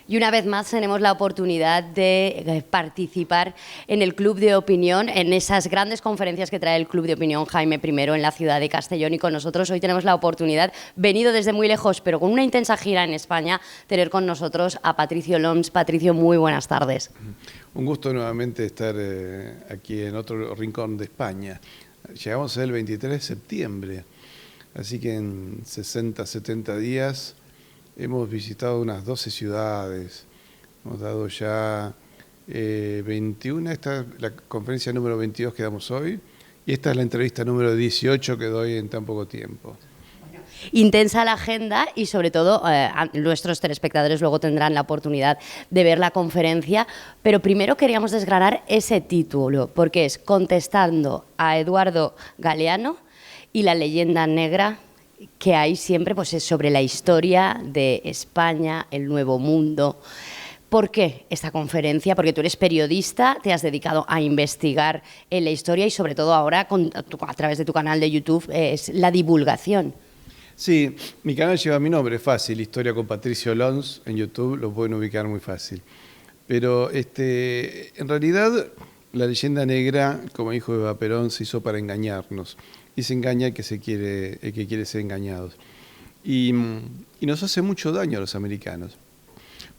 Y una vez más tenemos la oportunidad de participar en el Club de Opinión, en esas grandes conferencias que trae el Club de Opinión Jaime I en la ciudad de Castellón. Y con nosotros hoy tenemos la oportunidad, venido desde muy lejos, pero con una intensa gira en España, tener con nosotros a Patricio L'Homs. Patricio, muy buenas tardes. Un gusto nuevamente estar aquí en otro rincón de España. Llegamos el 23 de septiembre, así que en 60, 70 días hemos visitado unas 12 ciudades, hemos dado ya 21, esta es la conferencia número 22 que damos hoy, y esta es la entrevista número 18 que doy en tan poco tiempo. Intensa la agenda y sobre todo nuestros telespectadores luego tendrán la oportunidad de ver la conferencia, pero primero queríamos desgranar ese título, porque es Contestando a Eduardo Galeano y la leyenda negra que hay siempre, pues es sobre la historia de España, el Nuevo Mundo. ¿Por qué esta conferencia? Porque tú eres periodista, te has dedicado a investigar en la historia y sobre todo ahora a través de tu canal de YouTube es la divulgación. Sí, mi canal lleva mi nombre, es fácil, Historia con Patricio L'Homs, en YouTube lo pueden ubicar muy fácil. Pero en realidad la leyenda negra, como dijo Eva Perón, se hizo para engañarnos. Y se engaña el que quiere ser engañado. Y nos hace mucho daño a los americanos.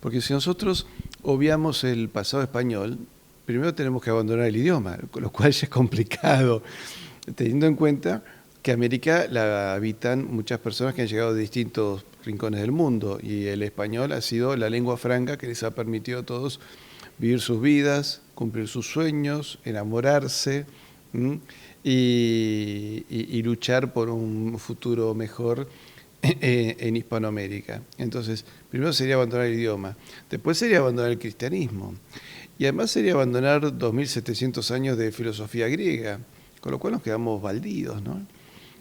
Porque si nosotros obviamos el pasado español, primero tenemos que abandonar el idioma, lo cual ya es complicado, teniendo en cuenta que América la habitan muchas personas que han llegado de distintos rincones del mundo y el español ha sido la lengua franca que les ha permitido a todos vivir sus vidas, cumplir sus sueños, enamorarse y luchar por un futuro mejor en Hispanoamérica. Entonces, primero sería abandonar el idioma, después sería abandonar el cristianismo y además sería abandonar 2700 años de filosofía griega, con lo cual nos quedamos baldíos, ¿no?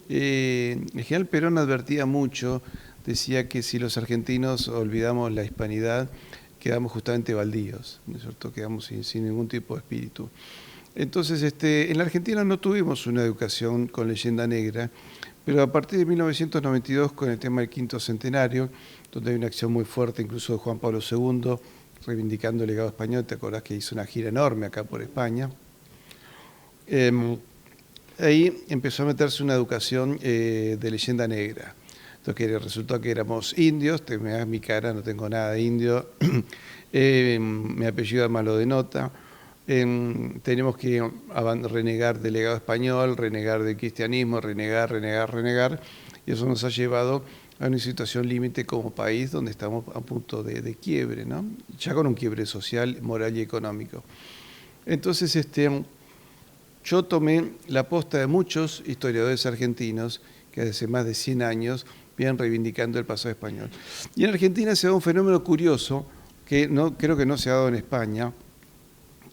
El general Perón advertía mucho, decía que si los argentinos olvidamos la hispanidad, quedamos justamente baldíos, ¿no es cierto? Quedamos sin ningún tipo de espíritu. Entonces, en la Argentina no tuvimos una educación con leyenda negra, pero a partir de 1992, con el tema del quinto centenario, donde hay una acción muy fuerte incluso de Juan Pablo II, reivindicando el legado español, ¿te acordás que hizo una gira enorme acá por España? Ahí empezó a meterse una educación de leyenda negra. Entonces resultó que éramos indios, me das mi cara, no tengo nada de indio, mi apellido además lo denota, tenemos que renegar del legado español, renegar del cristianismo, renegar, y eso nos ha llevado a una situación límite como país donde estamos a punto de quiebre, ¿no? Ya con un quiebre social, moral y económico. Entonces, yo tomé la posta de muchos historiadores argentinos que hace más de 100 años vienen reivindicando el pasado español. Y en Argentina se da un fenómeno curioso que creo que no se ha dado en España,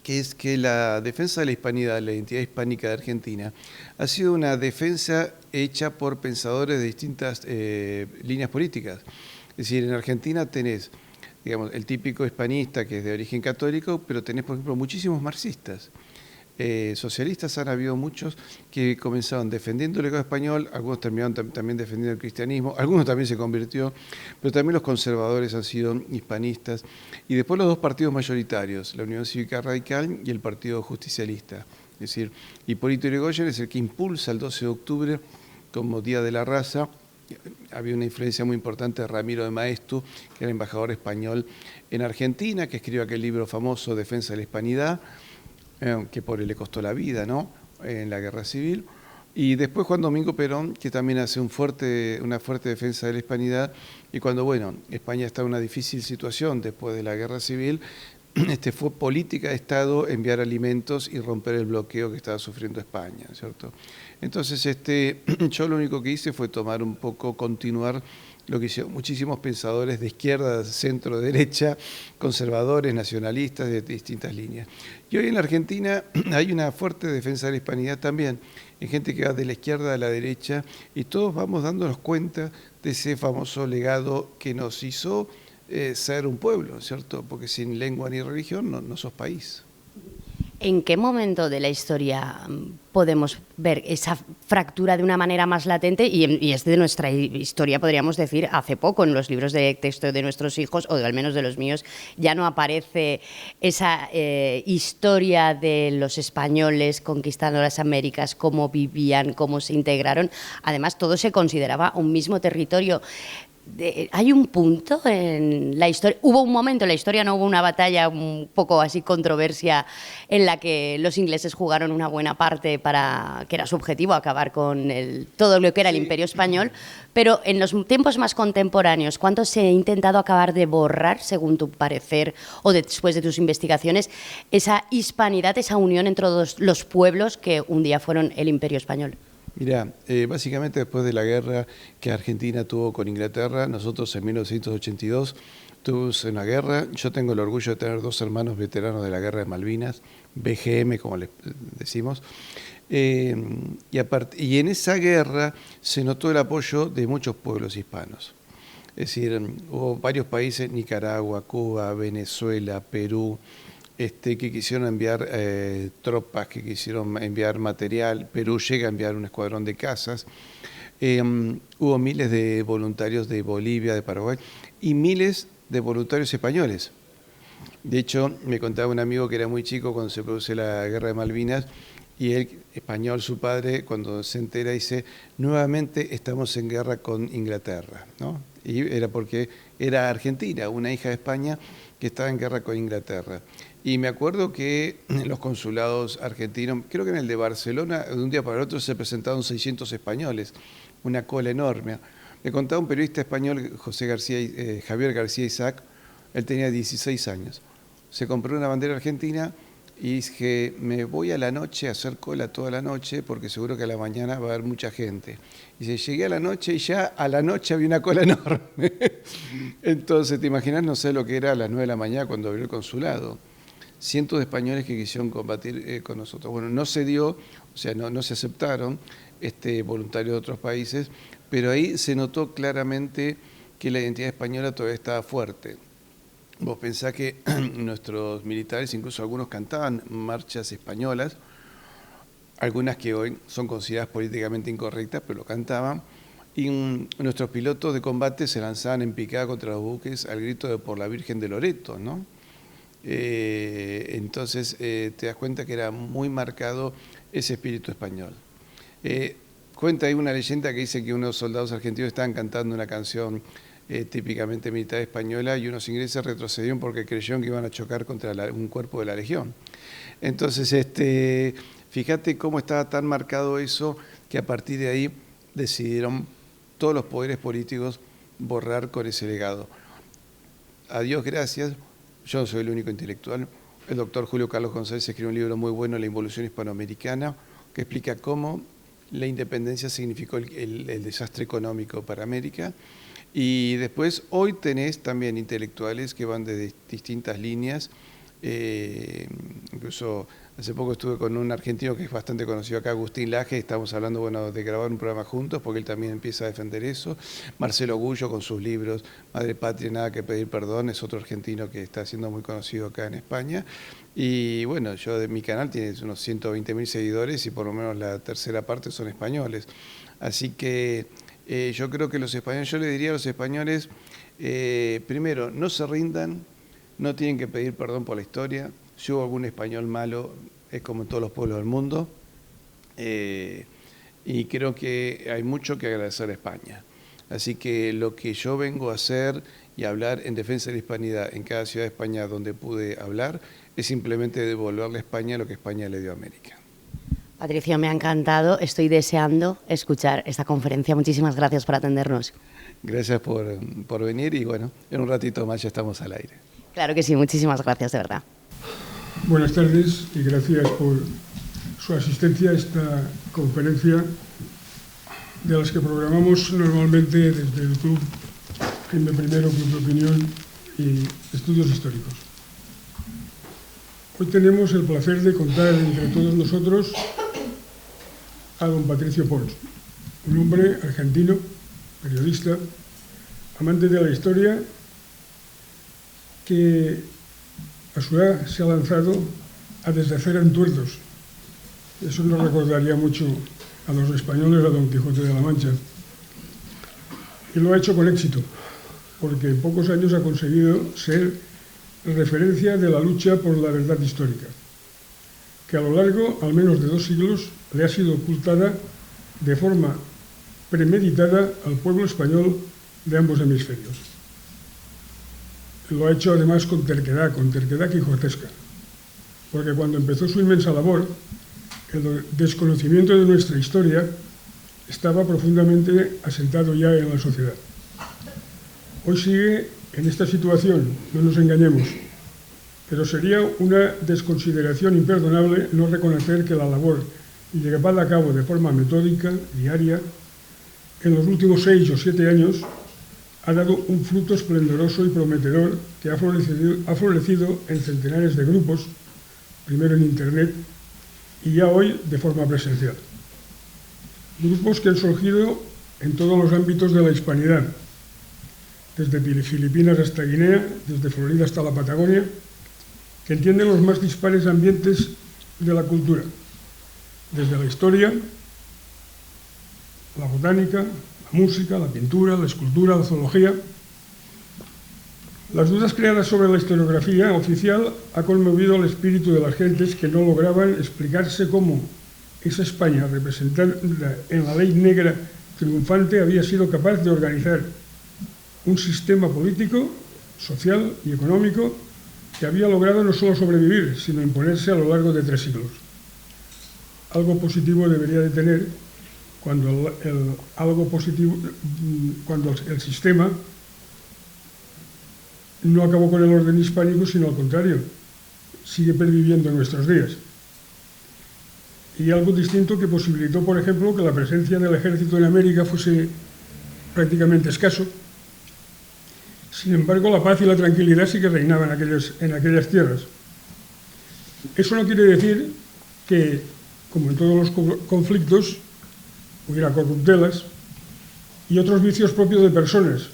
que es que la defensa de la hispanidad, la identidad hispánica de Argentina, ha sido una defensa hecha por pensadores de distintas líneas políticas. Es decir, en Argentina tenés, digamos, el típico hispanista que es de origen católico, pero tenés, por ejemplo, muchísimos marxistas. Socialistas han habido muchos que comenzaron defendiendo el legado español, algunos terminaron también defendiendo el cristianismo, algunos también se convirtió, pero también los conservadores han sido hispanistas, y después los dos partidos mayoritarios, la Unión Cívica Radical y el Partido Justicialista. Es decir, Hipólito Yrigoyen es el que impulsa el 12 de octubre como Día de la Raza. Había una influencia muy importante de Ramiro de Maeztu, que era embajador español en Argentina, que escribió aquel libro famoso, Defensa de la Hispanidad, que por él le costó la vida, ¿no?, en la Guerra Civil. Y después Juan Domingo Perón, que también hace una fuerte defensa de la hispanidad. Y cuando, bueno, España está en una difícil situación después de la Guerra Civil, fue política de Estado enviar alimentos y romper el bloqueo que estaba sufriendo España, ¿cierto? Entonces, yo lo único que hice fue continuar lo que hicieron muchísimos pensadores de izquierda, centro, derecha, conservadores, nacionalistas, de distintas líneas. Y hoy en la Argentina hay una fuerte defensa de la hispanidad también, en gente que va de la izquierda a la derecha, y todos vamos dándonos cuenta de ese famoso legado que nos hizo ser un pueblo, ¿cierto? Porque sin lengua ni religión no sos país. ¿En qué momento de la historia podemos ver esa fractura de una manera más latente? Y es de nuestra historia, podríamos decir, hace poco, en los libros de texto de nuestros hijos, o al menos de los míos, ya no aparece esa historia de los españoles conquistando las Américas, cómo vivían, cómo se integraron. Además, todo se consideraba un mismo territorio. Hay un punto en la historia, hubo un momento en la historia, no hubo una batalla un poco así controversia en la que los ingleses jugaron una buena parte para, que era su objetivo, acabar con todo lo que era el Imperio Español, pero en los tiempos más contemporáneos, ¿cuánto se ha intentado acabar de borrar, según tu parecer o después de tus investigaciones, esa hispanidad, esa unión entre todos los pueblos que un día fueron el Imperio Español? Mira, básicamente después de la guerra que Argentina tuvo con Inglaterra, nosotros en 1982 tuvimos una guerra. Yo tengo el orgullo de tener 2 hermanos veteranos de la guerra de Malvinas, BGM como les decimos, y en esa guerra se notó el apoyo de muchos pueblos hispanos. Es decir, hubo varios países, Nicaragua, Cuba, Venezuela, Perú, que quisieron enviar tropas, que quisieron enviar material. Perú llega a enviar un escuadrón de cazas. Hubo miles de voluntarios de Bolivia, de Paraguay, y miles de voluntarios españoles. De hecho, me contaba un amigo que era muy chico cuando se produce la guerra de Malvinas, y él, español, su padre, cuando se entera, dice, nuevamente estamos en guerra con Inglaterra, ¿no? Y era porque era Argentina, una hija de España que estaba en guerra con Inglaterra. Y me acuerdo que en los consulados argentinos, creo que en el de Barcelona, de un día para el otro se presentaron 600 españoles, una cola enorme. Me contaba un periodista español, Javier García Isaac, él tenía 16 años. Se compró una bandera argentina y dije, me voy a la noche a hacer cola toda la noche porque seguro que a la mañana va a haber mucha gente. Y dice, llegué a la noche y ya a la noche había una cola enorme. Entonces, te imaginas, no sé lo que era a las 9 de la mañana cuando abrió el consulado. Cientos de españoles que quisieron combatir con nosotros. Bueno, no se dio, o sea, no se aceptaron voluntarios de otros países, pero ahí se notó claramente que la identidad española todavía estaba fuerte. Vos pensás que nuestros militares, incluso algunos cantaban marchas españolas, algunas que hoy son consideradas políticamente incorrectas, pero lo cantaban, y nuestros pilotos de combate se lanzaban en picada contra los buques al grito de por la Virgen de Loreto, ¿no? Entonces te das cuenta que era muy marcado ese espíritu español. Cuenta ahí una leyenda que dice que unos soldados argentinos estaban cantando una canción típicamente militar española y unos ingleses retrocedieron porque creyeron que iban a chocar contra un cuerpo de la Legión. Entonces, fíjate cómo estaba tan marcado eso que a partir de ahí decidieron todos los poderes políticos borrar con ese legado. A Dios gracias. Yo no soy el único intelectual. El doctor Julio Carlos González escribió un libro muy bueno, La Involución Hispanoamericana, que explica cómo la independencia significó el desastre económico para América. Y después, hoy tenés también intelectuales que van de distintas líneas. Incluso hace poco estuve con un argentino que es bastante conocido acá, Agustín Laje, estamos hablando de grabar un programa juntos porque él también empieza a defender eso. Marcelo Gullo con sus libros Madre Patria, Nada que Pedir Perdón, es otro argentino que está siendo muy conocido acá en España. Y bueno, yo de mi canal tiene unos 120.000 seguidores y por lo menos la tercera parte son españoles. Así que yo creo que los españoles, yo le diría a los españoles, primero, no se rindan, no tienen que pedir perdón por la historia. Si hubo algún español malo, es como en todos los pueblos del mundo. Y creo que hay mucho que agradecer a España. Así que lo que yo vengo a hacer y a hablar en defensa de la hispanidad en cada ciudad de España donde pude hablar, es simplemente devolverle a España lo que España le dio a América. Patricio, me ha encantado. Estoy deseando escuchar esta conferencia. Muchísimas gracias por atendernos. Gracias por venir y bueno, en un ratito más ya estamos al aire. Claro que sí, muchísimas gracias, de verdad. Buenas tardes y gracias por su asistencia a esta conferencia de las que programamos normalmente desde el Club Jaime I, Club de Opinión y Estudios Históricos. Hoy tenemos el placer de contar entre todos nosotros a don Patricio Pons, un hombre argentino, periodista, amante de la historia, que a su edad se ha lanzado a deshacer entuertos. Eso nos recordaría mucho a los españoles a Don Quijote de la Mancha. Y lo ha hecho con éxito, porque en pocos años ha conseguido ser referencia de la lucha por la verdad histórica, que a lo largo, al menos de 2 siglos, le ha sido ocultada de forma premeditada al pueblo español de ambos hemisferios. Lo ha hecho además con terquedad quijotesca, porque cuando empezó su inmensa labor, el desconocimiento de nuestra historia estaba profundamente asentado ya en la sociedad. Hoy sigue en esta situación, no nos engañemos, pero sería una desconsideración imperdonable no reconocer que la labor llevada a cabo de forma metódica, diaria, en los últimos 6 o 7 años, ha dado un fruto esplendoroso y prometedor que ha florecido en centenares de grupos, primero en Internet y ya hoy de forma presencial. Grupos que han surgido en todos los ámbitos de la hispanidad, desde Filipinas hasta Guinea, desde Florida hasta la Patagonia, que entienden los más dispares ambientes de la cultura, desde la historia, la botánica, la música, la pintura, la escultura, la zoología. Las dudas creadas sobre la historiografía oficial ha conmovido el espíritu de las gentes que no lograban explicarse cómo esa España representada en la ley negra triunfante había sido capaz de organizar un sistema político, social y económico que había logrado no solo sobrevivir, sino imponerse a lo largo de 3 siglos. Algo positivo debería de tener cuando el sistema no acabó con el orden hispánico, sino al contrario, sigue perviviendo en nuestros días. Y algo distinto que posibilitó, por ejemplo, que la presencia del ejército en América fuese prácticamente escaso. Sin embargo, la paz y la tranquilidad sí que reinaban en aquellas tierras. Eso no quiere decir que, como en todos los conflictos, hubiera corruptelas y otros vicios propios de personas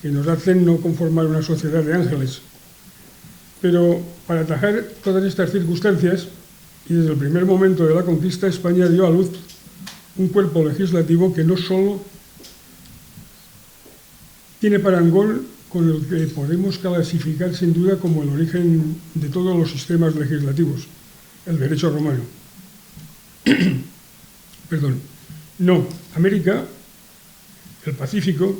que nos hacen no conformar una sociedad de ángeles. Pero para atajar todas estas circunstancias, y desde el primer momento de la conquista, España dio a luz un cuerpo legislativo que no solo tiene parangón con el que podemos clasificar sin duda como el origen de todos los sistemas legislativos, el derecho romano. Perdón. No, América, el Pacífico,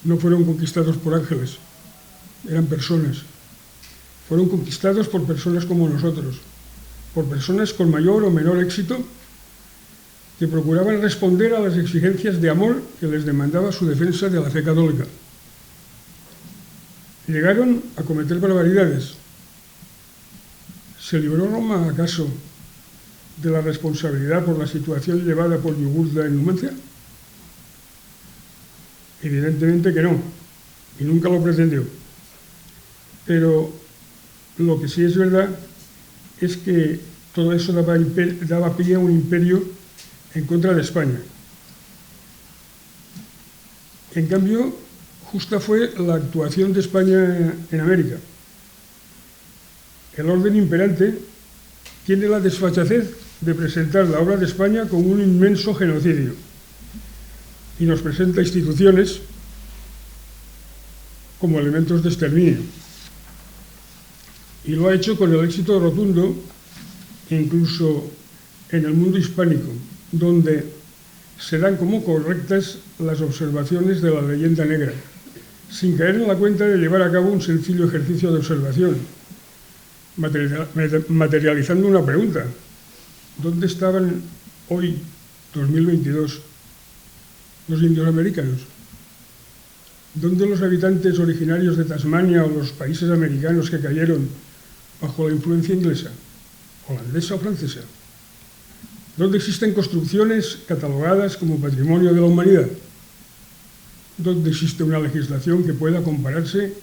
no fueron conquistados por ángeles, eran personas. Fueron conquistados por personas como nosotros, por personas con mayor o menor éxito que procuraban responder a las exigencias de amor que les demandaba su defensa de la fe católica. Llegaron a cometer barbaridades. ¿Se libró Roma, acaso, de la responsabilidad por la situación llevada por Yugurta en Numancia? Evidentemente que no, y nunca lo pretendió. Pero lo que sí es verdad es que todo eso daba pie a un imperio en contra de España. En cambio, justa fue la actuación de España en América. El orden imperante tiene la desfachatez de presentar la obra de España como un inmenso genocidio y nos presenta instituciones como elementos de exterminio. Y lo ha hecho con el éxito rotundo, incluso en el mundo hispánico, donde se dan como correctas las observaciones de la leyenda negra, sin caer en la cuenta de llevar a cabo un sencillo ejercicio de observación, materializando una pregunta: ¿dónde estaban hoy, 2022, los indios americanos? ¿Dónde los habitantes originarios de Tasmania o los países americanos que cayeron bajo la influencia inglesa, holandesa o francesa? ¿Dónde existen construcciones catalogadas como patrimonio de la humanidad? ¿Dónde existe una legislación que pueda compararse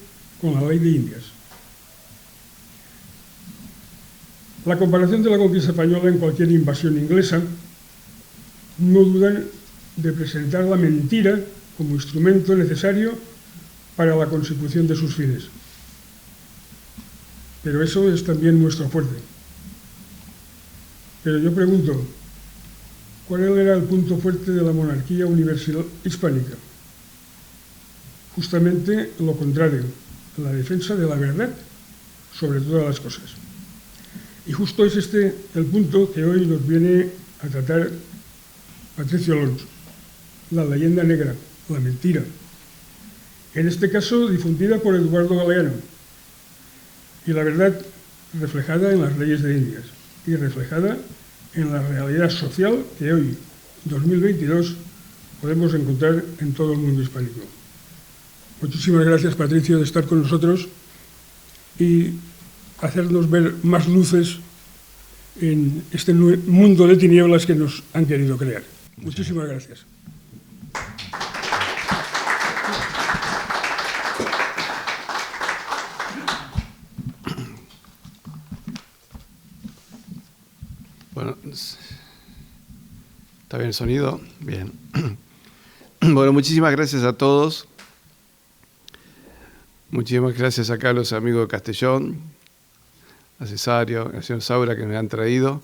con la ley de Indias? La comparación de la conquista española en cualquier invasión inglesa no dudan de presentar la mentira como instrumento necesario para la consecución de sus fines. Pero eso es también nuestro fuerte. Pero yo pregunto, ¿cuál era el punto fuerte de la monarquía universal hispánica? Justamente lo contrario, la defensa de la verdad sobre todas las cosas. Y justo es este el punto que hoy nos viene a tratar Patricio Alonso, la leyenda negra, la mentira. En este caso difundida por Eduardo Galeano, y la verdad reflejada en las leyes de Indias y reflejada en la realidad social que hoy, 2022, podemos encontrar en todo el mundo hispánico. Muchísimas gracias, Patricio, de estar con nosotros y hacernos ver más luces en este mundo de tinieblas que nos han querido crear. Muchísimas gracias. Bueno, ¿está bien el sonido? Bien. Bueno, muchísimas gracias a todos. Muchísimas gracias acá a los amigos de Castellón, a Cesario, al señor Saura que me han traído.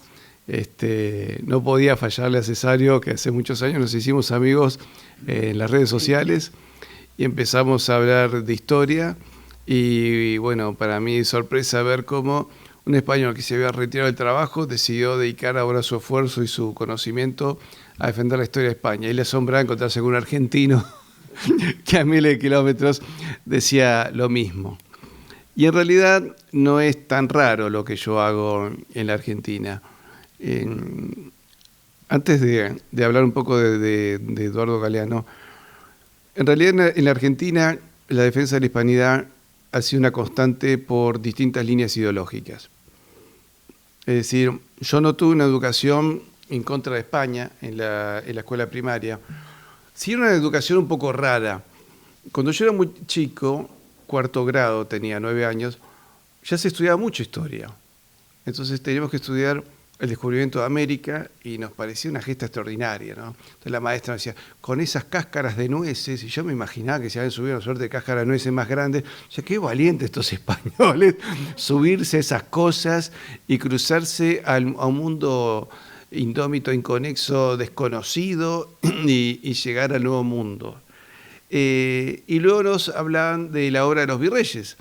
No podía fallarle a Cesario, que hace muchos años nos hicimos amigos en las redes sociales y empezamos a hablar de historia. Y bueno, para mí sorpresa ver cómo un español que se había retirado del trabajo decidió dedicar ahora su esfuerzo y su conocimiento a defender la historia de España. Y le asombraba encontrarse con un argentino que a miles de kilómetros decía lo mismo. Y en realidad no es tan raro lo que yo hago en la Argentina. Antes de hablar un poco de Eduardo Galeano, en realidad en la Argentina la defensa de la hispanidad ha sido una constante por distintas líneas ideológicas. Es decir, yo no tuve una educación en contra de España en la escuela primaria. Sí era una educación un poco rara. Cuando yo era muy chico, cuarto grado, tenía 9 años, ya se estudiaba mucha historia. Entonces teníamos que estudiar el descubrimiento de América y nos parecía una gesta extraordinaria, ¿no? Entonces la maestra nos decía, con esas cáscaras de nueces, y yo me imaginaba que se habían subido una suerte de cáscara de nueces más grande. O sea, qué valientes estos españoles, subirse a esas cosas y cruzarse a un mundo indómito, inconexo, desconocido y llegar al nuevo mundo. Y luego nos hablaban de la obra de los virreyes.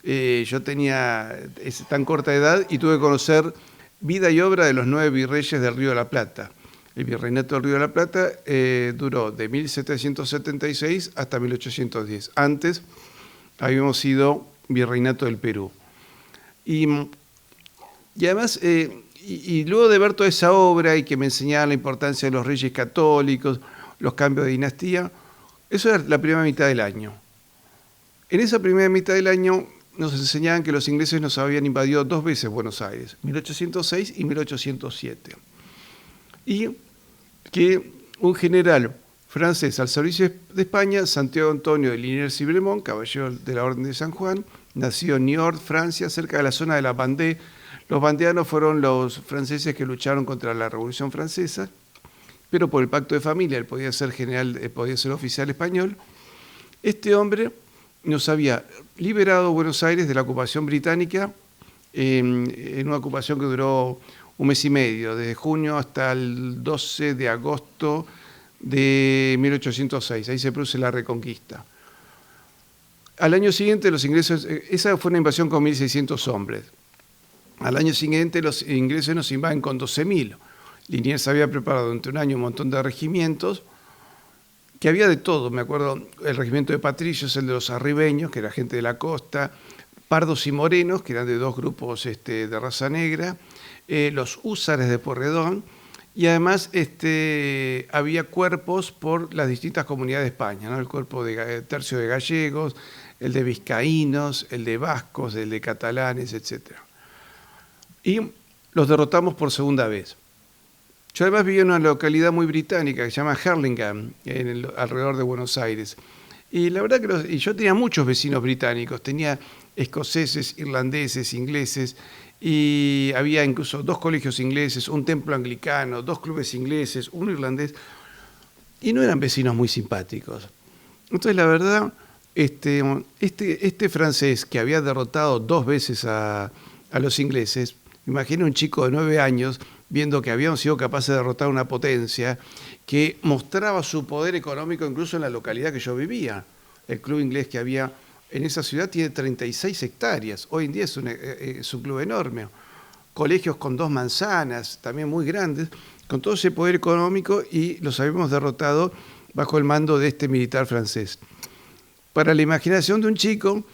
Yo tenía tan corta edad y tuve que conocer vida y obra de los 9 virreyes del Río de la Plata. El virreinato del Río de la Plata duró de 1776 hasta 1810. Antes habíamos sido virreinato del Perú. Y además, y luego de ver toda esa obra y que me enseñaban la importancia de los reyes católicos, los cambios de dinastía, eso era la primera mitad del año. En esa primera mitad del año nos enseñaban que los ingleses nos habían invadido 2 veces Buenos Aires, 1806 y 1807. Y que un general francés al servicio de España, Santiago Antonio de Liniers y Bremont, caballero de la Orden de San Juan, nació en Niort, Francia, cerca de la zona de la Vendée. Los vandeanos fueron los franceses que lucharon contra la Revolución Francesa, pero por el pacto de familia, él podía ser general, podía ser oficial español. Este hombre nos había liberado Buenos Aires de la ocupación británica en una ocupación que duró 1 mes y medio, desde junio hasta el 12 de agosto de 1806. Ahí se produce la Reconquista. Al año siguiente los ingleses, esa fue una invasión con 1.600 hombres. Al año siguiente los ingleses nos invaden con 12.000. Liniers había preparado durante un año un montón de regimientos, que había de todo. Me acuerdo el regimiento de Patricios, el de los arribeños, que era gente de la costa, pardos y morenos, que eran de 2 grupos de raza negra, los húsares de Porredón, y además había cuerpos por las distintas comunidades de España, ¿no? El cuerpo de tercio de gallegos, el de vizcaínos, el de vascos, el de catalanes, etc. Y los derrotamos por segunda vez. Yo además vivía en una localidad muy británica que se llama Hurlingham, alrededor de Buenos Aires. Y la verdad que yo tenía muchos vecinos británicos, tenía escoceses, irlandeses, ingleses, y había incluso 2 colegios ingleses, un templo anglicano, 2 clubes ingleses, uno irlandés, y no eran vecinos muy simpáticos. Entonces la verdad, este francés que había derrotado 2 veces a los ingleses, me imagino un chico de 9 años, viendo que habían sido capaces de derrotar una potencia que mostraba su poder económico incluso en la localidad que yo vivía. El club inglés que había en esa ciudad tiene 36 hectáreas, hoy en día es un club enorme. Colegios con 2 manzanas, también muy grandes, con todo ese poder económico, y los habíamos derrotado bajo el mando de este militar francés. Para la imaginación de un chico,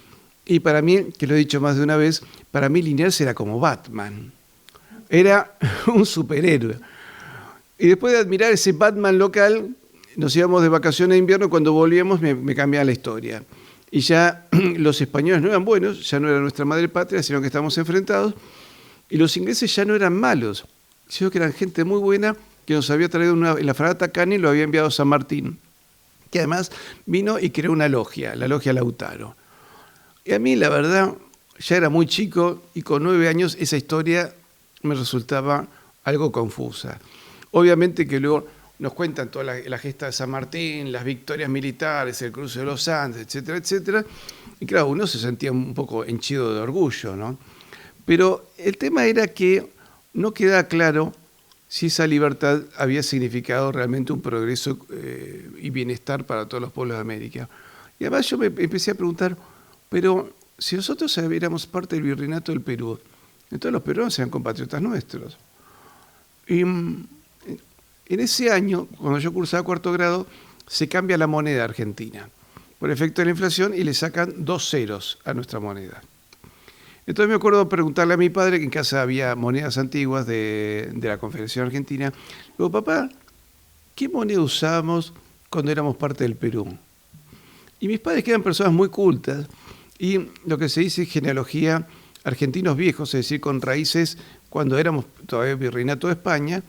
y para mí, que lo he dicho más de una vez, para mí Liniers era como Batman. Era un superhéroe. Y después de admirar ese Batman local, nos íbamos de vacaciones de invierno, y cuando volvíamos me cambiaba la historia. Y ya los españoles no eran buenos, ya no era nuestra madre patria, sino que estábamos enfrentados, y los ingleses ya no eran malos, sino que eran gente muy buena que nos había traído en la fragata Cane y lo había enviado a San Martín, que además vino y creó una logia, la logia Lautaro. Y a mí, la verdad, ya era muy chico y con 9 años esa historia me resultaba algo confusa. Obviamente que luego nos cuentan toda la gesta de San Martín, las victorias militares, el cruce de los Andes, etcétera, etcétera. Y claro, uno se sentía un poco henchido de orgullo, ¿no? Pero el tema era que no quedaba claro si esa libertad había significado realmente un progreso y bienestar para todos los pueblos de América. Y además yo me empecé a preguntar, pero si nosotros éramos parte del virreinato del Perú, entonces los peruanos eran compatriotas nuestros. Y en ese año, cuando yo cursaba 4º grado, se cambia la moneda argentina por efecto de la inflación y le sacan 2 ceros a nuestra moneda. Entonces me acuerdo preguntarle a mi padre, que en casa había monedas antiguas de la Confederación Argentina. Digo, papá, ¿qué moneda usábamos cuando éramos parte del Perú? Y mis padres, que eran personas muy cultas, y lo que se dice genealogía argentinos viejos, es decir, con raíces cuando éramos todavía virreinato de España,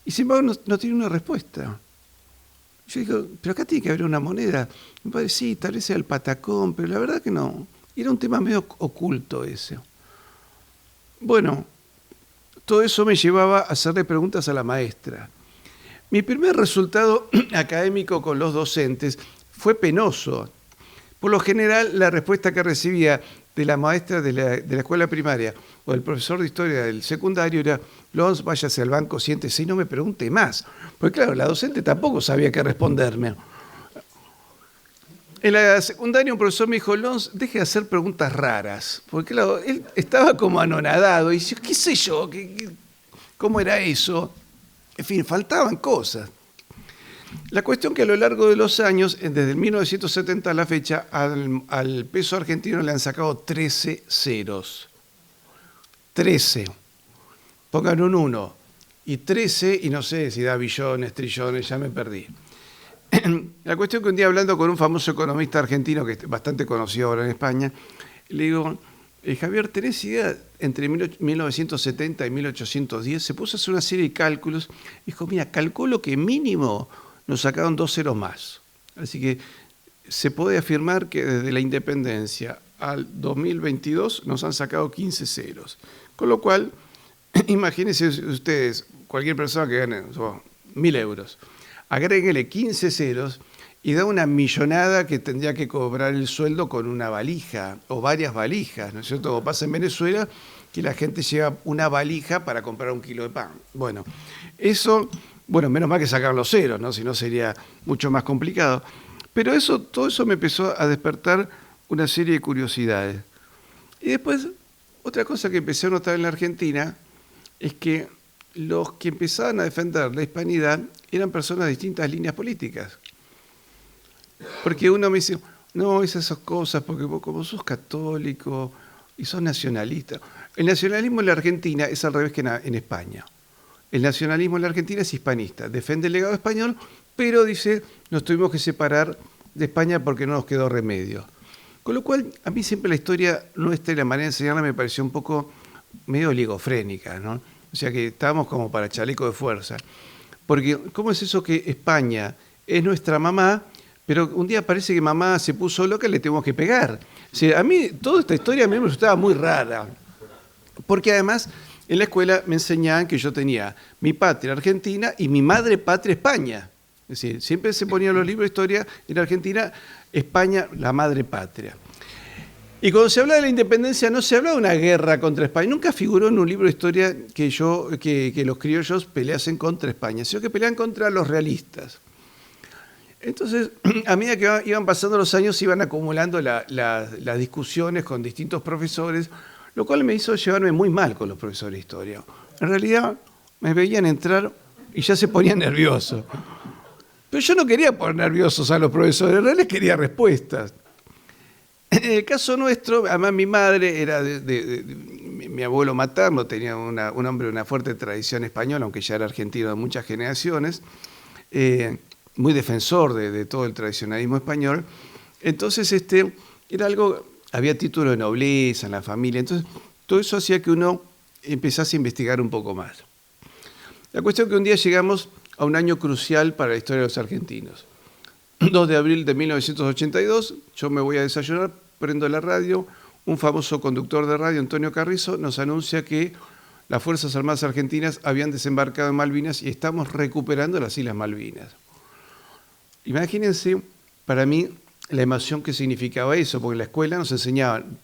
y sin embargo no tiene una respuesta. Yo digo, pero acá tiene que haber una moneda. Mi padre, sí, tal vez sea el patacón, pero la verdad que no. Era un tema medio oculto ese. Bueno, todo eso me llevaba a hacerle preguntas a la maestra. Mi primer resultado académico con los docentes fue penoso. Por lo general, la respuesta que recibía de la maestra de la escuela primaria o del profesor de historia del secundario era: Lons, váyase al banco, siéntese y no me pregunte más. Porque claro, la docente tampoco sabía qué responderme. En la secundaria un profesor me dijo: Lons, deje de hacer preguntas raras. Porque claro, él estaba como anonadado y decía, ¿qué sé yo? ¿Cómo era eso? En fin, faltaban cosas. La cuestión que a lo largo de los años, desde el 1970 a la fecha, al peso argentino le han sacado 13 ceros. 13. Pongan un 1. Y 13, y no sé si da billones, trillones, ya me perdí. La cuestión que un día, hablando con un famoso economista argentino que es bastante conocido ahora en España, le digo, Javier, ¿tenés idea? Entre 1970 y 1810 se puso a hacer una serie de cálculos. Dijo, mira, calculo que mínimo nos sacaron 2 ceros más. Así que se puede afirmar que desde la independencia al 2022 nos han sacado 15 ceros. Con lo cual, imagínense ustedes, cualquier persona que gane 1.000 euros, agréguele 15 ceros y da una millonada que tendría que cobrar el sueldo con una valija o varias valijas, ¿no es cierto? Como pasa en Venezuela, que la gente lleva una valija para comprar 1 kilo de pan. Bueno, eso, menos mal que sacaron los ceros, ¿no? Si no sería mucho más complicado. Pero todo eso me empezó a despertar una serie de curiosidades. Y después, otra cosa que empecé a notar en la Argentina es que los que empezaban a defender la hispanidad eran personas de distintas líneas políticas. Porque uno me dice, no, esas cosas, porque vos como sos católico y sos nacionalista. El nacionalismo en la Argentina es al revés que en España. El nacionalismo en la Argentina es hispanista, defiende el legado español, pero dice, nos tuvimos que separar de España porque no nos quedó remedio. Con lo cual, a mí siempre la historia nuestra y la manera de enseñarla me pareció un poco medio oligofrénica, ¿no? O sea que estábamos como para chaleco de fuerza. Porque, ¿cómo es eso que España es nuestra mamá, pero un día parece que mamá se puso loca y le tenemos que pegar? O sea, a mí, toda esta historia a mí me resultaba muy rara. Porque además, en la escuela me enseñaban que yo tenía mi patria Argentina y mi madre patria España. Es decir, siempre se ponían los libros de historia en Argentina, España, la madre patria. Y cuando se habla de la independencia no se habla de una guerra contra España. Nunca figuró en un libro de historia que los criollos peleasen contra España, sino que pelean contra los realistas. Entonces, a medida que iban pasando los años, se iban acumulando las discusiones con distintos profesores, lo cual me hizo llevarme muy mal con los profesores de historia. En realidad, me veían entrar y ya se ponían nerviosos. Pero yo no quería poner nerviosos a los profesores, en realidad quería respuestas. En el caso nuestro, además mi madre era mi abuelo materno, tenía un hombre de una fuerte tradición española, aunque ya era argentino de muchas generaciones, muy defensor de todo el tradicionalismo español. Entonces era algo, había título de nobleza en la familia, entonces todo eso hacía que uno empezase a investigar un poco más. La cuestión es que un día llegamos a un año crucial para la historia de los argentinos. 2 de abril de 1982, yo me voy a desayunar, prendo la radio, un famoso conductor de radio, Antonio Carrizo, nos anuncia que las Fuerzas Armadas Argentinas habían desembarcado en Malvinas y estamos recuperando las Islas Malvinas. Imagínense, para mí, la emoción que significaba eso, porque en la escuela nos enseñaban,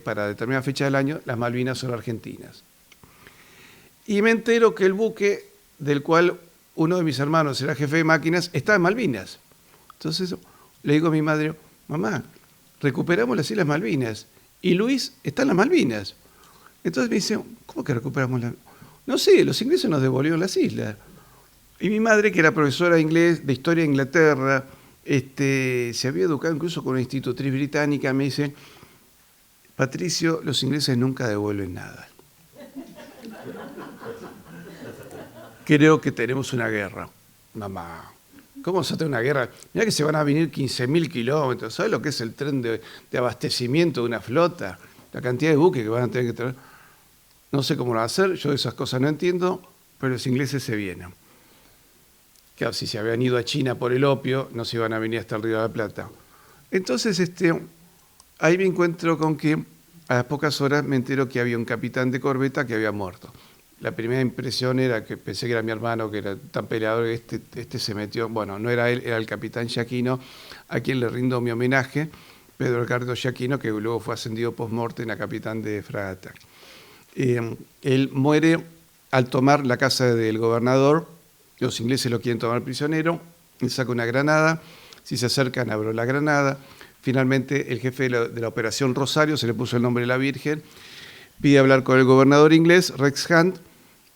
para determinada fecha del año, las Malvinas son argentinas. Y me entero que el buque del cual uno de mis hermanos era jefe de máquinas estaba en Malvinas. Entonces le digo a mi madre, mamá, recuperamos las Islas Malvinas y Luis está en las Malvinas. Entonces me dice, ¿cómo que recuperamos las? No sé, los ingleses nos devolvieron las islas. Y mi madre, que era profesora de inglés, de historia de Inglaterra, se había educado incluso con una institutriz británica, me dice, Patricio, los ingleses nunca devuelven nada. Creo que tenemos una guerra. Mamá, ¿cómo se trata una guerra? Mirá que se van a venir 15.000 kilómetros. ¿Sabes lo que es el tren de abastecimiento de una flota? La cantidad de buques que van a tener que traer. No sé cómo lo va a hacer, yo de esas cosas no entiendo, pero los ingleses se vienen. Claro, si se habían ido a China por el opio, no se iban a venir hasta el Río de la Plata. Entonces, ahí me encuentro con que a las pocas horas me entero que había un capitán de corbeta que había muerto. La primera impresión era que pensé que era mi hermano, que era tan peleador, que este se metió. Bueno, no era él, era el capitán Giaquino, a quien le rindo mi homenaje, Pedro Ricardo Giaquino, que luego fue ascendido post-mortem a capitán de fragata. Él muere al tomar la casa del gobernador. Los ingleses lo quieren tomar prisionero, él saca una granada, si se acercan abro la granada. Finalmente el jefe de la operación Rosario, se le puso el nombre de la Virgen, pide hablar con el gobernador inglés, Rex Hunt,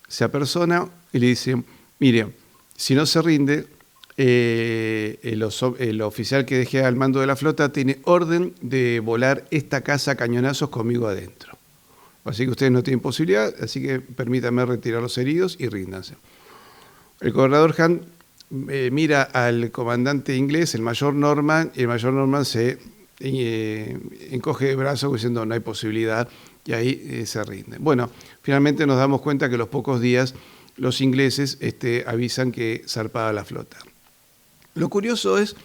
se apersona y le dice, mire, si no se rinde, el oficial que dejé al mando de la flota tiene orden de volar esta casa a cañonazos conmigo adentro. Así que ustedes no tienen posibilidad, así que permítanme retirar los heridos y ríndanse. El gobernador Hunt mira al comandante inglés, el mayor Norman, y el mayor Norman se encoge de brazos diciendo no hay posibilidad, y ahí se rinde. Bueno, finalmente nos damos cuenta que a los pocos días los ingleses avisan que zarpaba la flota. Lo curioso es,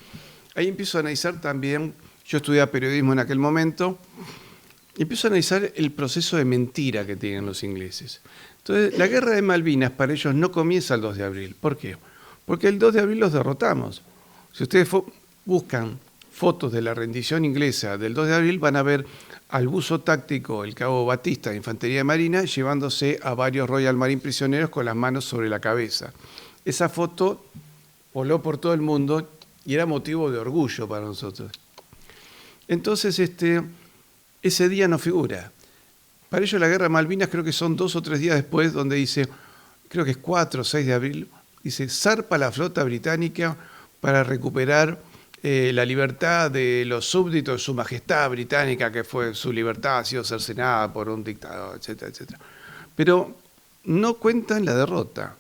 ahí empiezo a analizar también, yo estudiaba periodismo en aquel momento, empiezo a analizar el proceso de mentira que tienen los ingleses. Entonces, la guerra de Malvinas para ellos no comienza el 2 de abril. ¿Por qué? Porque el 2 de abril los derrotamos. Si ustedes buscan fotos de la rendición inglesa del 2 de abril, van a ver al buzo táctico, el cabo Batista de Infantería Marina, llevándose a varios Royal Marine prisioneros con las manos sobre la cabeza. Esa foto voló por todo el mundo y era motivo de orgullo para nosotros. Entonces, ese día no figura. Para ellos la guerra de Malvinas creo que son 2 o 3 días después, donde dice, creo que es 4 o 6 de abril, dice, zarpa la flota británica para recuperar la libertad de los súbditos de su majestad británica, que fue su libertad, ha sido cercenada por un dictador, etcétera, etcétera. Pero no cuentan la derrota,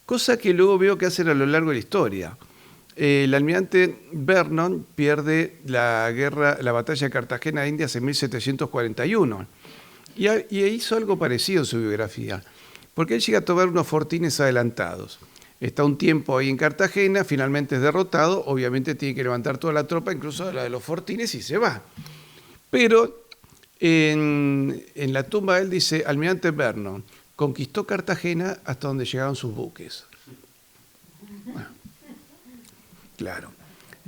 cosa que luego veo que hacen a lo largo de la historia. El almirante Vernon pierde la batalla de Cartagena de Indias en 1741 y hizo algo parecido en su biografía, porque él llega a tomar unos fortines adelantados. Está un tiempo ahí en Cartagena, finalmente es derrotado, obviamente tiene que levantar toda la tropa, incluso la de los fortines, y se va. Pero en la tumba él dice, almirante Vernon conquistó Cartagena hasta donde llegaban sus buques. Bueno, claro.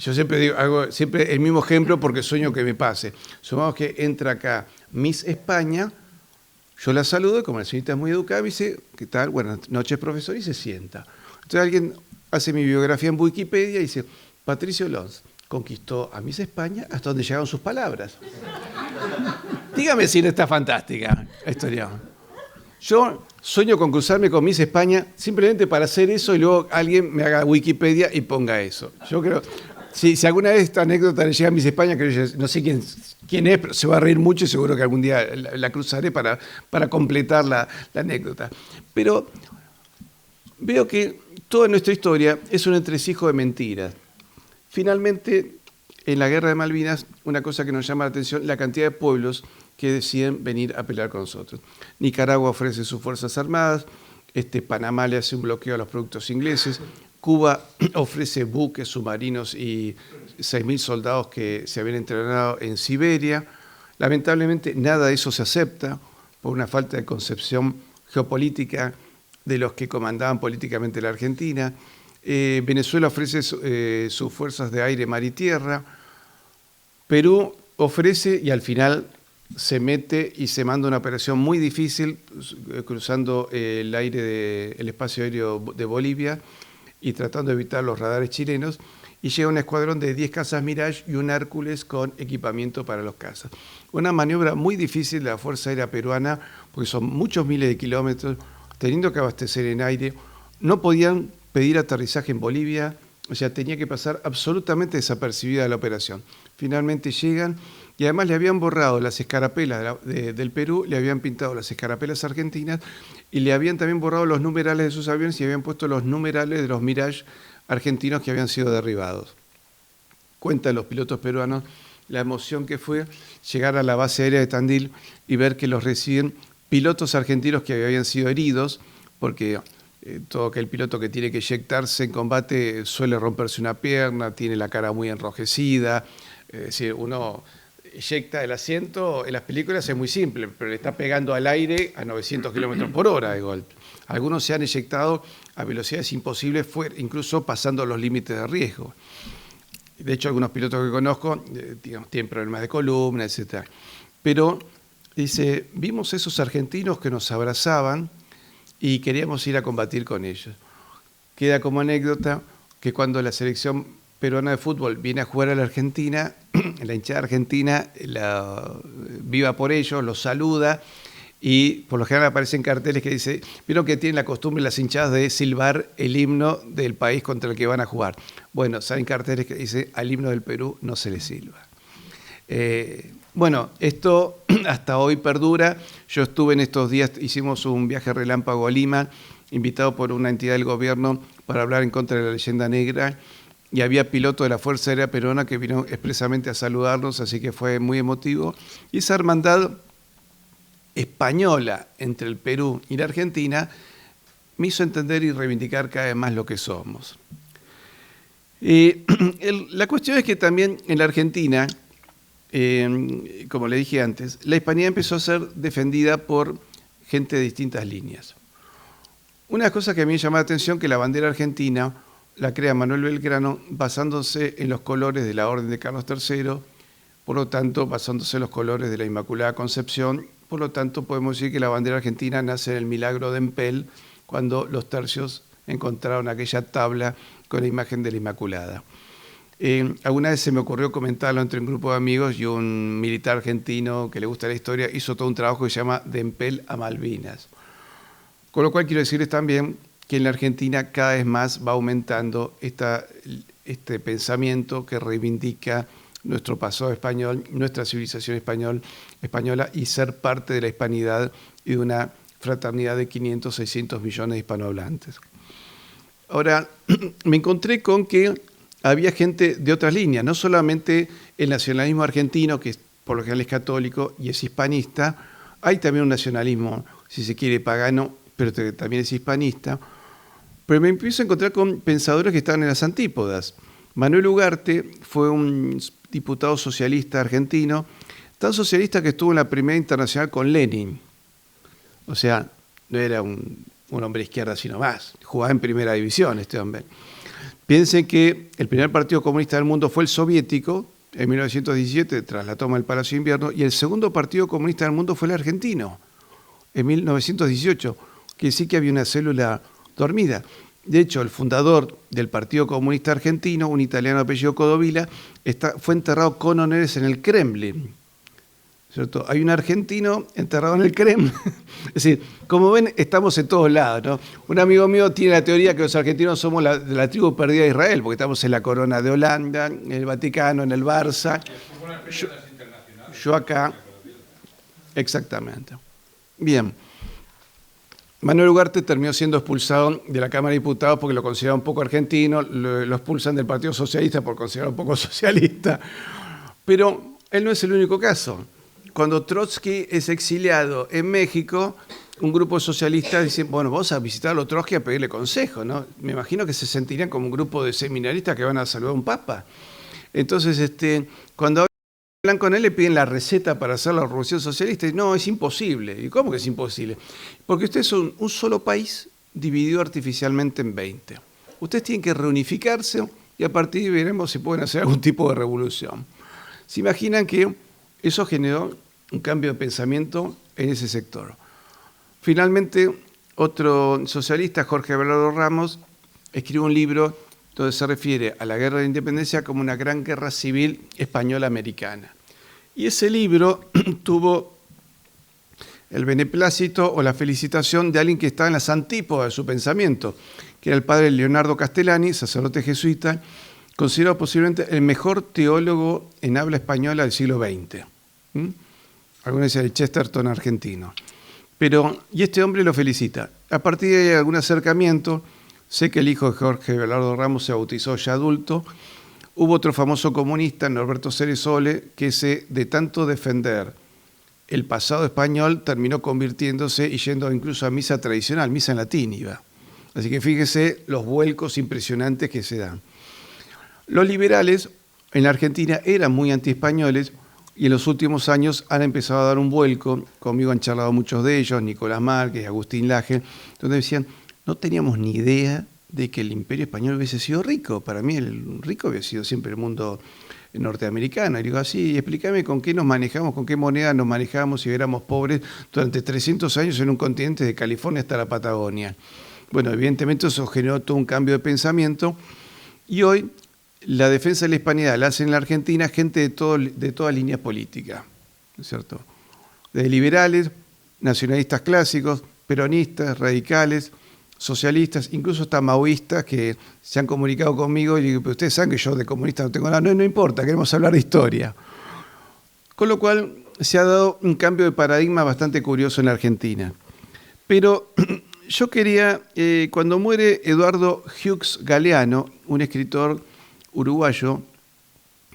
Yo siempre digo, hago siempre el mismo ejemplo porque sueño que me pase. Supongamos que entra acá Miss España, yo la saludo y como la señorita es muy educada, me dice, ¿qué tal? Buenas noches, profesor, y se sienta. Entonces alguien hace mi biografía en Wikipedia y dice, Patricio Lons conquistó a Miss España hasta donde llegaron sus palabras. Dígame si no está fantástica la historia. Yo sueño con cruzarme con Miss España simplemente para hacer eso y luego alguien me haga Wikipedia y ponga eso. Yo creo, si alguna vez esta anécdota le llega a Miss España, que no sé quién es, pero se va a reír mucho y seguro que algún día la cruzaré para completar la anécdota. Pero veo que toda nuestra historia es un entresijo de mentiras. Finalmente, en la Guerra de Malvinas, una cosa que nos llama la atención, la cantidad de pueblos que deciden venir a pelear con nosotros. Nicaragua ofrece sus fuerzas armadas, Panamá le hace un bloqueo a los productos ingleses, Cuba ofrece buques, submarinos y 6.000 soldados que se habían entrenado en Siberia. Lamentablemente, nada de eso se acepta por una falta de concepción geopolítica de los que comandaban políticamente la Argentina. Venezuela ofrece sus fuerzas de aire, mar y tierra. Perú ofrece y al final se mete y se manda una operación muy difícil cruzando el espacio aéreo de Bolivia y tratando de evitar los radares chilenos, y llega un escuadrón de 10 cazas Mirage y un Hércules con equipamiento para los cazas. Una maniobra muy difícil de la Fuerza Aérea Peruana, porque son muchos miles de kilómetros, teniendo que abastecer en aire, no podían pedir aterrizaje en Bolivia, o sea, tenía que pasar absolutamente desapercibida la operación. Finalmente llegan y además le habían borrado las escarapelas del Perú, le habían pintado las escarapelas argentinas y le habían también borrado los numerales de sus aviones y habían puesto los numerales de los Mirage argentinos que habían sido derribados. Cuentan los pilotos peruanos la emoción que fue llegar a la base aérea de Tandil y ver que los reciben pilotos argentinos que habían sido heridos, porque todo aquel piloto que tiene que eyectarse en combate suele romperse una pierna, tiene la cara muy enrojecida. Es decir, uno eyecta el asiento, en las películas es muy simple, pero le está pegando al aire a 900 kilómetros por hora de golpe. Algunos se han eyectado a velocidades imposibles, incluso pasando los límites de riesgo. De hecho, algunos pilotos que conozco tienen problemas de columna, etc. Pero, dice, vimos esos argentinos que nos abrazaban y queríamos ir a combatir con ellos. Queda como anécdota que cuando la selección peruana de fútbol viene a jugar a la Argentina, la hinchada argentina viva por ellos, los saluda y por lo general aparecen carteles que dice, vieron que tienen la costumbre las hinchadas de silbar el himno del país contra el que van a jugar. Bueno, salen carteles que dice, al himno del Perú no se le silba. Bueno, esto hasta hoy perdura. Yo estuve en estos días, hicimos un viaje relámpago a Lima, invitado por una entidad del gobierno para hablar en contra de la leyenda negra, y había pilotos de la Fuerza Aérea Peruana que vinieron expresamente a saludarnos, así que fue muy emotivo. Y esa hermandad española entre el Perú y la Argentina me hizo entender y reivindicar cada vez más lo que somos. La cuestión es que también en la Argentina, como le dije antes, la hispanidad empezó a ser defendida por gente de distintas líneas. Una cosa que a mí me llama la atención que la bandera argentina la crea Manuel Belgrano basándose en los colores de la Orden de Carlos III, por lo tanto basándose en los colores de la Inmaculada Concepción, por lo tanto podemos decir que la bandera argentina nace en el milagro de Empel, cuando los tercios encontraron aquella tabla con la imagen de la Inmaculada. Alguna vez se me ocurrió comentarlo entre un grupo de amigos y un militar argentino que le gusta la historia hizo todo un trabajo que se llama De Empel a Malvinas. Con lo cual quiero decirles también que en la Argentina cada vez más va aumentando este pensamiento que reivindica nuestro pasado español, nuestra civilización española y ser parte de la hispanidad y de una fraternidad de 500, 600 millones de hispanohablantes. Ahora, me encontré con que había gente de otras líneas, no solamente el nacionalismo argentino, que por lo general es católico y es hispanista, hay también un nacionalismo, si se quiere, pagano, pero también es hispanista. Pero me empiezo a encontrar con pensadores que estaban en las antípodas. Manuel Ugarte fue un diputado socialista argentino, tan socialista que estuvo en la Primera Internacional con Lenin. O sea, no era un hombre de izquierda sino más, jugaba en primera división este hombre. Piensen que el primer partido comunista del mundo fue el soviético, en 1917, tras la toma del Palacio de Invierno, y el segundo partido comunista del mundo fue el argentino, en 1918, que sí que había una célula dormida. De hecho, el fundador del Partido Comunista Argentino, un italiano de apellido Codovilla, fue enterrado con honores en el Kremlin. ¿Cierto? Hay un argentino enterrado en el Kremlin. Es decir, como ven, estamos en todos lados, ¿no? Un amigo mío tiene la teoría que los argentinos somos de la tribu perdida de Israel, porque estamos en la corona de Holanda, en el Vaticano, en el Barça. Yo acá. Exactamente. Bien. Manuel Ugarte terminó siendo expulsado de la Cámara de Diputados porque lo consideraba un poco argentino, lo expulsan del Partido Socialista por considerarlo un poco socialista. Pero él no es el único caso. Cuando Trotsky es exiliado en México, un grupo de socialistas dice, bueno, vamos a visitarlo a Trotsky a pedirle consejo, ¿no? Me imagino que se sentirían como un grupo de seminaristas que van a saludar a un papa. Entonces, cuando hablan con él, le piden la receta para hacer la revolución socialista. Y no, es imposible. ¿Y cómo que es imposible? Porque ustedes son un solo país dividido artificialmente en 20. Ustedes tienen que reunificarse y a partir de ahí veremos si pueden hacer algún tipo de revolución. ¿Se imaginan que eso generó un cambio de pensamiento en ese sector? Finalmente, otro socialista, Jorge Belardo Ramos, escribió un libro donde se refiere a la guerra de independencia como una gran guerra civil española-americana. Y ese libro tuvo el beneplácito o la felicitación de alguien que estaba en las antípodas de su pensamiento, que era el padre Leonardo Castellani, sacerdote jesuita, considerado posiblemente el mejor teólogo en habla española del siglo XX. Algunos dicen el Chesterton argentino. Y este hombre lo felicita. A partir de ahí hay algún acercamiento. Sé que el hijo de Jorge Belardo Ramos se bautizó ya adulto. Hubo otro famoso comunista, Norberto Ceresole, que de tanto defender el pasado español terminó convirtiéndose y yendo incluso a misa tradicional, misa en latín iba. Así que fíjese los vuelcos impresionantes que se dan. Los liberales en la Argentina eran muy antiespañoles y en los últimos años han empezado a dar un vuelco. Conmigo han charlado muchos de ellos, Nicolás Márquez, Agustín Laje, donde decían, no teníamos ni idea de que el imperio español hubiese sido rico. Para mí el rico había sido siempre el mundo norteamericano. Y digo, así, explícame con qué nos manejamos, con qué moneda nos manejamos si éramos pobres durante 300 años en un continente de California hasta la Patagonia. Bueno, evidentemente eso generó todo un cambio de pensamiento y hoy la defensa de la hispanidad la hace en la Argentina gente de toda línea política, ¿no es cierto? De liberales, nacionalistas clásicos, peronistas, radicales, socialistas, incluso hasta maoístas que se han comunicado conmigo y digo, pero ustedes saben que yo de comunista no tengo nada, no importa, queremos hablar de historia. Con lo cual se ha dado un cambio de paradigma bastante curioso en la Argentina. Pero yo quería, cuando muere Eduardo Hughes Galeano, un escritor uruguayo,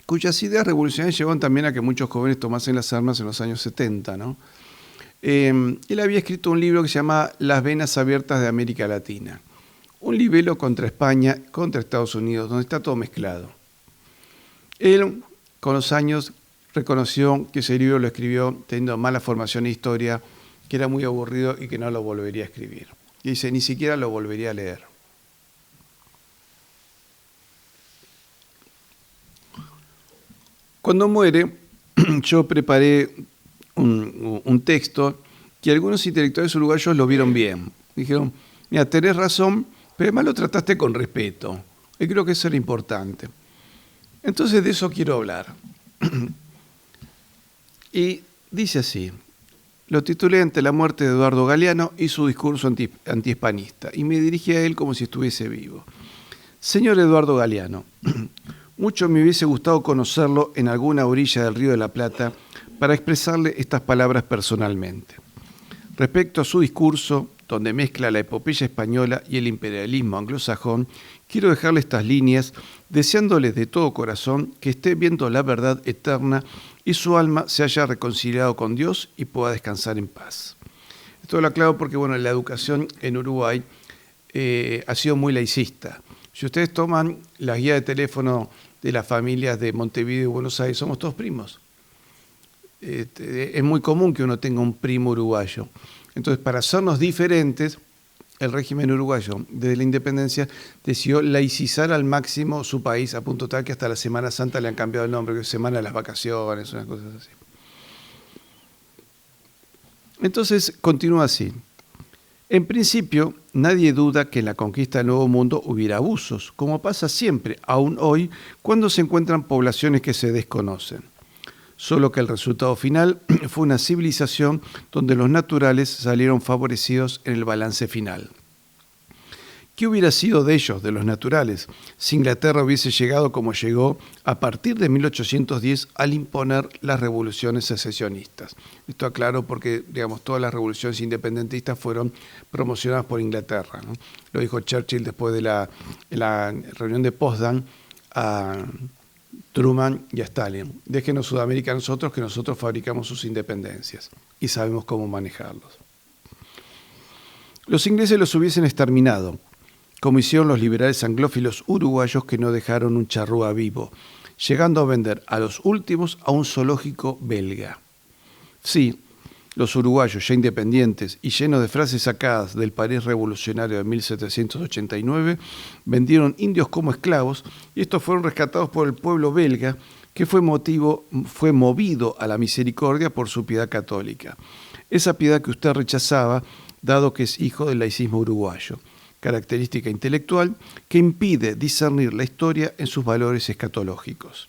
cuyas ideas revolucionarias llevaron también a que muchos jóvenes tomasen las armas en los años 70, ¿no? Él había escrito un libro que se llama Las venas abiertas de América Latina, un libelo contra España, contra Estados Unidos, donde está todo mezclado. Él, con los años, reconoció que ese libro lo escribió teniendo mala formación en historia, que era muy aburrido y que no lo volvería a escribir. Y dice, ni siquiera lo volvería a leer. Cuando muere, yo preparé un texto que algunos intelectuales uruguayos lo vieron bien. Dijeron, mira, tenés razón, pero además lo trataste con respeto. Y creo que eso era importante. Entonces de eso quiero hablar. Y dice así, lo titulé Ante la muerte de Eduardo Galeano y su discurso antihispanista. Y me dirigí a él como si estuviese vivo. Señor Eduardo Galeano, mucho me hubiese gustado conocerlo en alguna orilla del Río de la Plata para expresarle estas palabras personalmente. Respecto a su discurso, donde mezcla la epopeya española y el imperialismo anglosajón, quiero dejarle estas líneas, deseándole de todo corazón que esté viendo la verdad eterna y su alma se haya reconciliado con Dios y pueda descansar en paz. Esto lo aclaro porque bueno, la educación en Uruguay ha sido muy laicista. Si ustedes toman la guía de teléfono de las familias de Montevideo y Buenos Aires, somos todos primos. Es muy común que uno tenga un primo uruguayo. Entonces, para hacernos diferentes, el régimen uruguayo, desde la independencia, decidió laicizar al máximo su país, a punto tal que hasta la Semana Santa le han cambiado el nombre, que es Semana de las Vacaciones, unas cosas así. Entonces, continúa así. En principio, nadie duda que en la conquista del Nuevo Mundo hubiera abusos, como pasa siempre, aún hoy, cuando se encuentran poblaciones que se desconocen. Solo que el resultado final fue una civilización donde los naturales salieron favorecidos en el balance final. ¿Qué hubiera sido de ellos, de los naturales, si Inglaterra hubiese llegado como llegó a partir de 1810 al imponer las revoluciones secesionistas? Esto aclaro porque, digamos, todas las revoluciones independentistas fueron promocionadas por Inglaterra, ¿no? Lo dijo Churchill después de la reunión de Potsdam a Truman y a Stalin. Déjenos Sudamérica a nosotros, que nosotros fabricamos sus independencias y sabemos cómo manejarlos. Los ingleses los hubiesen exterminado, como hicieron los liberales anglófilos uruguayos que no dejaron un charrúa vivo, llegando a vender a los últimos a un zoológico belga. Sí, los uruguayos ya independientes y llenos de frases sacadas del París revolucionario de 1789, vendieron indios como esclavos y estos fueron rescatados por el pueblo belga que fue movido a la misericordia por su piedad católica. Esa piedad que usted rechazaba, dado que es hijo del laicismo uruguayo, característica intelectual que impide discernir la historia en sus valores escatológicos.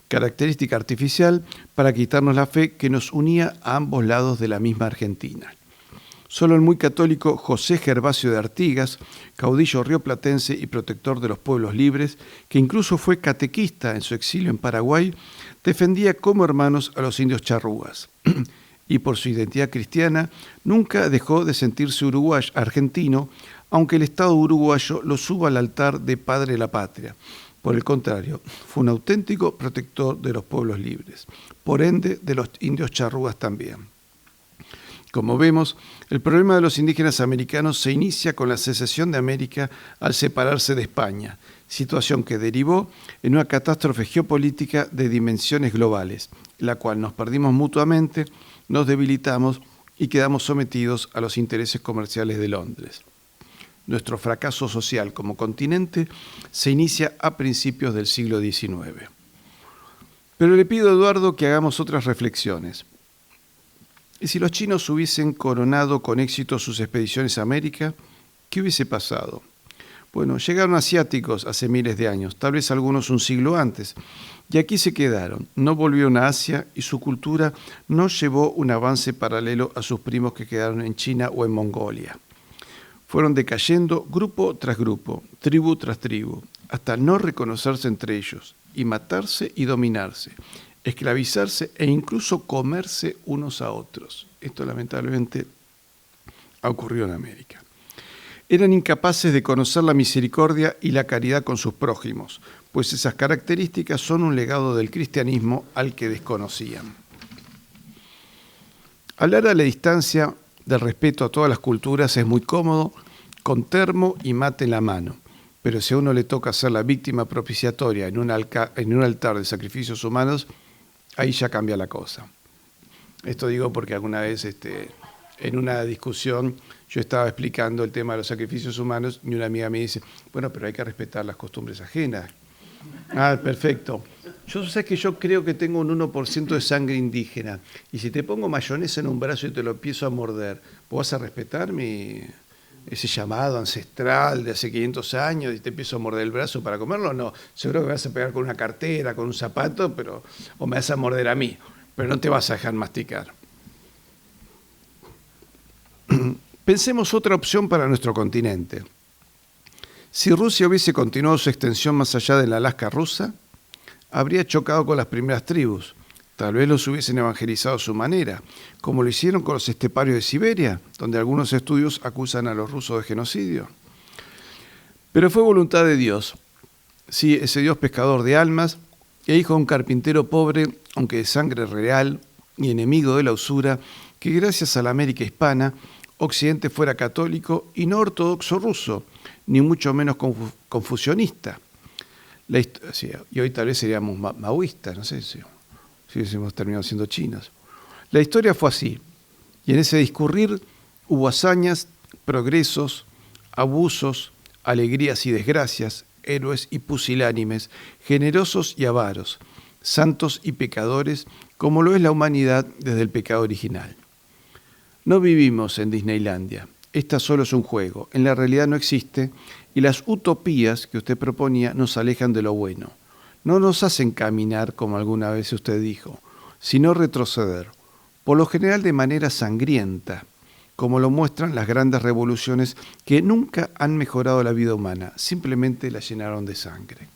Característica artificial para quitarnos la fe que nos unía a ambos lados de la misma Argentina. Solo el muy católico José Gervasio de Artigas, caudillo rioplatense y protector de los pueblos libres, que incluso fue catequista en su exilio en Paraguay, defendía como hermanos a los indios charrúas. Y por su identidad cristiana, nunca dejó de sentirse argentino, aunque el Estado uruguayo lo suba al altar de padre de la patria. Por el contrario, fue un auténtico protector de los pueblos libres, por ende de los indios charrúas también. Como vemos, el problema de los indígenas americanos se inicia con la secesión de América al separarse de España, situación que derivó en una catástrofe geopolítica de dimensiones globales, en la cual nos perdimos mutuamente, nos debilitamos y quedamos sometidos a los intereses comerciales de Londres. Nuestro fracaso social como continente se inicia a principios del siglo XIX. Pero le pido a Eduardo que hagamos otras reflexiones. ¿Y si los chinos hubiesen coronado con éxito sus expediciones a América, qué hubiese pasado? Bueno, llegaron asiáticos hace miles de años, tal vez algunos un siglo antes, y aquí se quedaron, no volvieron a Asia y su cultura no llevó un avance paralelo a sus primos que quedaron en China o en Mongolia. Fueron decayendo grupo tras grupo, tribu tras tribu, hasta no reconocerse entre ellos y matarse y dominarse, esclavizarse e incluso comerse unos a otros. Esto lamentablemente ha ocurrido en América. Eran incapaces de conocer la misericordia y la caridad con sus prójimos, pues esas características son un legado del cristianismo al que desconocían. Hablar a la distancia del respeto a todas las culturas es muy cómodo, con termo y mate en la mano, pero si a uno le toca ser la víctima propiciatoria en un altar de sacrificios humanos, ahí ya cambia la cosa. Esto digo porque alguna vez en una discusión yo estaba explicando el tema de los sacrificios humanos y una amiga me dice, bueno, pero hay que respetar las costumbres ajenas. Ah, perfecto. Yo creo que tengo un 1% de sangre indígena y si te pongo mayonesa en un brazo y te lo empiezo a morder, ¿vos vas a respetar ese llamado ancestral de hace 500 años y te empiezo a morder el brazo para comerlo? No, seguro que me vas a pegar con una cartera, con un zapato, o me vas a morder a mí, pero no te vas a dejar masticar. Pensemos otra opción para nuestro continente. Si Rusia hubiese continuado su extensión más allá de la Alaska rusa, habría chocado con las primeras tribus. Tal vez los hubiesen evangelizado a su manera, como lo hicieron con los esteparios de Siberia, donde algunos estudios acusan a los rusos de genocidio. Pero fue voluntad de Dios. Sí, ese Dios pescador de almas, e hijo de un carpintero pobre, aunque de sangre real y enemigo de la usura, que gracias a la América hispana, Occidente fuera católico y no ortodoxo ruso, ni mucho menos confucionista. Y hoy tal vez seríamos maoístas, no sé si hubiésemos terminado siendo chinos. La historia fue así, y en ese discurrir hubo hazañas, progresos, abusos, alegrías y desgracias, héroes y pusilánimes, generosos y avaros, santos y pecadores, como lo es la humanidad desde el pecado original. No vivimos en Disneylandia. Esta solo es un juego. En la realidad no existe y las utopías que usted proponía nos alejan de lo bueno. No nos hacen caminar, como alguna vez usted dijo, sino retroceder, por lo general de manera sangrienta, como lo muestran las grandes revoluciones que nunca han mejorado la vida humana, simplemente la llenaron de sangre.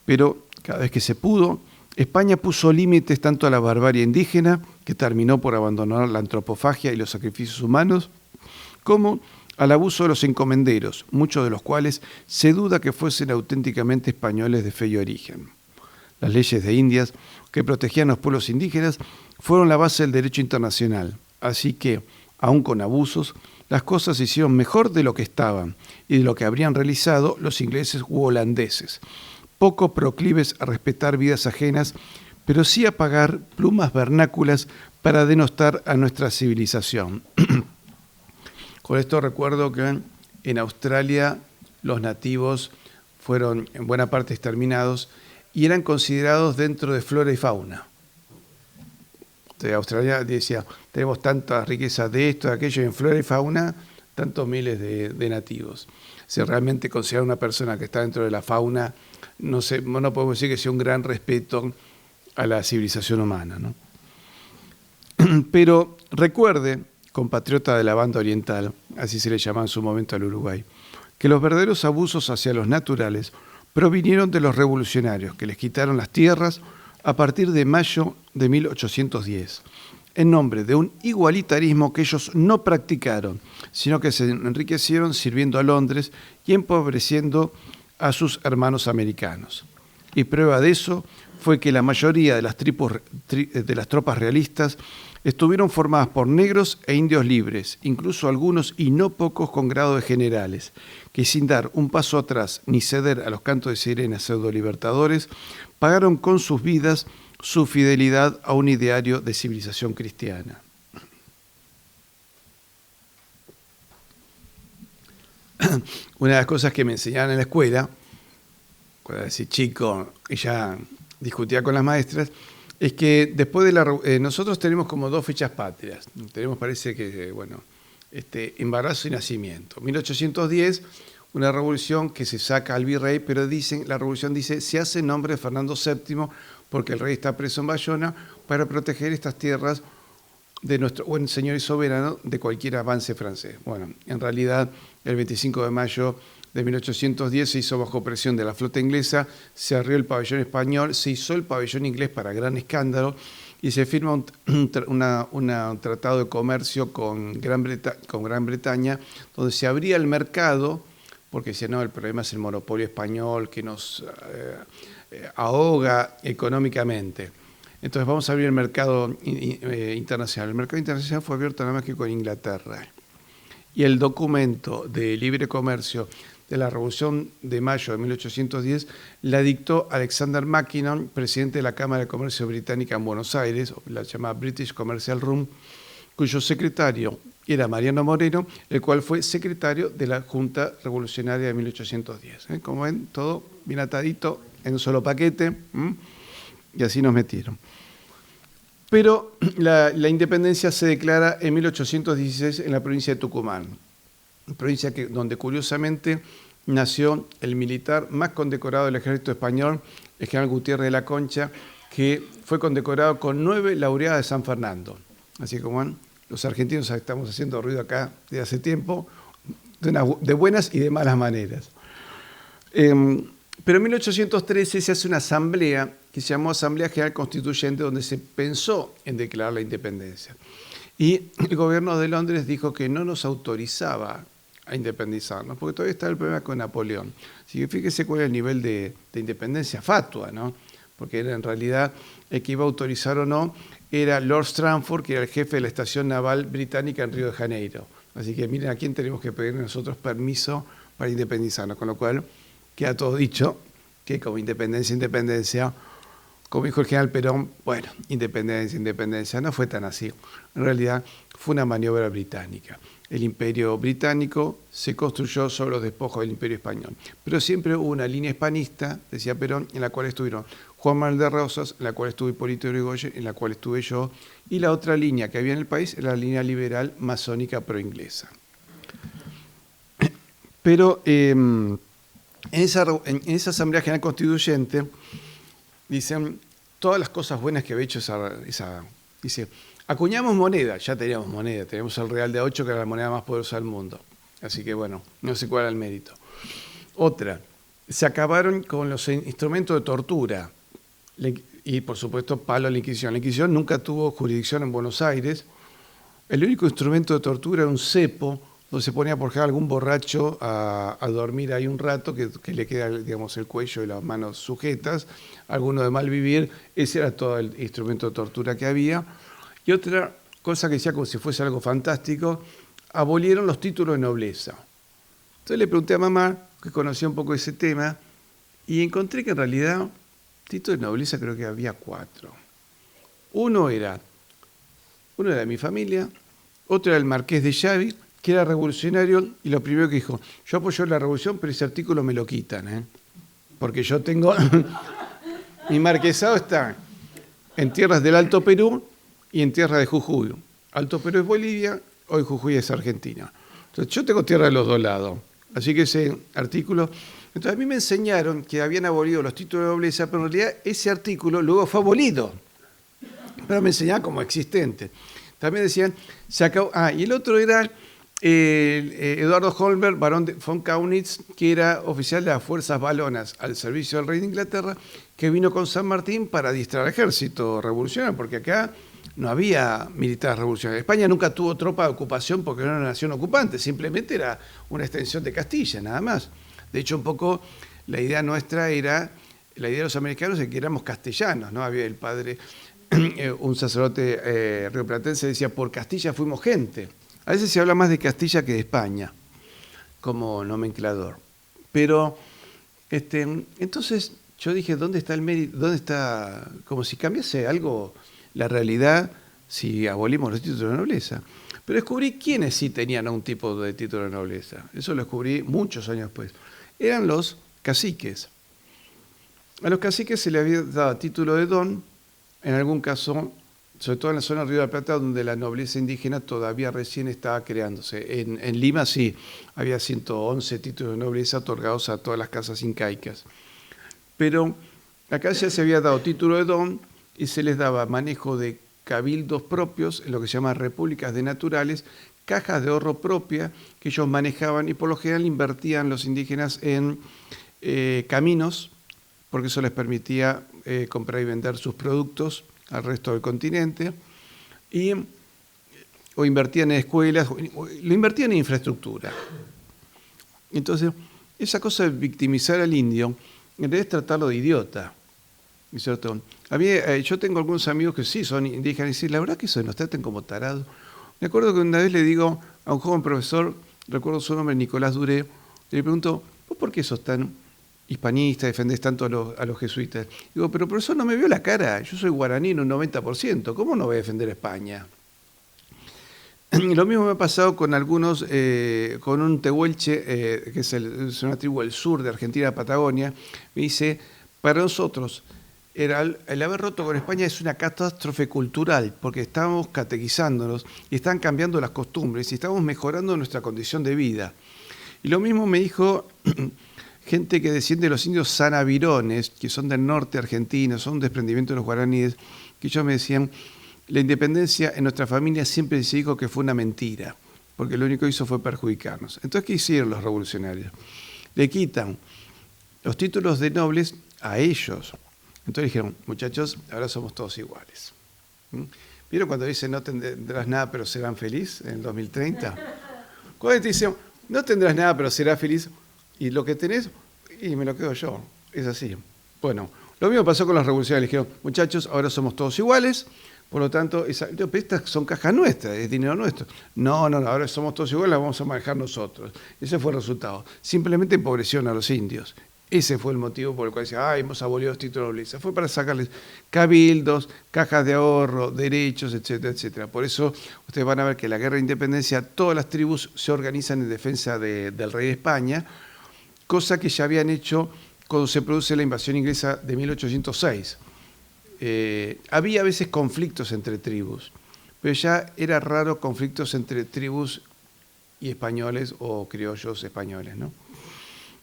Pero cada vez que se pudo, España puso límites tanto a la barbarie indígena, que terminó por abandonar la antropofagia y los sacrificios humanos, como al abuso de los encomenderos, muchos de los cuales se duda que fuesen auténticamente españoles de fe y origen. Las leyes de Indias, que protegían a los pueblos indígenas, fueron la base del derecho internacional, así que, aun con abusos, las cosas se hicieron mejor de lo que estaban y de lo que habrían realizado los ingleses u holandeses, poco proclives a respetar vidas ajenas, pero sí a pagar plumas vernáculas para denostar a nuestra civilización. Con esto recuerdo que en Australia los nativos fueron en buena parte exterminados y eran considerados dentro de flora y fauna. Entonces, Australia decía, tenemos tantas riquezas de esto, de aquello, y en flora y fauna, tantos miles de nativos. Si realmente considerar una persona que está dentro de la fauna, no podemos decir que sea un gran respeto a la civilización humana, ¿no? Pero recuerde, compatriota de la banda oriental, así se le llamaba en su momento al Uruguay, que los verdaderos abusos hacia los naturales provinieron de los revolucionarios que les quitaron las tierras a partir de mayo de 1810, en nombre de un igualitarismo que ellos no practicaron, sino que se enriquecieron sirviendo a Londres y empobreciendo a sus hermanos americanos. Y prueba de eso fue que la mayoría de las tropas realistas estuvieron formadas por negros e indios libres, incluso algunos y no pocos con grado de generales, que sin dar un paso atrás ni ceder a los cantos de sirenas pseudo-libertadores, pagaron con sus vidas su fidelidad a un ideario de civilización cristiana. Una de las cosas que me enseñaron en la escuela, cuando era así chico y ya discutía con las maestras, es que después de nosotros tenemos como dos fechas patrias. Tenemos, parece que, embarazo y nacimiento. 1810, una revolución que se saca al virrey, pero la revolución dice, se hace en nombre de Fernando VII, porque el rey está preso en Bayona, para proteger estas tierras de nuestro buen señor y soberano de cualquier avance francés. Bueno, en realidad, el 25 de mayo de 1810 se hizo bajo presión de la flota inglesa, se arrió el pabellón español, se hizo el pabellón inglés para gran escándalo y se firma un tratado de comercio con Gran Bretaña, donde se abría el mercado, porque decía, no, el problema es el monopolio español que nos ahoga económicamente. Entonces vamos a abrir el mercado internacional. El mercado internacional fue abierto nada más que con Inglaterra. Y el documento de libre comercio de la Revolución de Mayo de 1810 la dictó Alexander Mackinnon, presidente de la Cámara de Comercio Británica en Buenos Aires, la llamada British Commercial Room, cuyo secretario era Mariano Moreno, el cual fue secretario de la Junta Revolucionaria de 1810. Como ven, todo bien atadito en un solo paquete, y así nos metieron. Pero la independencia se declara en 1816 en la provincia de Tucumán, provincia donde curiosamente nació el militar más condecorado del ejército español, el general Gutiérrez de la Concha, que fue condecorado con 9 laureadas de San Fernando. Así como los argentinos estamos haciendo ruido acá desde hace tiempo, de buenas y de malas maneras. Pero en 1813 se hace una asamblea que se llamó Asamblea General Constituyente, donde se pensó en declarar la independencia. Y el gobierno de Londres dijo que no nos autorizaba a independizarnos, porque todavía estaba el problema con Napoleón. Así que fíjese cuál es el nivel de independencia fatua, ¿no? Porque era en realidad el que iba a autorizar o no era Lord Stranford, que era el jefe de la estación naval británica en Río de Janeiro. Así que miren a quién tenemos que pedir nosotros permiso para independizarnos, con lo cual queda todo dicho, que como independencia, como dijo el general Perón, bueno, independencia, independencia, no fue tan así. En realidad fue una maniobra británica. El imperio británico se construyó sobre los despojos del imperio español. Pero siempre hubo una línea hispanista, decía Perón, en la cual estuvieron Juan Manuel de Rosas, en la cual estuvo Hipólito Yrigoyen, en la cual estuve yo, y la otra línea que había en el país era la línea liberal masónica pro-inglesa. Pero en esa Asamblea General Constituyente dicen todas las cosas buenas que había hecho dice, acuñamos moneda, ya teníamos moneda, teníamos el real de 8 que era la moneda más poderosa del mundo. Así que bueno, no sé cuál era el mérito. Otra, se acabaron con los instrumentos de tortura y por supuesto palo a la Inquisición. La Inquisición nunca tuvo jurisdicción en Buenos Aires. El único instrumento de tortura era un cepo, donde se ponía por ejemplo algún borracho a dormir ahí un rato, que le queda, digamos, el cuello y las manos sujetas, alguno de mal vivir, ese era todo el instrumento de tortura que había. Y otra cosa que decía como si fuese algo fantástico, abolieron los títulos de nobleza. Entonces le pregunté a mamá, que conocía un poco ese tema, y encontré que en realidad títulos de nobleza creo que había 4. Uno era de mi familia, otro era el marqués de Xavi, que era revolucionario, y lo primero que dijo, yo apoyo la revolución, pero ese artículo me lo quitan, porque yo tengo, mi marquesado está en tierras del Alto Perú y en tierra de Jujuy. Alto Perú es Bolivia, hoy Jujuy es Argentina. Entonces yo tengo tierra de los dos lados, así que ese artículo... Entonces a mí me enseñaron que habían abolido los títulos de nobleza, pero en realidad ese artículo luego fue abolido, pero me enseñaban como existente. También decían, se acabó... y el otro era... Eduardo Holmberg, barón de von Kaunitz, que era oficial de las fuerzas balonas al servicio del rey de Inglaterra, que vino con San Martín para adiestrar al ejército revolucionario, porque acá no había militares revolucionarios. España nunca tuvo tropa de ocupación porque no era una nación ocupante, simplemente era una extensión de Castilla, nada más. De hecho, un poco la idea nuestra era, la idea de los americanos es que éramos castellanos, ¿no? Había el padre, un sacerdote rioplatense decía, por Castilla fuimos gente. A veces se habla más de Castilla que de España, como nomenclador. Pero, entonces yo dije, ¿dónde está el mérito? ¿Dónde está? Como si cambiase algo la realidad si abolimos los títulos de nobleza. Pero descubrí quiénes sí tenían un tipo de título de nobleza. Eso lo descubrí muchos años después. Eran los caciques. A los caciques se les había dado título de don, en algún caso... sobre todo en la zona del Río de la Plata, donde la nobleza indígena todavía recién estaba creándose. En Lima sí, había 111 títulos de nobleza otorgados a todas las casas incaicas. Pero acá ya se había dado título de don y se les daba manejo de cabildos propios, en lo que se llama repúblicas de naturales, cajas de ahorro propia que ellos manejaban y por lo general invertían los indígenas en caminos, porque eso les permitía comprar y vender sus productos al resto del continente, o invertían en escuelas, lo invertían en infraestructura. Entonces, esa cosa de victimizar al indio, en realidad es tratarlo de idiota. ¿No es cierto? Yo tengo algunos amigos que sí son indígenas y dicen, la verdad que eso nos traten como tarados. Me acuerdo que una vez le digo a un joven profesor, recuerdo su nombre, Nicolás Duré, le pregunto, ¿vos por qué sos tan hispanista, defendés tanto a los jesuitas? Digo, pero profesor, no me vio la cara, yo soy guaraní en un 90%, ¿cómo no voy a defender a España? Lo mismo me ha pasado con algunos, con un tehuelche, que es una tribu del sur de Argentina, Patagonia, me dice, para nosotros, el haber roto con España es una catástrofe cultural, porque estamos catequizándonos y están cambiando las costumbres y estamos mejorando nuestra condición de vida. Y lo mismo me dijo... gente que desciende de los indios sanavirones, que son del norte argentino, son un desprendimiento de los guaraníes, que ellos me decían, la independencia en nuestra familia siempre se dijo que fue una mentira, porque lo único que hizo fue perjudicarnos. Entonces, ¿qué hicieron los revolucionarios? Le quitan los títulos de nobles a ellos. Entonces dijeron, muchachos, ahora somos todos iguales. ¿Vieron cuando dicen no tendrás nada pero serán feliz en el 2030? Cuando te dicen, no tendrás nada pero serás feliz, y lo que tenés, y me lo quedo yo. Es así. Bueno, lo mismo pasó con los revolucionarios. Dijeron, muchachos, ahora somos todos iguales, por lo tanto, estas son cajas nuestras, es dinero nuestro. No, ahora somos todos iguales, las vamos a manejar nosotros. Ese fue el resultado. Simplemente empobrecieron a los indios. Ese fue el motivo por el cual decía, hemos abolido los títulos nobleza. Fue para sacarles cabildos, cajas de ahorro, derechos, etcétera, etcétera. Por eso ustedes van a ver que en la guerra de independencia todas las tribus se organizan en defensa del rey de España, cosa que ya habían hecho cuando se produce la invasión inglesa de 1806. Había a veces conflictos entre tribus, pero ya era raro conflictos entre tribus y españoles o criollos españoles, ¿no?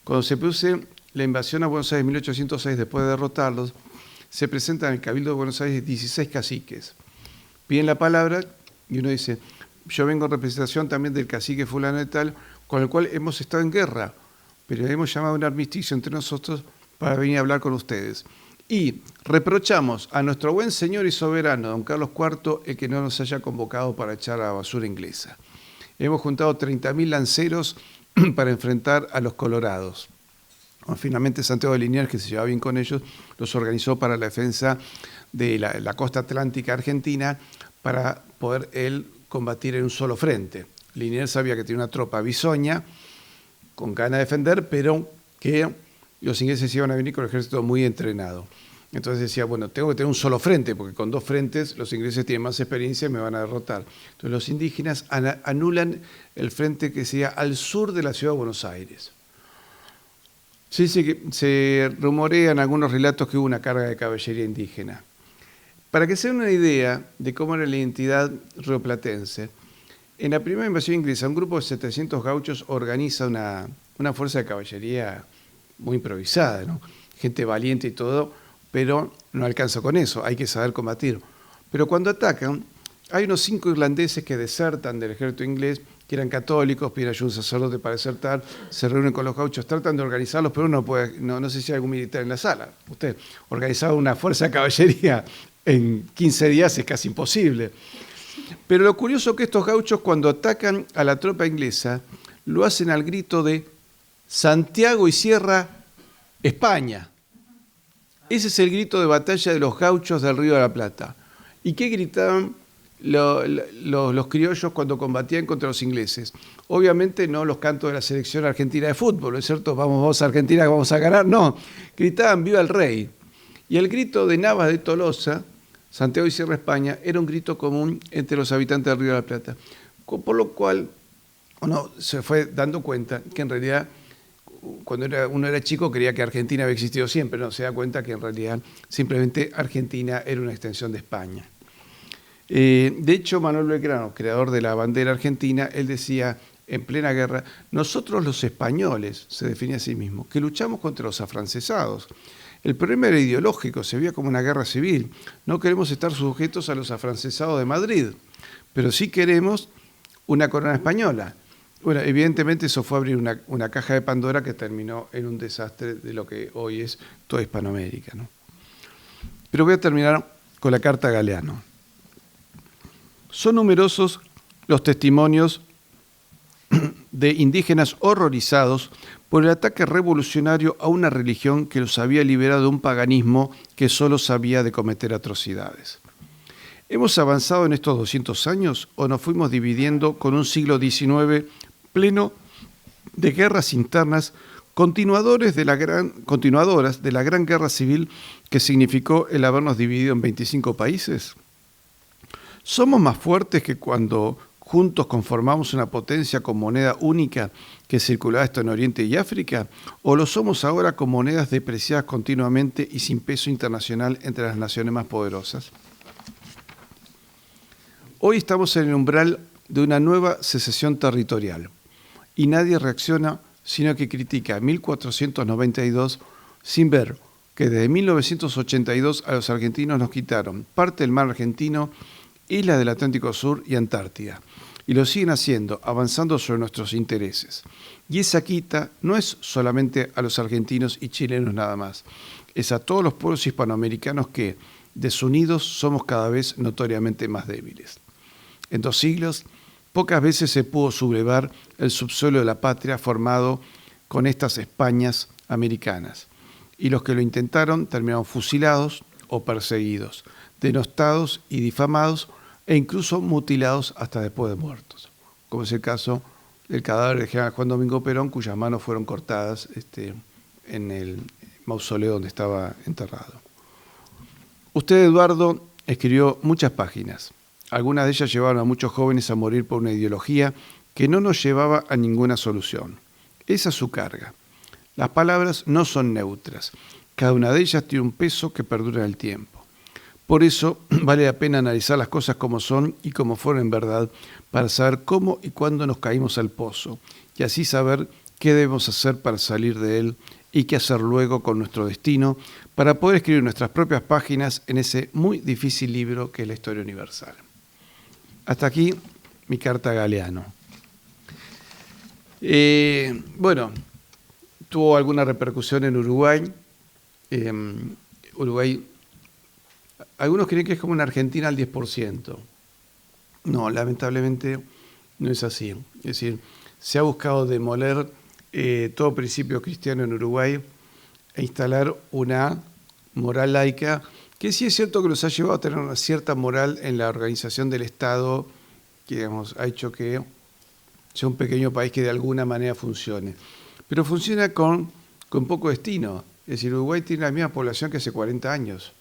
Cuando se produce la invasión a Buenos Aires en 1806, después de derrotarlos, se presentan en el Cabildo de Buenos Aires 16 caciques. Piden la palabra y uno dice, yo vengo en representación también del cacique fulano de tal, con el cual hemos estado en guerra, pero hemos llamado a un armisticio entre nosotros para venir a hablar con ustedes. Y reprochamos a nuestro buen señor y soberano, don Carlos IV, el que no nos haya convocado para echar a la basura inglesa. Hemos juntado 30.000 lanceros para enfrentar a los colorados. Finalmente Santiago de Liniers, que se llevaba bien con ellos, los organizó para la defensa de la costa atlántica argentina para poder él combatir en un solo frente. Liniers sabía que tenía una tropa bisoña con ganas de defender, pero que los ingleses iban a venir con el ejército muy entrenado. Entonces decía, bueno, tengo que tener un solo frente, porque con dos frentes los ingleses tienen más experiencia y me van a derrotar. Entonces los indígenas anulan el frente que sería al sur de la ciudad de Buenos Aires. Se rumorean algunos relatos que hubo una carga de caballería indígena. Para que se den una idea de cómo era la identidad rioplatense, en la primera invasión inglesa, un grupo de 700 gauchos organiza una fuerza de caballería muy improvisada, ¿no? Gente valiente y todo, pero no alcanza con eso, hay que saber combatir. Pero cuando atacan, hay unos 5 irlandeses que desertan del ejército inglés, que eran católicos, piden ayuda a un sacerdote para desertar, se reúnen con los gauchos, tratan de organizarlos, pero uno puede, no sé si hay algún militar en la sala. Usted organizar una fuerza de caballería en 15 días es casi imposible. Pero lo curioso es que estos gauchos, cuando atacan a la tropa inglesa, lo hacen al grito de Santiago y Sierra, España. Ese es el grito de batalla de los gauchos del Río de la Plata. ¿Y qué gritaban los criollos cuando combatían contra los ingleses? Obviamente no los cantos de la selección argentina de fútbol, ¿no es cierto? Vamos a Argentina, que vamos a ganar. No, gritaban viva el rey. Y el grito de Navas de Tolosa, Santiago y Sierra España, era un grito común entre los habitantes del Río de la Plata. Por lo cual uno se fue dando cuenta que en realidad cuando uno era chico creía que Argentina había existido siempre, no se da cuenta que en realidad simplemente Argentina era una extensión de España. De hecho, Manuel Belgrano, creador de la bandera argentina, él decía en plena guerra, nosotros los españoles, se definía a sí mismo, que luchamos contra los afrancesados. El problema era ideológico, se veía como una guerra civil. No queremos estar sujetos a los afrancesados de Madrid, pero sí queremos una corona española. Bueno, evidentemente eso fue abrir una caja de Pandora que terminó en un desastre de lo que hoy es toda Hispanoamérica, ¿no? Pero voy a terminar con la carta a Galeano. Son numerosos los testimonios de indígenas horrorizados por el ataque revolucionario a una religión que los había liberado de un paganismo que solo sabía de cometer atrocidades. ¿Hemos avanzado en estos 200 años o nos fuimos dividiendo con un siglo XIX pleno de guerras internas, continuadoras de la gran guerra civil que significó el habernos dividido en 25 países? ¿Somos más fuertes que cuando juntos conformamos una potencia con moneda única que circulaba esto en Oriente y África? ¿O lo somos ahora con monedas depreciadas continuamente y sin peso internacional entre las naciones más poderosas? Hoy estamos en el umbral de una nueva secesión territorial y nadie reacciona sino que critica 1492 sin ver que desde 1982 a los argentinos nos quitaron parte del mar argentino, islas del Atlántico Sur y Antártida, y lo siguen haciendo, avanzando sobre nuestros intereses. Y esa quita no es solamente a los argentinos y chilenos nada más, es a todos los pueblos hispanoamericanos que, desunidos, somos cada vez notoriamente más débiles. En 2 siglos, pocas veces se pudo sublevar el subsuelo de la patria formado con estas Españas americanas, y los que lo intentaron terminaron fusilados o perseguidos, denostados y difamados, e incluso mutilados hasta después de muertos, como es el caso del cadáver del general Juan Domingo Perón, cuyas manos fueron cortadas en el mausoleo donde estaba enterrado. Usted, Eduardo, escribió muchas páginas. Algunas de ellas llevaron a muchos jóvenes a morir por una ideología que no nos llevaba a ninguna solución. Esa es su carga. Las palabras no son neutras. Cada una de ellas tiene un peso que perdura en el tiempo. Por eso vale la pena analizar las cosas como son y como fueron en verdad, para saber cómo y cuándo nos caímos al pozo, y así saber qué debemos hacer para salir de él y qué hacer luego con nuestro destino, para poder escribir nuestras propias páginas en ese muy difícil libro que es la historia universal. Hasta aquí mi carta a Galeano. Bueno, tuvo alguna repercusión en Uruguay. Uruguay, algunos creen que es como una Argentina al 10%. No, lamentablemente no es así. Es decir, se ha buscado demoler todo principio cristiano en Uruguay e instalar una moral laica, que sí es cierto que nos ha llevado a tener una cierta moral en la organización del Estado, que digamos, ha hecho que sea un pequeño país que de alguna manera funcione. Pero funciona con poco destino. Es decir, Uruguay tiene la misma población que hace 40 años.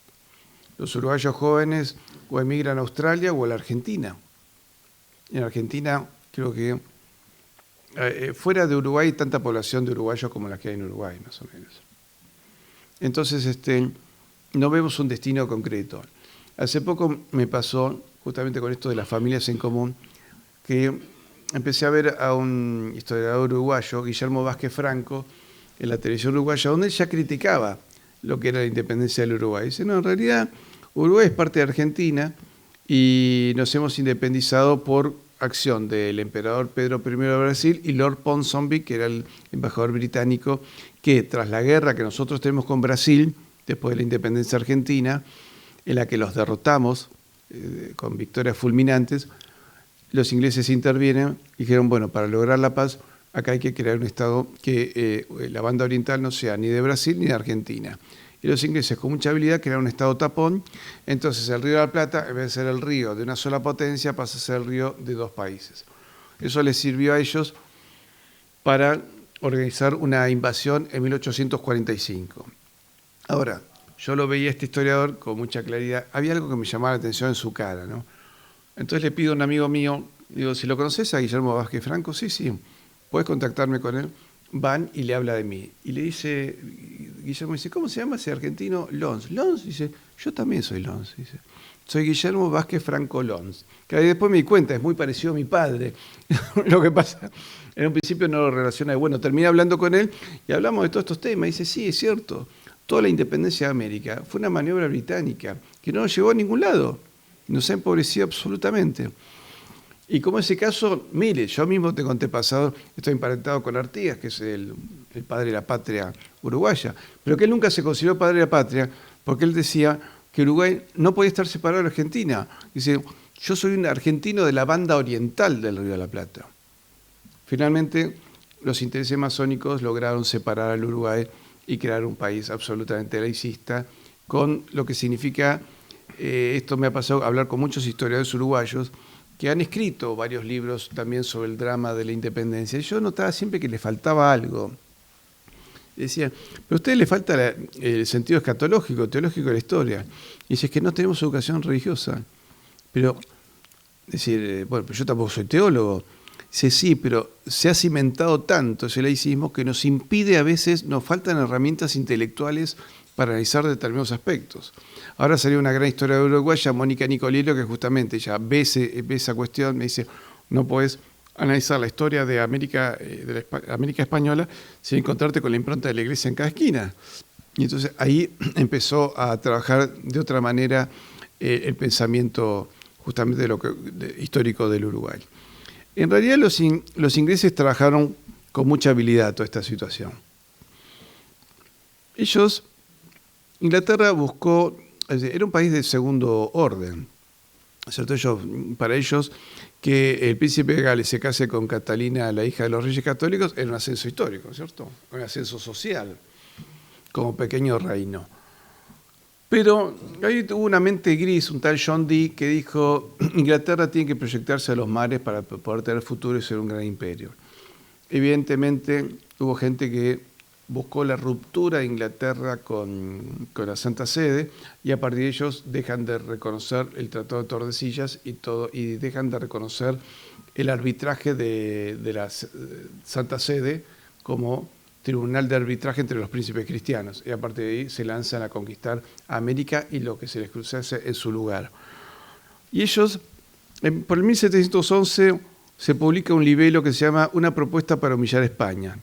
Los uruguayos jóvenes o emigran a Australia o a la Argentina. En Argentina creo que fuera de Uruguay hay tanta población de uruguayos como la que hay en Uruguay, más o menos. Entonces, no vemos un destino concreto. Hace poco me pasó, justamente con esto de las familias en común, que empecé a ver a un historiador uruguayo, Guillermo Vázquez Franco, en la televisión uruguaya, donde él ya criticaba lo que era la independencia del Uruguay. Dice, no, en realidad Uruguay es parte de Argentina y nos hemos independizado por acción del emperador Pedro I de Brasil y Lord Ponsonby, que era el embajador británico, que tras la guerra que nosotros tenemos con Brasil, después de la independencia argentina, en la que los derrotamos con victorias fulminantes, los ingleses intervienen y dijeron, bueno, para lograr la paz, acá hay que crear un Estado que la banda oriental no sea ni de Brasil ni de Argentina. Y los ingleses, con mucha habilidad, crearon un Estado tapón. Entonces el Río de la Plata, en vez de ser el río de una sola potencia, pasa a ser el río de dos países. Eso les sirvió a ellos para organizar una invasión en 1845. Ahora, yo lo veía a este historiador con mucha claridad. Había algo que me llamaba la atención en su cara, ¿no? Entonces le pido a un amigo mío, digo, si lo conoces a Guillermo Vázquez Franco, sí, puedes contactarme con él. Van y le habla de mí. Y le dice, Guillermo dice, ¿cómo se llama ese argentino? Lons. Lons, dice, yo también soy Lons. Dice, soy Guillermo Vázquez Franco Lons. Que después me di cuenta, es muy parecido a mi padre. Lo que pasa, en un principio no lo relaciona. Bueno, terminé hablando con él y hablamos de todos estos temas. Y dice, sí, es cierto, toda la independencia de América fue una maniobra británica que no nos llevó a ningún lado. Nos ha empobrecido absolutamente. Y como ese caso, mire, yo mismo tengo antepasado, estoy emparentado con Artigas, que es el padre de la patria uruguaya, pero que él nunca se consideró padre de la patria porque él decía que Uruguay no podía estar separado de Argentina. Dice, yo soy un argentino de la banda oriental del Río de la Plata. Finalmente, los intereses masónicos lograron separar al Uruguay y crear un país absolutamente laicista, con lo que significa, esto me ha pasado a hablar con muchos historiadores uruguayos, que han escrito varios libros también sobre el drama de la independencia. Y yo notaba siempre que le faltaba algo. Decía, pero a ustedes le falta el sentido escatológico, teológico de la historia. Y dice, es que no tenemos educación religiosa. Pero, decir, bueno, pero yo tampoco soy teólogo. Dice, sí, pero se ha cimentado tanto ese laicismo que nos impide a veces, nos faltan herramientas intelectuales para analizar determinados aspectos. Ahora salió una gran historia de uruguaya, Mónica Nicolillo, que justamente ella ve esa cuestión, me dice, no podés analizar la historia de América española sin encontrarte con la impronta de la iglesia en cada esquina. Y entonces ahí empezó a trabajar de otra manera el pensamiento justamente histórico del Uruguay. En realidad los ingleses trabajaron con mucha habilidad toda esta situación. Inglaterra buscó, era un país de segundo orden, ¿cierto? Para ellos, que el príncipe de Gales se case con Catalina, la hija de los reyes católicos, era un ascenso histórico, ¿cierto? Un ascenso social, como pequeño reino. Pero ahí tuvo una mente gris, un tal John Dee, que dijo, Inglaterra tiene que proyectarse a los mares para poder tener futuro y ser un gran imperio. Evidentemente, hubo gente que buscó la ruptura de Inglaterra con la Santa Sede, y a partir de ellos dejan de reconocer el Tratado de Tordesillas y dejan de reconocer el arbitraje de la Santa Sede como tribunal de arbitraje entre los príncipes cristianos, y a partir de ahí se lanzan a conquistar América y lo que se les cruzase en su lugar. Y ellos, por el 1711, se publica un libelo que se llama Una propuesta para humillar a España.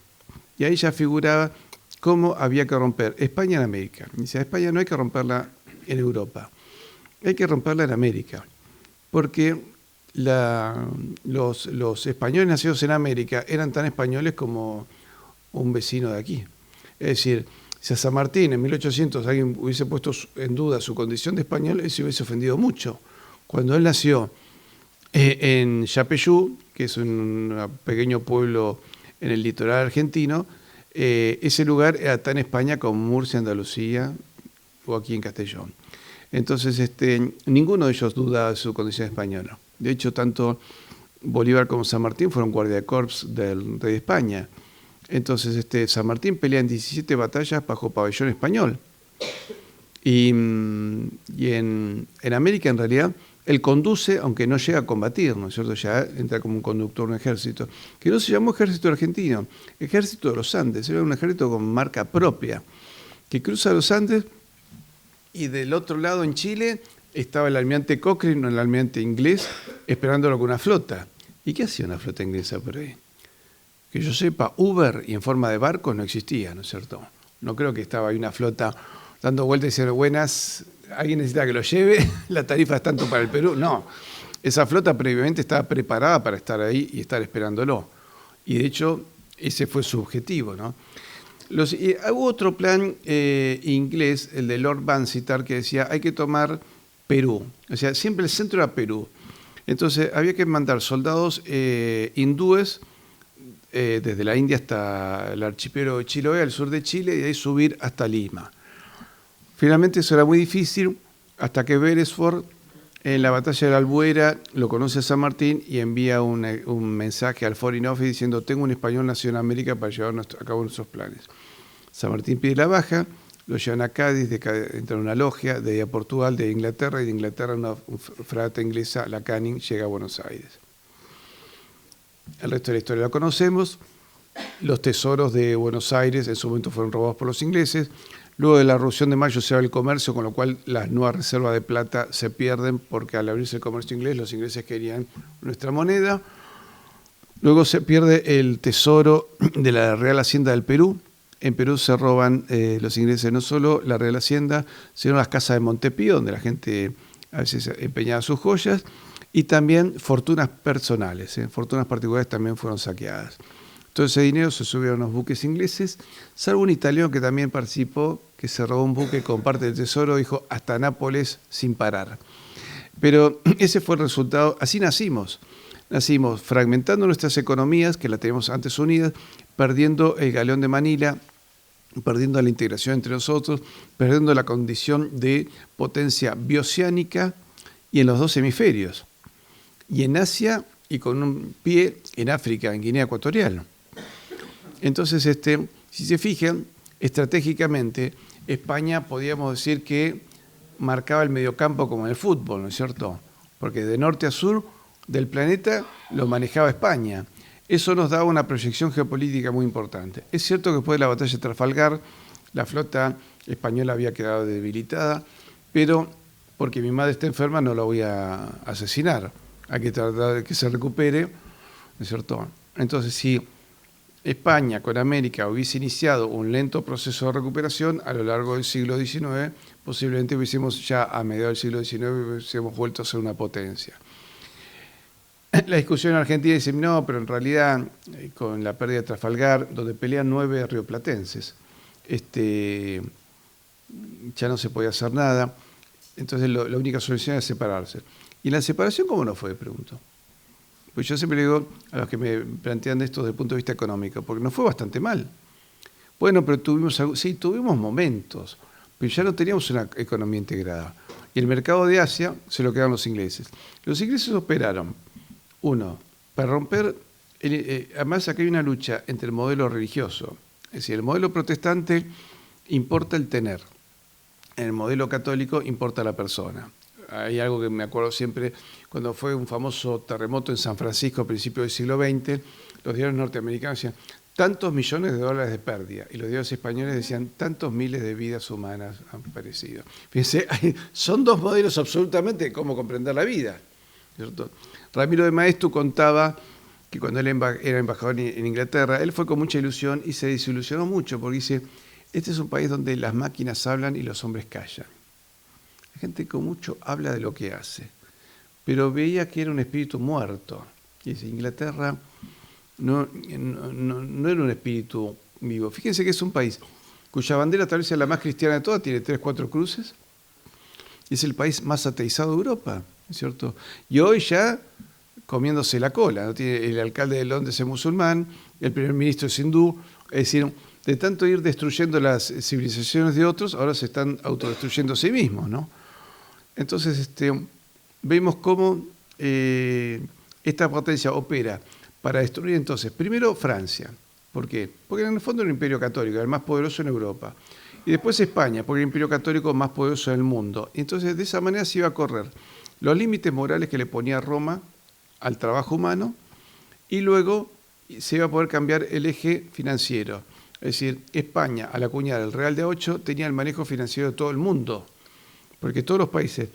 Y ahí ya figuraba cómo había que romper España en América. Dice, a España no hay que romperla en Europa, hay que romperla en América. Porque los españoles nacidos en América eran tan españoles como un vecino de aquí. Es decir, si a San Martín en 1800 alguien hubiese puesto en duda su condición de español, él se hubiese ofendido mucho. Cuando él nació en Yapeyú, que es un pequeño pueblo en el litoral argentino, ese lugar era tan España como Murcia, Andalucía o aquí en Castellón. Entonces, ninguno de ellos duda de su condición española. De hecho, tanto Bolívar como San Martín fueron guardia de corps del rey de España. Entonces, San Martín pelea en 17 batallas bajo pabellón español. Y en América, en realidad, él conduce, aunque no llega a combatir, ¿no es cierto? Ya entra como un conductor de un ejército, que no se llamó Ejército Argentino, Ejército de los Andes. Era un ejército con marca propia, que cruza los Andes, y del otro lado, en Chile, estaba el almirante Cochrane, el almirante inglés, esperándolo con una flota. ¿Y qué hacía una flota inglesa por ahí? Que yo sepa, Uber y en forma de barco no existía, ¿no es cierto? No creo que estaba ahí una flota dando vueltas y diciendo, buenas, ¿alguien necesita que lo lleve? La tarifa es tanto para el Perú. No, esa flota previamente estaba preparada para estar ahí y estar esperándolo. Y de hecho, ese fue su objetivo, ¿no? Hubo otro plan inglés, el de Lord Vansittart, que decía, hay que tomar Perú. O sea, siempre el centro era Perú. Entonces, había que mandar soldados hindúes desde la India hasta el archipiélago de Chiloé, al sur de Chile, y de ahí subir hasta Lima. Finalmente eso era muy difícil, hasta que Beresford, en la batalla de la Albuera, lo conoce a San Martín y envía un mensaje al Foreign Office diciendo, tengo un español nacido en América para llevar a cabo nuestros planes. San Martín pide la baja, lo llevan a Cádiz, entra en una logia, de ahí a Portugal, de Inglaterra, y de Inglaterra una fragata inglesa, la Canning, llega a Buenos Aires. El resto de la historia la conocemos. Los tesoros de Buenos Aires en su momento fueron robados por los ingleses. Luego de la Revolución de Mayo se abre el comercio, con lo cual las nuevas reservas de plata se pierden, porque al abrirse el comercio inglés, los ingleses querían nuestra moneda. Luego se pierde el tesoro de la Real Hacienda del Perú. En Perú se roban los ingleses no solo la Real Hacienda, sino las casas de Montepío, donde la gente a veces empeñaba sus joyas, y también fortunas personales, fortunas particulares también fueron saqueadas. Todo ese dinero se subió a unos buques ingleses, salvo un italiano que también participó, que se robó un buque con parte del tesoro, dijo, hasta Nápoles sin parar. Pero ese fue el resultado, así nacimos fragmentando nuestras economías, que las teníamos antes unidas, perdiendo el galeón de Manila, perdiendo la integración entre nosotros, perdiendo la condición de potencia bioceánica y en los dos hemisferios, y en Asia y con un pie en África, en Guinea Ecuatorial. Entonces, si se fijan, estratégicamente, España podríamos decir que marcaba el mediocampo como en el fútbol, ¿no es cierto? Porque de norte a sur del planeta lo manejaba España. Eso nos daba una proyección geopolítica muy importante. Es cierto que después de la batalla de Trafalgar, la flota española había quedado debilitada, pero porque mi madre está enferma no la voy a asesinar. Hay que tratar de que se recupere, ¿no es cierto? Entonces, si España con América hubiese iniciado un lento proceso de recuperación, a lo largo del siglo XIX, posiblemente hubiésemos ya a mediados del siglo XIX hubiésemos vuelto a ser una potencia. La discusión en Argentina dice, no, pero en realidad con la pérdida de Trafalgar, donde pelean 9 rioplatenses, ya no se podía hacer nada, entonces la única solución es separarse. ¿Y la separación cómo no fue? Pregunto. Pues yo siempre le digo a los que me plantean esto desde el punto de vista económico, porque nos fue bastante mal. Bueno, pero tuvimos momentos, pero ya no teníamos una economía integrada. Y el mercado de Asia se lo quedaron los ingleses. Los ingleses operaron, uno, para romper, además acá hay una lucha entre el modelo religioso Es decir, el modelo protestante importa el tener, en el modelo católico importa la persona. Hay algo que me acuerdo siempre, cuando fue un famoso terremoto en San Francisco a principios del siglo XX, los diarios norteamericanos decían tantos millones de dólares de pérdida, y los diarios españoles decían tantos miles de vidas humanas han perecido. Fíjense, son dos modelos absolutamente de cómo comprender la vida, ¿cierto? Ramiro de Maeztu contaba que cuando él era embajador en Inglaterra, él fue con mucha ilusión y se desilusionó mucho, porque dice, este es un país donde las máquinas hablan y los hombres callan. La gente con mucho habla de lo que hace, pero veía que era un espíritu muerto. Y dice, Inglaterra no era un espíritu vivo. Fíjense que es un país cuya bandera tal vez sea la más cristiana de todas, tiene 3, 4 cruces, y es el país más ateizado de Europa, ¿cierto? Y hoy ya comiéndose la cola, ¿no? Tiene el alcalde de Londres es musulmán, el primer ministro es hindú, es decir, de tanto ir destruyendo las civilizaciones de otros, ahora se están autodestruyendo a sí mismos, ¿no? Entonces, vemos cómo esta potencia opera para destruir entonces, primero Francia. ¿Por qué? Porque en el fondo era un imperio católico, el más poderoso en Europa. Y después España, porque era el imperio católico más poderoso del mundo. Entonces, de esa manera se iba a correr los límites morales que le ponía Roma al trabajo humano, y luego se iba a poder cambiar el eje financiero. Es decir, España, al acuñar el Real de 8, tenía el manejo financiero de todo el mundo, porque todos los países,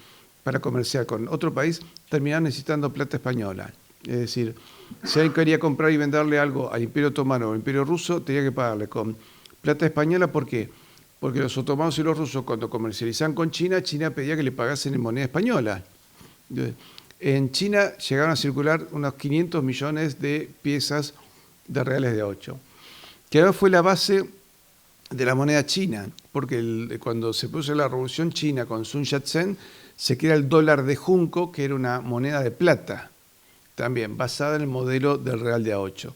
para comerciar con otro país, terminaban necesitando plata española. Es decir, si alguien quería comprar y venderle algo al Imperio Otomano o al Imperio Ruso, tenía que pagarle con plata española. ¿Por qué? Porque los otomanos y los rusos, cuando comercializaban con China, China pedía que le pagasen en moneda española. En China llegaron a circular unos 500 millones de piezas de reales de 8, que ahora fue la base de la moneda china, porque cuando se puso la Revolución China con Sun Yat-sen, se crea el dólar de junco, que era una moneda de plata, también basada en el modelo del Real de A8.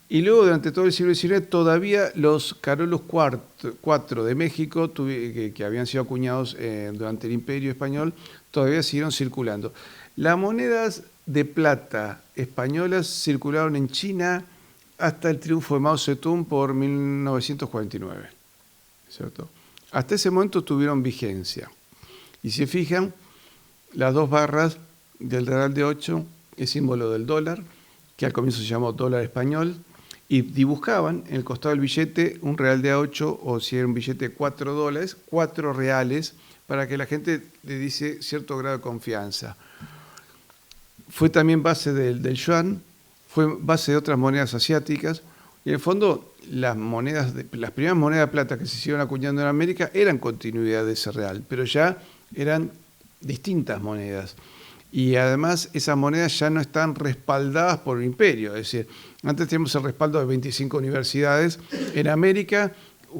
Y luego, durante todo el siglo XIX, todavía los Carolus IV de México, que habían sido acuñados durante el Imperio Español, todavía siguieron circulando. Las monedas de plata españolas circularon en China hasta el triunfo de Mao Zedong por 1949, ¿cierto? Hasta ese momento tuvieron vigencia. Y si se fijan, las dos barras del Real de 8 es símbolo del dólar, que al comienzo se llamó dólar español, y dibujaban en el costado del billete un Real de A8, o si era un billete de 4 dólares, 4 reales, para que la gente le diese cierto grado de confianza. Fue también base del yuan, fue base de otras monedas asiáticas, y en el fondo las primeras monedas de plata que se siguieron acuñando en América eran continuidad de ese real, pero ya eran distintas monedas. Y además esas monedas ya no están respaldadas por el imperio, es decir, antes teníamos el respaldo de 25 universidades en América,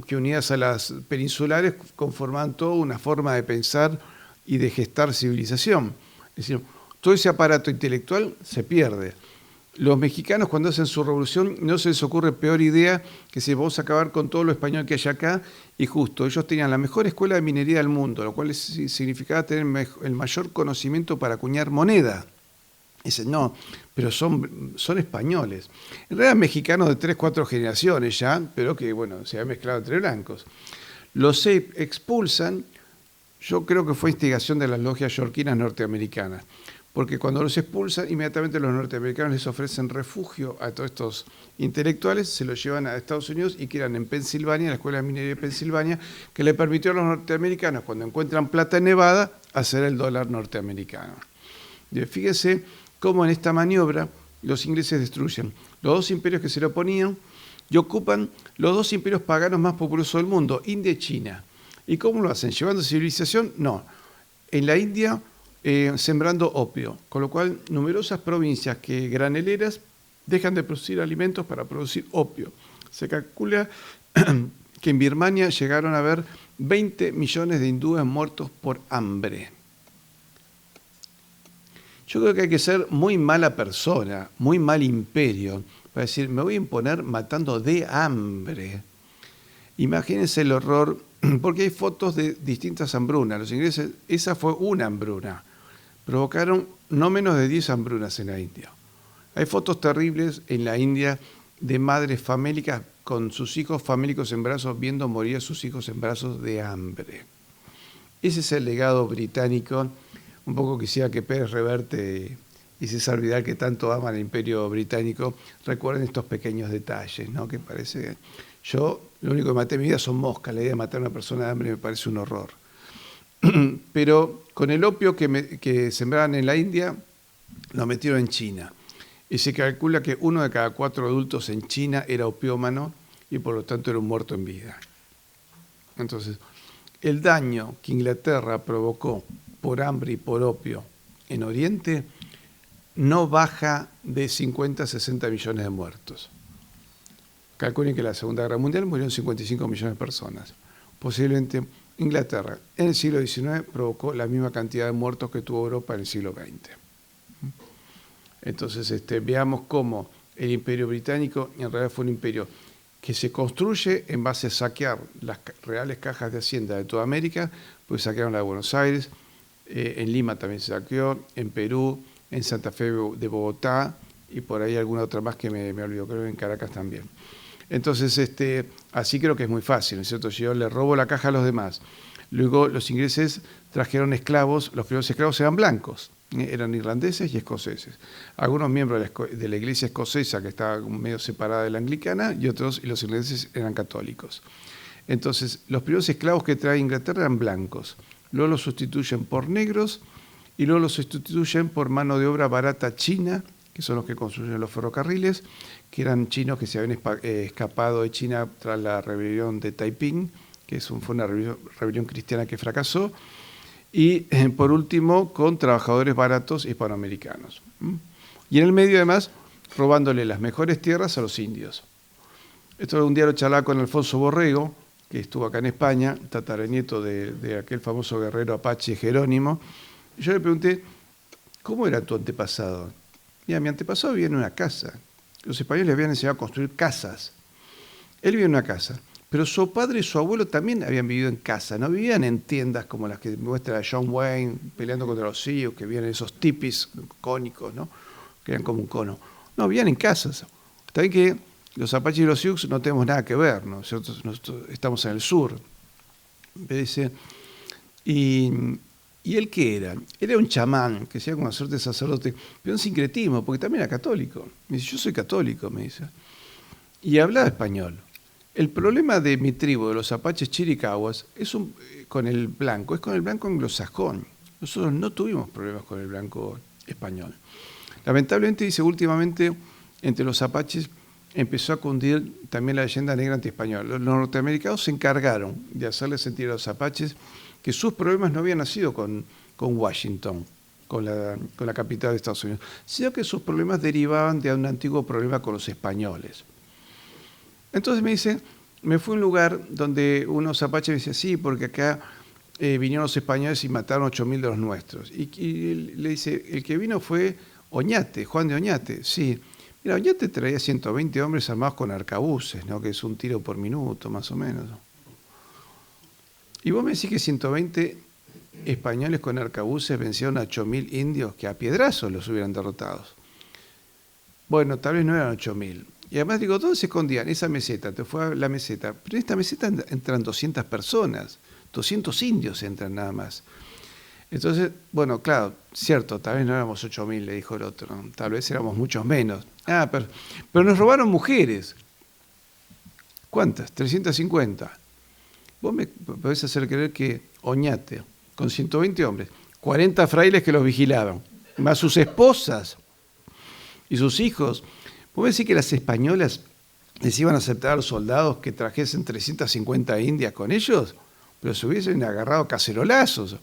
que unidas a las peninsulares conformaban toda una forma de pensar y de gestar civilización. Es decir, todo ese aparato intelectual se pierde. Los mexicanos, cuando hacen su revolución, no se les ocurre peor idea que si vamos a acabar con todo lo español que hay acá, y justo, ellos tenían la mejor escuela de minería del mundo, lo cual significaba tener el mayor conocimiento para acuñar moneda. Dicen, no, pero son españoles. En realidad mexicanos de 3, 4 generaciones ya, pero que, bueno, se había mezclado entre blancos. Los expulsan, yo creo que fue instigación de las logias yorquinas norteamericanas, porque cuando los expulsan, inmediatamente los norteamericanos les ofrecen refugio a todos estos intelectuales, se los llevan a Estados Unidos y quedan en Pensilvania, en la Escuela de Minería de Pensilvania, que le permitió a los norteamericanos, cuando encuentran plata en Nevada, hacer el dólar norteamericano. Fíjense cómo en esta maniobra los ingleses destruyen los dos imperios que se le oponían y ocupan los dos imperios paganos más populosos del mundo, India y China. ¿Y cómo lo hacen? ¿Llevando civilización? No. En la India, sembrando opio, con lo cual numerosas provincias graneleras dejan de producir alimentos para producir opio. Se calcula que en Birmania llegaron a haber 20 millones de hindúes muertos por hambre. Yo creo que hay que ser muy mala persona, muy mal imperio, para decir, me voy a imponer matando de hambre. Imagínense el horror, porque hay fotos de distintas hambrunas. Los ingleses, esa fue una hambruna. Provocaron no menos de 10 hambrunas en la India. Hay fotos terribles en la India de madres famélicas con sus hijos famélicos en brazos, viendo morir a sus hijos en brazos de hambre. Ese es el legado británico. Un poco quisiera que Pérez Reverte y César Vidal, que tanto aman el Imperio Británico, recuerden estos pequeños detalles, ¿no? Que parece... Yo, lo único que maté en mi vida son moscas. La idea de matar a una persona de hambre me parece un horror. Pero con el opio que sembraban en la India, lo metieron en China. Y se calcula que 1 de cada 4 adultos en China era opiómano y por lo tanto era un muerto en vida. Entonces, el daño que Inglaterra provocó por hambre y por opio en Oriente no baja de 50 a 60 millones de muertos. Calculen que en la Segunda Guerra Mundial murieron 55 millones de personas. Posiblemente Inglaterra en el siglo XIX provocó la misma cantidad de muertos que tuvo Europa en el siglo XX. Entonces, veamos cómo el Imperio Británico en realidad fue un imperio que se construye en base a saquear las reales cajas de Hacienda de toda América, pues saquearon la de Buenos Aires, en Lima también se saqueó, en Perú, en Santa Fe de Bogotá, y por ahí alguna otra más que me olvido, creo que en Caracas también. Entonces, así creo que es muy fácil, ¿no es cierto? Si yo le robo la caja a los demás, luego los ingleses trajeron esclavos, los primeros esclavos eran blancos, eran irlandeses y escoceses. Algunos miembros de la iglesia escocesa, que estaba medio separada de la anglicana, y los irlandeses eran católicos. Entonces, los primeros esclavos que trae Inglaterra eran blancos, luego los sustituyen por negros, y luego los sustituyen por mano de obra barata china, que son los que construyen los ferrocarriles, que eran chinos que se habían escapado de China tras la rebelión de Taiping, que fue una rebelión cristiana que fracasó, y por último con trabajadores baratos hispanoamericanos. Y en el medio además robándole las mejores tierras a los indios. Esto un día lo charlaba con Alfonso Borrego, que estuvo acá en España, tataranieto de aquel famoso guerrero apache Jerónimo. Y yo le pregunté, ¿cómo era tu antepasado? Mira, mi antepasado vivía en una casa. Los españoles le habían enseñado a construir casas. Él vivía en una casa. Pero su padre y su abuelo también habían vivido en casa, no vivían en tiendas como las que muestra John Wayne peleando contra los Sioux, que vivían en esos tipis cónicos, ¿no? Que eran como un cono. No, vivían en casas. Está bien que los apaches y los Sioux no tenemos nada que ver, ¿no? Nosotros estamos en el sur. Me dice, ¿y él qué era? Él era un chamán, que sea como una suerte de sacerdote, pero un sincretismo, porque también era católico. Me dice, yo soy católico, me dice. Y hablaba español. El problema de mi tribu, de los apaches chiricahuas, es con el blanco anglosajón. Nosotros no tuvimos problemas con el blanco español. Lamentablemente, dice, últimamente, entre los apaches empezó a cundir también la leyenda negra antiespañola. Los norteamericanos se encargaron de hacerle sentir a los apaches que sus problemas no habían nacido con Washington, con la capital de Estados Unidos, sino que sus problemas derivaban de un antiguo problema con los españoles. Entonces me dice, me fui a un lugar donde unos apaches me decían, sí, porque acá vinieron los españoles y mataron 8.000 de los nuestros. Y le dice, el que vino fue Oñate, Juan de Oñate. Sí, mira, Oñate traía 120 hombres armados con arcabuces, ¿no? Que es un tiro por minuto, más o menos. Y vos me decís que 120 españoles con arcabuces vencieron a 8.000 indios que a piedrazos los hubieran derrotado. Bueno, tal vez no eran 8.000. Y además digo, ¿dónde se escondían? Esa meseta, te fue a la meseta. Pero en esta meseta entran 200 personas, 200 indios entran nada más. Entonces, bueno, claro, cierto, tal vez no éramos 8.000, le dijo el otro, ¿no? Tal vez éramos muchos menos. Pero nos robaron mujeres. ¿Cuántas? 350. Vos me podés hacer creer que Oñate, con 120 hombres, 40 frailes que los vigilaban, más sus esposas y sus hijos. ¿Vos me decís que las españolas les iban a aceptar a los soldados que trajesen 350 indias con ellos? Pero se hubiesen agarrado cacerolazos.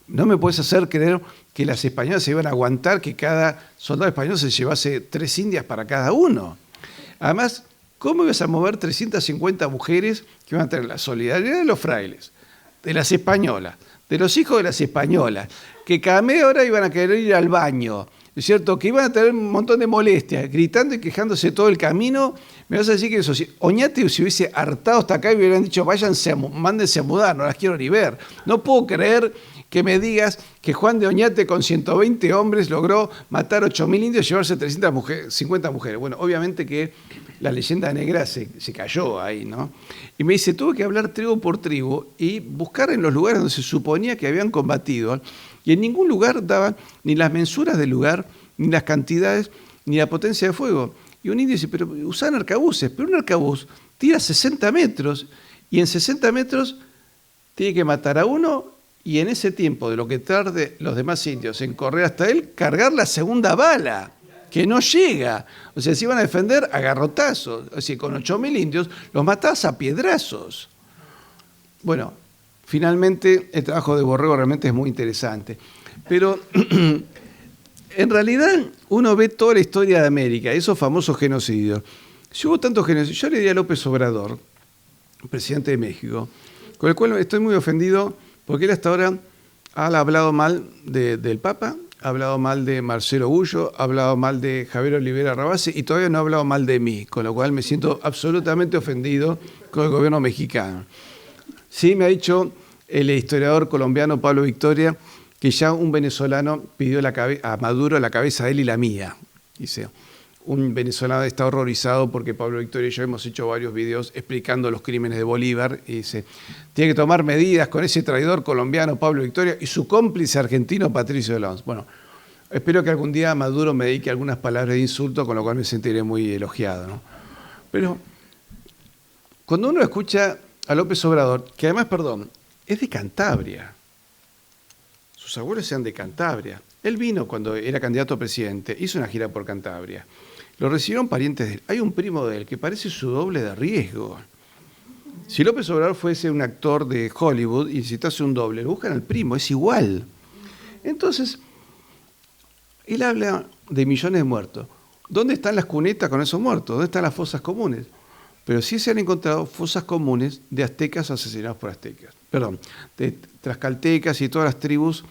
No me puedes hacer creer que las españolas se iban a aguantar que cada soldado español se llevase 3 indias para cada uno. Además, ¿cómo ibas a mover 350 mujeres que iban a tener la solidaridad de los frailes, de las españolas, de los hijos de las españolas, que cada media hora iban a querer ir al baño? ¿Es cierto? Que iban a tener un montón de molestias, gritando y quejándose todo el camino. Me vas a decir que eso, si Oñate se hubiese hartado hasta acá y hubieran dicho, váyanse, mándense a mudar, no las quiero ni ver. No puedo creer que me digas que Juan de Oñate con 120 hombres logró matar 8.000 indios y llevarse 350 mujeres. Bueno, obviamente que la leyenda negra se cayó ahí, ¿no? Y me dice, tuve que hablar tribu por tribu y buscar en los lugares donde se suponía que habían combatido, y en ningún lugar daban ni las mensuras del lugar, ni las cantidades, ni la potencia de fuego. Y un indio dice, pero usaban arcabuces, pero un arcabuz tira 60 metros, y en 60 metros tiene que matar a uno, y en ese tiempo de lo que tarde los demás indios en correr hasta él, cargar la segunda bala, que no llega. O sea, se iban a defender a garrotazos. O sea, con 8.000 indios los matabas a piedrazos. Bueno, finalmente el trabajo de Borrego realmente es muy interesante. Pero en realidad uno ve toda la historia de América, esos famosos genocidios. Si hubo tantos genocidios, yo le diría a López Obrador, presidente de México, con el cual estoy muy ofendido porque él hasta ahora ha hablado mal del Papa, ha hablado mal de Marcelo Gullo, ha hablado mal de Javier Olivera Rabasi y todavía no ha hablado mal de mí, con lo cual me siento absolutamente ofendido con el gobierno mexicano. Sí, me ha dicho el historiador colombiano Pablo Victoria que ya un venezolano pidió a Maduro la cabeza de él y la mía. Dice, un venezolano está horrorizado porque Pablo Victoria y yo hemos hecho varios videos explicando los crímenes de Bolívar y dice, tiene que tomar medidas con ese traidor colombiano Pablo Victoria y su cómplice argentino Patricio Lanz. Bueno, espero que algún día Maduro me dedique algunas palabras de insulto, con lo cual me sentiré muy elogiado, ¿no? Pero cuando uno escucha a López Obrador, que además, perdón, es de Cantabria, sus abuelos eran de Cantabria, él vino cuando era candidato a presidente, hizo una gira por Cantabria. Lo recibieron parientes de él. Hay un primo de él que parece su doble de riesgo. Si López Obrador fuese un actor de Hollywood y necesitase un doble, lo buscan al primo, es igual. Entonces, él habla de millones de muertos. ¿Dónde están las cunetas con esos muertos? ¿Dónde están las fosas comunes? Pero sí se han encontrado fosas comunes de aztecas asesinados por aztecas. Perdón, de tlaxcaltecas y todas las tribus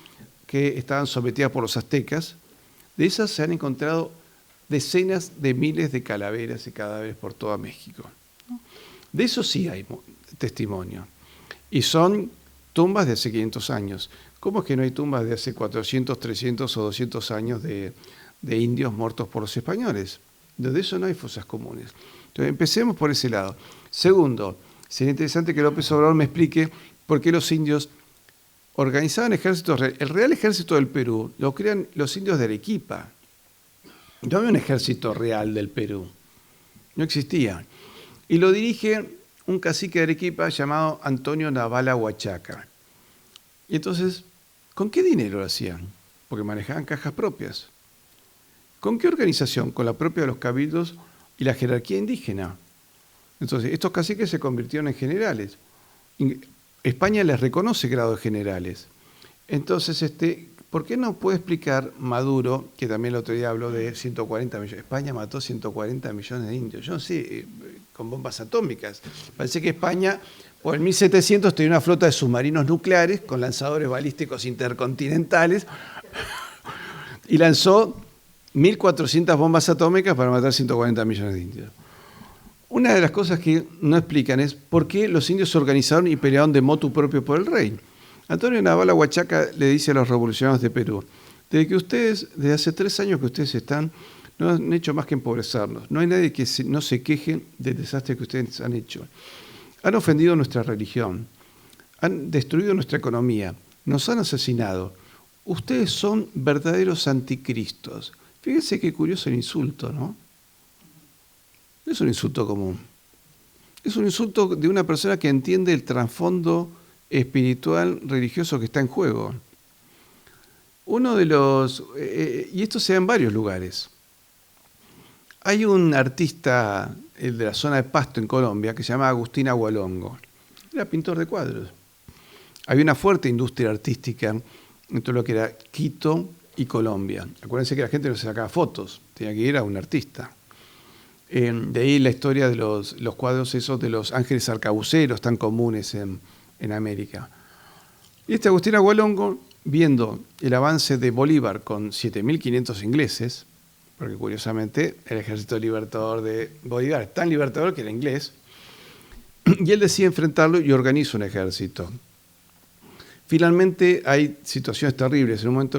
que estaban sometidas por los aztecas. De esas se han encontrado decenas de miles de calaveras y cadáveres por toda México. De eso sí hay testimonio. Y son tumbas de hace 500 años. ¿Cómo es que no hay tumbas de hace 400, 300 o 200 años de indios muertos por los españoles? De eso no hay fosas comunes. Entonces, empecemos por ese lado. Segundo, sería interesante que López Obrador me explique por qué los indios organizaban ejércitos. El Real Ejército del Perú lo crean los indios de Arequipa. No había un ejército real del Perú. No existía. Y lo dirige un cacique de Arequipa llamado Antonio Navala Huachaca. Y entonces, ¿con qué dinero lo hacían? Porque manejaban cajas propias. ¿Con qué organización? Con la propia de los cabildos y la jerarquía indígena. Entonces, estos caciques se convirtieron en generales. España les reconoce grado de generales. Entonces, ¿por qué no puede explicar Maduro, que también el otro día habló de 140 millones? España mató 140 millones de indios. Yo no sé, con bombas atómicas. Parece que España, por el 1700, tenía una flota de submarinos nucleares con lanzadores balísticos intercontinentales y lanzó 1.400 bombas atómicas para matar 140 millones de indios. Una de las cosas que no explican es por qué los indios se organizaron y pelearon de motu propio por el rey. Antonio Navala Huachaca le dice a los revolucionarios de Perú, desde hace 3 años que ustedes están, no han hecho más que empobrecernos. No hay nadie que no se queje del desastre que ustedes han hecho. Han ofendido nuestra religión, han destruido nuestra economía, nos han asesinado. Ustedes son verdaderos anticristos. Fíjense qué curioso el insulto, ¿no? No es un insulto común. Es un insulto de una persona que entiende el trasfondo espiritual, religioso que está en juego. Uno de los... y esto se da en varios lugares. Hay un artista de la zona de Pasto, en Colombia, que se llama Agustín Agualongo. Era pintor de cuadros. Había una fuerte industria artística en todo lo que era Quito y Colombia. Acuérdense que la gente no se sacaba fotos, tenía que ir a un artista. De ahí la historia de los cuadros esos de los ángeles arcabuceros tan comunes en América. Y Agustín Agualongo, viendo el avance de Bolívar con 7.500 ingleses, porque curiosamente el ejército libertador de Bolívar es tan libertador que era inglés, y él decide enfrentarlo y organiza un ejército. Finalmente hay situaciones terribles. En un momento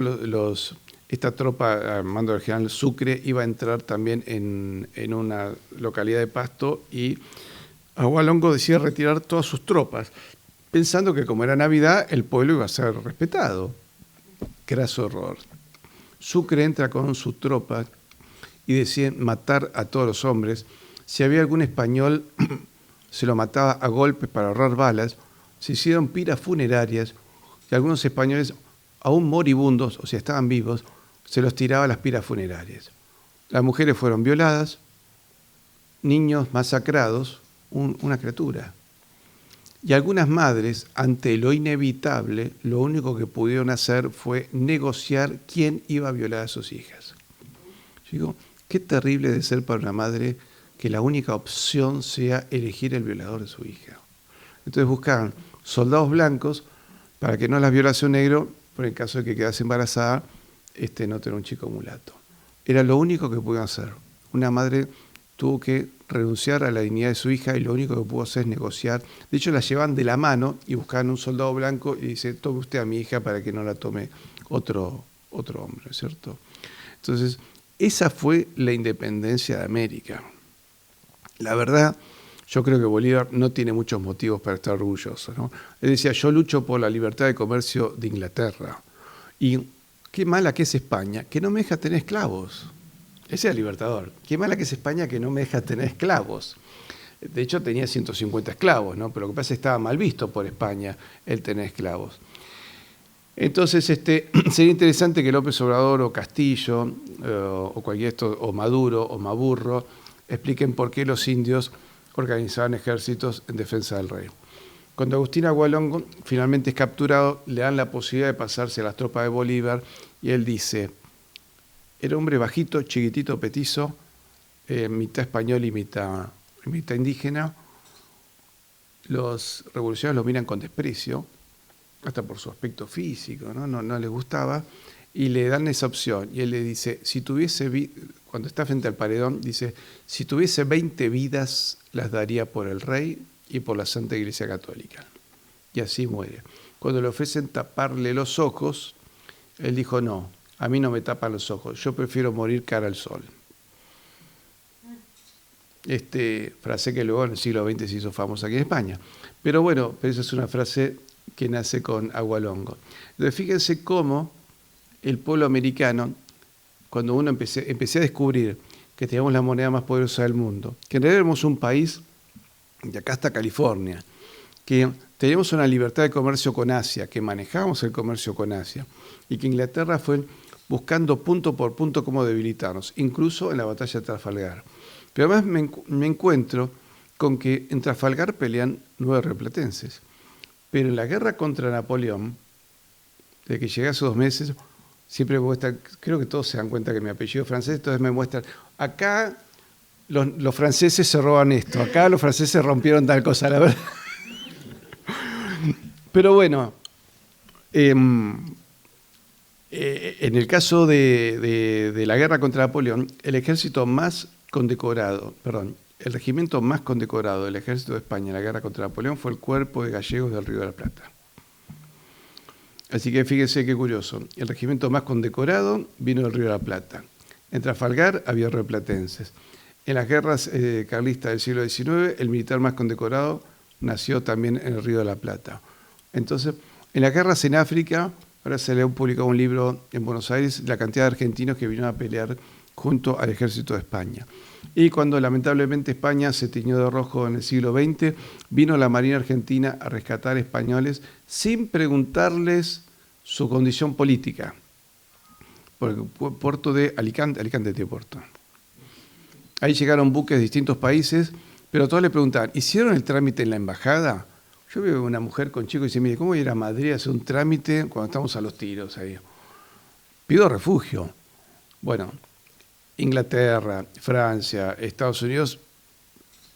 esta tropa, al mando del general Sucre, iba a entrar también en una localidad de Pasto y Agualongo decide retirar todas sus tropas, pensando que como era Navidad, el pueblo iba a ser respetado. Craso error. Sucre entra con sus tropas y decide matar a todos los hombres. Si había algún español, se lo mataba a golpes para ahorrar balas. Se hicieron piras funerarias y algunos españoles, aún moribundos, o sea, estaban vivos, se los tiraba a las piras funerarias. Las mujeres fueron violadas, niños masacrados, una criatura. Y algunas madres, ante lo inevitable, lo único que pudieron hacer fue negociar quién iba a violar a sus hijas. Yo digo, qué terrible de ser para una madre que la única opción sea elegir el violador de su hija. Entonces buscaban soldados blancos para que no las violase un negro, por el caso de que quedase embarazada, no tener un chico mulato. Era lo único que pudieron hacer. Una madre tuvo que renunciar a la dignidad de su hija y lo único que pudo hacer es negociar. De hecho, la llevaban de la mano y buscaban un soldado blanco y dice, tome usted a mi hija para que no la tome otro hombre, ¿cierto? Entonces, esa fue la independencia de América. La verdad, yo creo que Bolívar no tiene muchos motivos para estar orgulloso, ¿no? Él decía, yo lucho por la libertad de comercio de Inglaterra. Y qué mala que es España, que no me deja tener esclavos. Ese era el libertador. Qué mala que es España que no me deja tener esclavos. De hecho, tenía 150 esclavos, ¿no? Pero lo que pasa es que estaba mal visto por España el tener esclavos. Entonces, sería interesante que López Obrador o Castillo, o cualquier esto, o Maduro o Maburro, expliquen por qué los indios organizaban ejércitos en defensa del rey. Cuando Agustín Agualongo finalmente es capturado, le dan la posibilidad de pasarse a las tropas de Bolívar y él dice, era hombre bajito, chiquitito, petizo, mitad español y mitad indígena. Los revolucionarios lo miran con desprecio, hasta por su aspecto físico, no les gustaba, y le dan esa opción. Y él le dice, cuando está frente al paredón, dice, si tuviese 20 vidas, las daría por el rey y por la Santa Iglesia Católica. Y así muere. Cuando le ofrecen taparle los ojos, él dijo, no, a mí no me tapan los ojos, yo prefiero morir cara al sol. Frase que luego en el siglo XX se hizo famosa aquí en España. Pero bueno, esa es una frase que nace con Agualongo. Entonces fíjense cómo el pueblo americano, cuando uno empecé a descubrir que teníamos la moneda más poderosa del mundo, que en realidad éramos un país, de acá hasta California, que teníamos una libertad de comercio con Asia, que manejábamos el comercio con Asia, y que Inglaterra fue buscando punto por punto cómo debilitarnos, incluso en la batalla de Trafalgar. Pero además me encuentro con que en Trafalgar pelean 9 rioplatenses, pero en la guerra contra Napoleón, de que llegué hace 2 meses, siempre me muestran, creo que todos se dan cuenta que mi apellido es francés, entonces me muestran, acá los franceses se roban esto, acá los franceses rompieron tal cosa, la verdad. Pero bueno, en el caso de la guerra contra Napoleón, el regimiento más condecorado del ejército de España en la guerra contra Napoleón fue el Cuerpo de Gallegos del Río de la Plata. Así que fíjense qué curioso, el regimiento más condecorado vino del Río de la Plata. En Trafalgar había rioplatenses. En las guerras carlistas del siglo XIX, el militar más condecorado nació también en el Río de la Plata. Entonces, en las guerras en África, ahora se le ha publicado un libro en Buenos Aires, la cantidad de argentinos que vinieron a pelear junto al ejército de España. Y cuando lamentablemente España se tiñó de rojo en el siglo XX, vino la Marina Argentina a rescatar españoles sin preguntarles su condición política. Por el puerto de Alicante tiene puerto. Ahí llegaron buques de distintos países, pero todos le preguntaban, ¿hicieron el trámite en la embajada? Yo veo una mujer con chicos y dice, mire, ¿cómo ir a Madrid a hacer un trámite cuando estamos a los tiros ahí? Pido refugio. Bueno, Inglaterra, Francia, Estados Unidos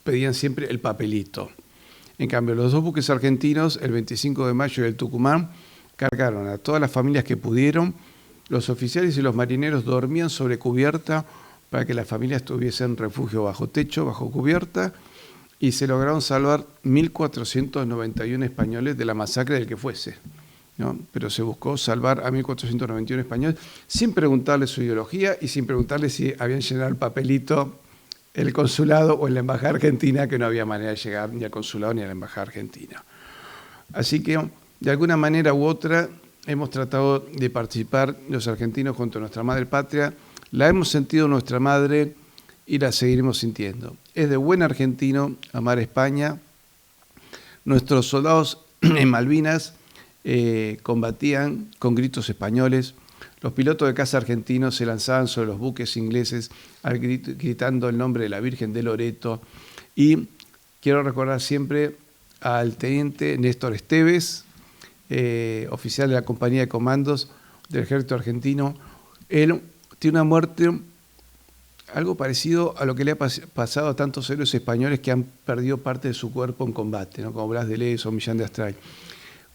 pedían siempre el papelito. En cambio, los 2 buques argentinos, el 25 de mayo y el Tucumán, cargaron a todas las familias que pudieron. Los oficiales y los marineros dormían sobre cubierta para que las familias tuviesen refugio bajo techo, bajo cubierta, y se lograron salvar 1.491 españoles de la masacre del que fuese. ¿no? Pero se buscó salvar a 1.491 españoles sin preguntarle su ideología y sin preguntarle si habían llenado el papelito el consulado o en la embajada argentina, que no había manera de llegar ni al consulado ni a la embajada argentina. Así que, de alguna manera u otra, hemos tratado de participar los argentinos junto a nuestra madre patria. La hemos sentido nuestra madre y la seguiremos sintiendo. Es de buen argentino amar España. Nuestros soldados en Malvinas combatían con gritos españoles. Los pilotos de caza argentinos se lanzaban sobre los buques ingleses gritando el nombre de la Virgen de Loreto. Y quiero recordar siempre al teniente Néstor Esteves, oficial de la compañía de comandos del ejército argentino. Él tiene una muerte algo parecido a lo que le ha pasado a tantos héroes españoles que han perdido parte de su cuerpo en combate, ¿no? Como Blas de Lezo o Millán de Astray.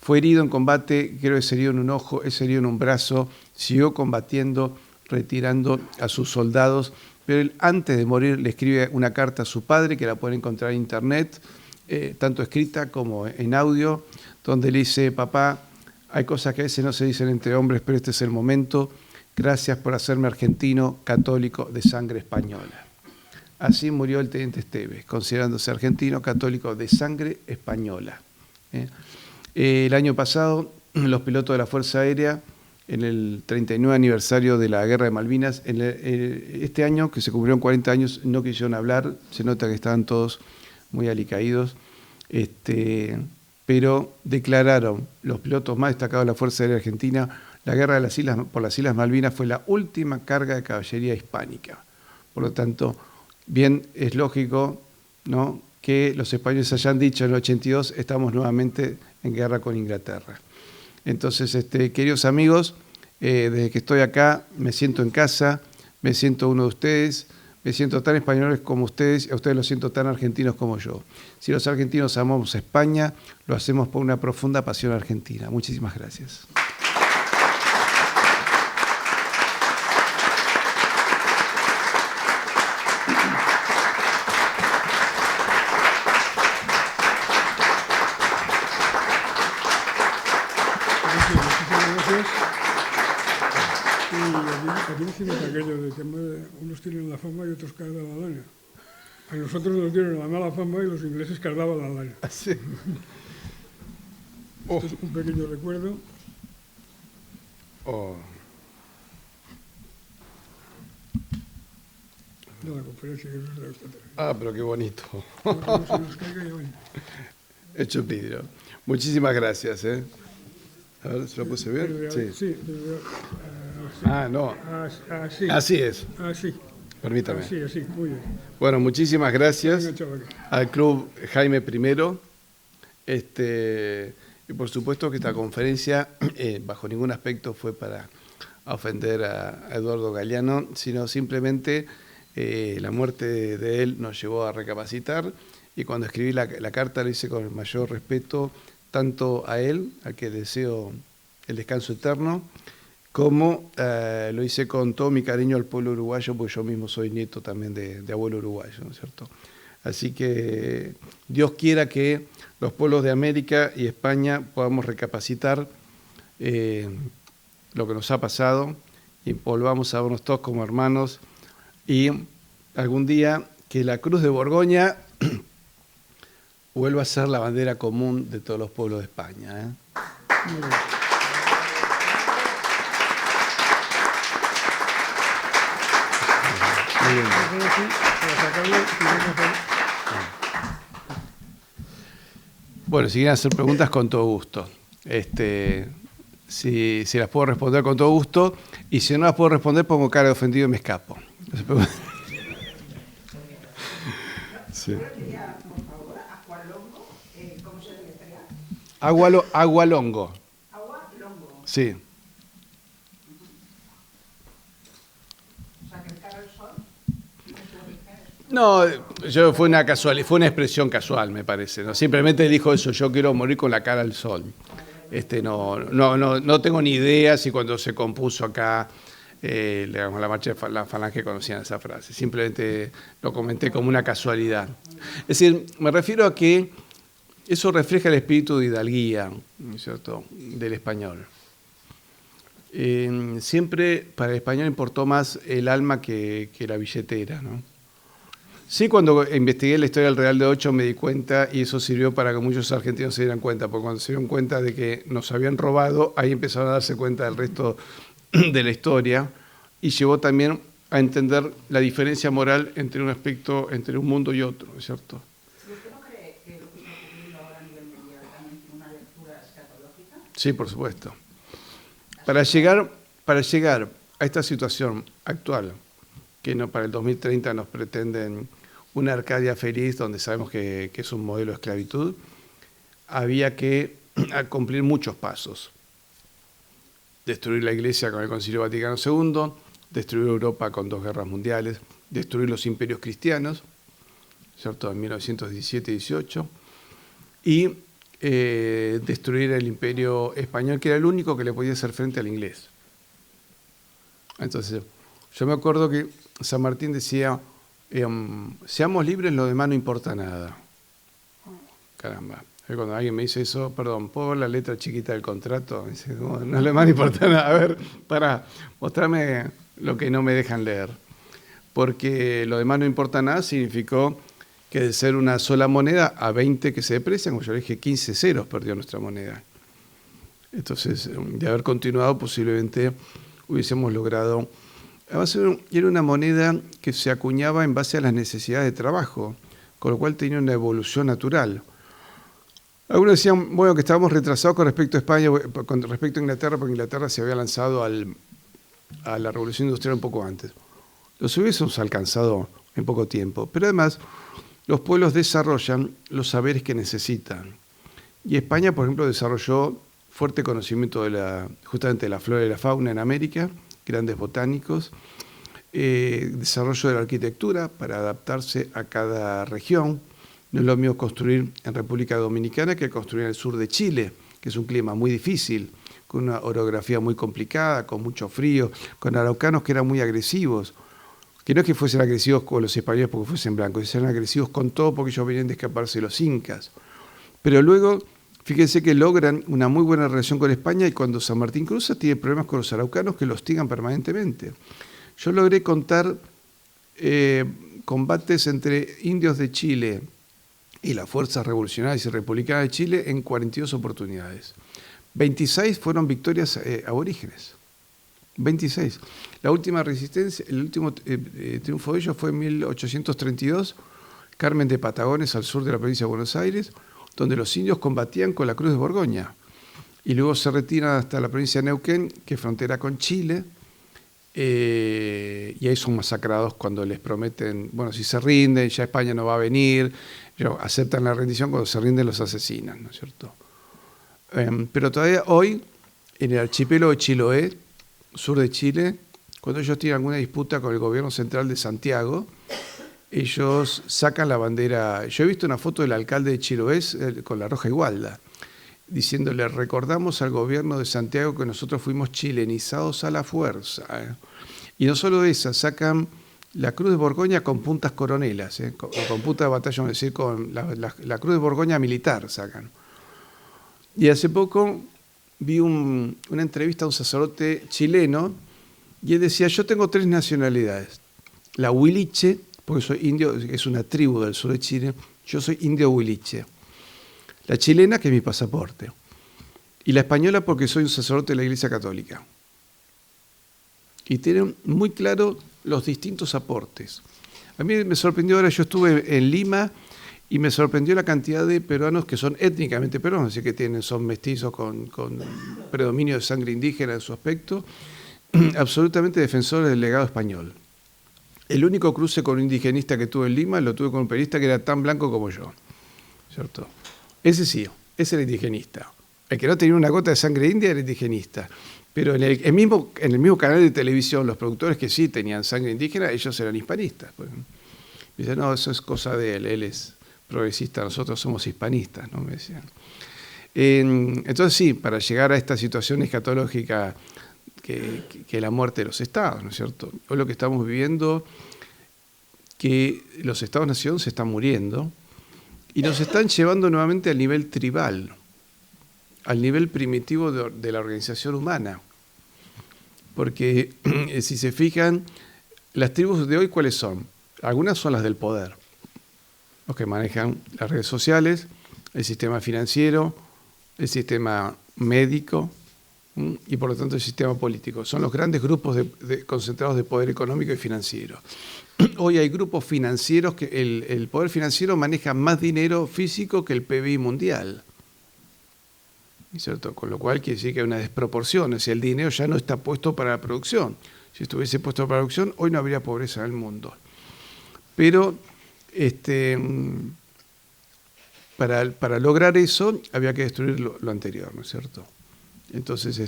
Fue herido en combate, creo que se herido en un ojo, se herido en un brazo, siguió combatiendo, retirando a sus soldados, pero él antes de morir le escribe una carta a su padre, que la pueden encontrar en internet, tanto escrita como en audio, donde le dice: papá, hay cosas que a veces no se dicen entre hombres, pero este es el momento. Gracias por hacerme argentino, católico, de sangre española. Así murió el teniente Esteves, considerándose argentino, católico, de sangre española. El año pasado, los pilotos de la Fuerza Aérea, en el 39 aniversario de la Guerra de Malvinas, este año, que se cumplieron 40 años, no quisieron hablar, se nota que estaban todos muy alicaídos, pero declararon los pilotos más destacados de la Fuerza Aérea Argentina: la guerra de por las Islas Malvinas fue la última carga de caballería hispánica. Por lo tanto, bien es lógico, ¿no?, que los españoles hayan dicho en el 82 estamos nuevamente en guerra con Inglaterra. Entonces, queridos amigos, desde que estoy acá me siento en casa, me siento uno de ustedes, me siento tan españoles como ustedes, y a ustedes los siento tan argentinos como yo. Si los argentinos amamos a España, lo hacemos por una profunda pasión argentina. Muchísimas gracias. Aquí decimos aquello de que unos tienen la fama y otros cargan la lana. A nosotros nos dieron la mala fama y los ingleses cargaban la lana. Sí. Esto es un pequeño recuerdo. De la conferencia que nos da esta tarde. Ah, pero qué bonito. No se nos caiga y bueno. Hecho vidrio. Muchísimas gracias. A ver, ¿se lo puse bien? Sí. Sí. No. Así. Así es. Así. Permítame. Así, muy bien. Bueno, muchísimas gracias Venga, chaval. al Club Jaime I. Y por supuesto que esta conferencia bajo ningún aspecto fue para ofender a Eduardo Galeano, sino simplemente la muerte de él nos llevó a recapacitar, y cuando escribí la carta lo hice con el mayor respeto tanto a él, al que deseo el descanso eterno, como lo hice con todo mi cariño al pueblo uruguayo, porque yo mismo soy nieto también de abuelo uruguayo, ¿no es cierto? Así que Dios quiera que los pueblos de América y España podamos recapacitar lo que nos ha pasado y volvamos a vernos todos como hermanos, y algún día que la Cruz de Borgoña vuelva a ser la bandera común de todos los pueblos de España. Muy bien. Muy bien. Bueno, si quieren hacer preguntas, con todo gusto. Si las puedo responder, con todo gusto, y si no las puedo responder, pongo cara de ofendido y me escapo. Sí. Agualongo. Agualongo. Sí. O sea, que el cara al sol. No, fue una casualidad, fue una expresión casual, me parece, ¿no? Simplemente dijo eso: yo quiero morir con la cara al sol. No tengo ni idea si cuando se compuso acá la marcha de la Falange conocían esa frase. Simplemente lo comenté como una casualidad. Es decir, me refiero a que eso refleja el espíritu de hidalguía, ¿no es cierto?, del español. Siempre para el español importó más el alma que la billetera, ¿no? Sí, cuando investigué la historia del Real de Ocho me di cuenta, y eso sirvió para que muchos argentinos se dieran cuenta, porque cuando se dieron cuenta de que nos habían robado, ahí empezaron a darse cuenta del resto de la historia, y llevó también a entender la diferencia moral entre un aspecto, entre un mundo y otro, ¿no es cierto? ¿Usted no cree que lo que está ocurriendo ahora a nivel mundial también tiene una lectura escatológica? Sí, por supuesto. Para llegar a esta situación actual, que no para el 2030 nos pretenden una Arcadia feliz, donde sabemos que es un modelo de esclavitud, había que cumplir muchos pasos. Destruir la Iglesia con el Concilio Vaticano II, destruir Europa con 2 guerras mundiales, destruir los imperios cristianos, ¿cierto?, en 1917 y 18, y destruir el imperio español, que era el único que le podía hacer frente al inglés. Entonces, yo me acuerdo que San Martín decía, seamos libres, lo demás no importa nada. Caramba. Cuando alguien me dice eso, perdón, ¿puedo ver la letra chiquita del contrato? Me dice, no, lo demás no importa nada. A ver, mostrame lo que no me dejan leer. Porque lo demás no importa nada significó que de ser una sola moneda a 20 que se deprecian, como yo le dije, 15 ceros perdió nuestra moneda. Entonces, de haber continuado, posiblemente hubiésemos logrado. Además, era una moneda que se acuñaba en base a las necesidades de trabajo, con lo cual tenía una evolución natural. Algunos decían, bueno, que estábamos retrasados con respecto a España, con respecto a Inglaterra, porque Inglaterra se había lanzado a la revolución industrial un poco antes. Los hubiésemos alcanzado en poco tiempo, pero además los pueblos desarrollan los saberes que necesitan. Y España, por ejemplo, desarrolló fuerte conocimiento justamente de la flora y la fauna en América, grandes botánicos, desarrollo de la arquitectura para adaptarse a cada región. No es lo mismo construir en República Dominicana que construir en el sur de Chile, que es un clima muy difícil, con una orografía muy complicada, con mucho frío, con araucanos que eran muy agresivos, que no es que fuesen agresivos con los españoles porque fuesen blancos, eran agresivos con todo porque ellos venían de escaparse de los incas. Pero luego, fíjense que logran una muy buena relación con España, y cuando San Martín cruza tiene problemas con los araucanos que lo hostigan permanentemente. Yo logré contar combates entre indios de Chile y las fuerzas revolucionarias y republicanas de Chile en 42 oportunidades. 26 fueron victorias aborígenes. 26. La última resistencia, el último triunfo de ellos fue en 1832, Carmen de Patagones, al sur de la provincia de Buenos Aires, donde los indios combatían con la Cruz de Borgoña. Y luego se retiran hasta la provincia de Neuquén, que frontera con Chile, y ahí son masacrados cuando les prometen, bueno, si se rinden, ya España no va a venir, aceptan la rendición, cuando se rinden los asesinan, ¿no es cierto? Pero todavía hoy, en el archipiélago de Chiloé, sur de Chile, cuando ellos tienen alguna disputa con el gobierno central de Santiago, ellos sacan la bandera. Yo he visto una foto del alcalde de Chiloé con la roja igualda, diciéndole, recordamos al gobierno de Santiago que nosotros fuimos chilenizados a la fuerza. Y no solo esa, sacan la Cruz de Borgoña con puntas coronelas, con punta de batallón, es decir, con la Cruz de Borgoña militar sacan. Y hace poco vi una entrevista a un sacerdote chileno, y él decía, yo tengo 3 nacionalidades. La huiliche, porque soy indio, es una tribu del sur de Chile, yo soy indio huiliche. La chilena, que es mi pasaporte. Y la española, porque soy un sacerdote de la Iglesia Católica. Y tienen muy claro los distintos aportes. A mí me sorprendió, ahora yo estuve en Lima, y me sorprendió la cantidad de peruanos que son étnicamente peruanos, así que son mestizos con predominio de sangre indígena en su aspecto, absolutamente defensores del legado español. El único cruce con un indigenista que tuve en Lima lo tuve con un periodista que era tan blanco como yo, ¿cierto? Ese sí, ese era indigenista. El que no tenía una gota de sangre india era indigenista. Pero en el mismo canal de televisión, los productores que sí tenían sangre indígena, ellos eran hispanistas. Pues. Me dicen, no, eso es cosa de él es progresista, nosotros somos hispanistas, ¿no? Me decían. Entonces sí, para llegar a esta situación escatológica que la muerte de los estados, ¿no es cierto? Hoy lo que estamos viviendo, que los estados-nación se están muriendo, Y nos están llevando nuevamente al nivel tribal, al nivel primitivo de la organización humana. Porque si se fijan, las tribus de hoy, ¿cuáles son? Algunas son las del poder, los que manejan las redes sociales, el sistema financiero, el sistema médico y por lo tanto el sistema político. Son los grandes grupos concentrados de poder económico y financiero. Hoy hay grupos financieros que el poder financiero maneja más dinero físico que el PBI mundial. ¿Cierto? Con lo cual quiere decir que hay una desproporción, es decir, el dinero ya no está puesto para la producción. Si estuviese puesto para la producción, hoy no habría pobreza en el mundo. Pero para lograr eso había que destruir lo anterior, ¿no es cierto? Entonces,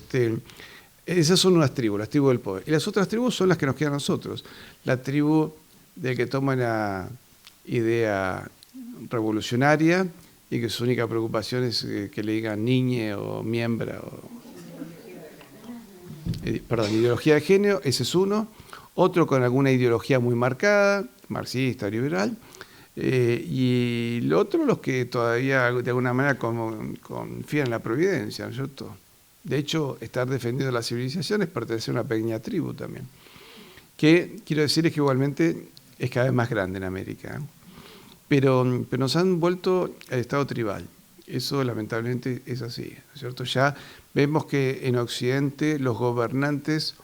esas son unas tribus, las tribus del poder. Y las otras tribus son las que nos quedan a nosotros. La tribu del que toma una idea revolucionaria y que su única preocupación es que le digan niñe o miembra ideología de género, ese es uno. Otro con alguna ideología muy marcada, marxista, liberal. Y lo otro, los que todavía de alguna manera confían en la providencia, ¿no es cierto? De hecho, estar defendiendo la civilización es pertenecer a una pequeña tribu también. Que, quiero decirles que igualmente es cada vez más grande en América. Pero nos han vuelto al estado tribal. Eso lamentablemente es así, ¿no es cierto? Ya vemos que en Occidente los gobernantes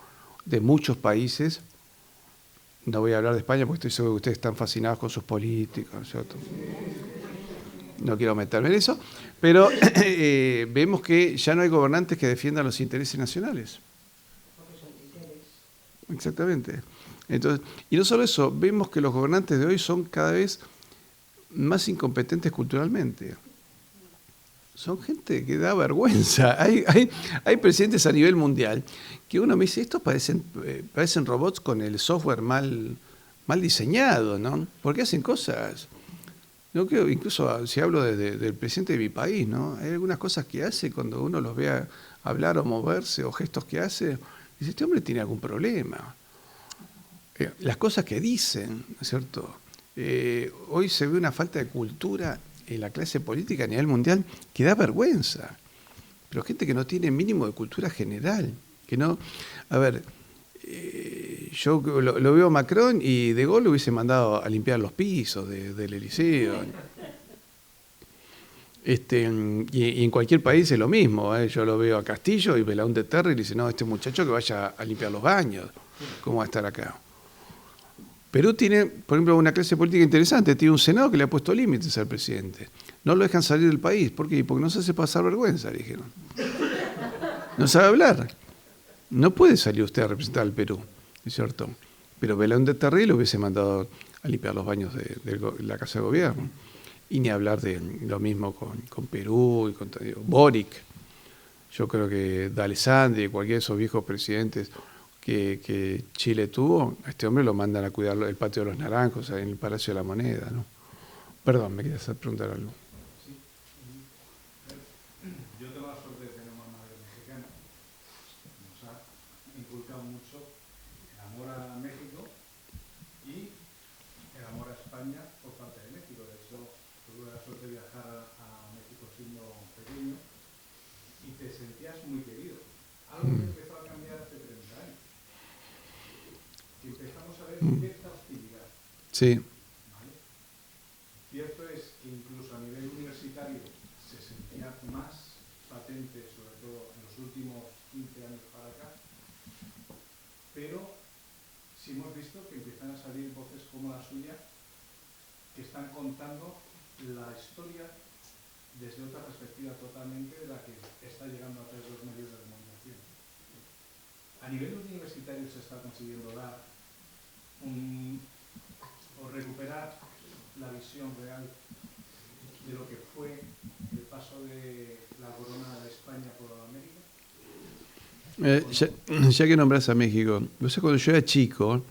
de muchos países, no voy a hablar de España porque estoy seguro que ustedes están fascinados con sus políticos, ¿no es cierto? No quiero meterme en eso, pero vemos que ya no hay gobernantes que defiendan los intereses nacionales. Exactamente. Entonces, y no solo eso, vemos que los gobernantes de hoy son cada vez más incompetentes culturalmente. Son gente que da vergüenza. Hay presidentes a nivel mundial que uno me dice, estos parecen robots con el software mal diseñado, ¿no? Porque hacen cosas. No creo, incluso si hablo del presidente de mi país, ¿no? Hay algunas cosas que hace cuando uno los ve hablar o moverse o gestos que hace, dice, este hombre tiene algún problema. Las cosas que dicen, ¿no es cierto? Hoy se ve una falta de cultura en la clase política a nivel mundial que da vergüenza. Pero gente que no tiene mínimo de cultura general. Que no, a ver, yo lo veo a Macron y De Gaulle lo hubiese mandado a limpiar los pisos del Eliseo. Y en cualquier país es lo mismo. Yo lo veo a Castillo y Belaúnde de Terry y le dice, no, este muchacho que vaya a limpiar los baños. ¿Cómo va a estar acá? Perú tiene, por ejemplo, una clase política interesante. Tiene un Senado que le ha puesto límites al presidente. No lo dejan salir del país. ¿Por qué? Porque no se hace pasar vergüenza, dijeron. No sabe hablar. No puede salir usted a representar al Perú, ¿es cierto? Pero Belaúnde de Terry lo hubiese mandado a limpiar los baños de la Casa de Gobierno. Y ni hablar de lo mismo con Perú y con Boric. Yo creo que D'Alessandri y cualquiera de esos viejos presidentes que Chile tuvo, a este hombre lo mandan a cuidar el patio de los Naranjos, en el Palacio de la Moneda, ¿no? Perdón, me querías preguntar algo. Sí. Yo tengo la suerte de tener una madre mexicana. Nos ha inculcado mucho el amor a México y el amor a España por parte de México. De hecho, tuve la suerte de viajar a México siendo pequeño y te sentías muy querido. Algo que empezó a cambiar hace 30 años. Y empezamos a ver cierta hostilidad. Sí. ¿Vale? Cierto es que incluso a nivel universitario se sentía más patente, sobre todo en los últimos 15 años para acá, pero sí hemos visto que empiezan a salir voces como la suya que están contando la historia desde otra perspectiva totalmente de la que está llegando a través de los medios de comunicación. A nivel universitario se está consiguiendo dar o recuperar la visión real de lo que fue el paso de la corona de España por América. Ya que nombras a México, no sé, cuando yo era chico,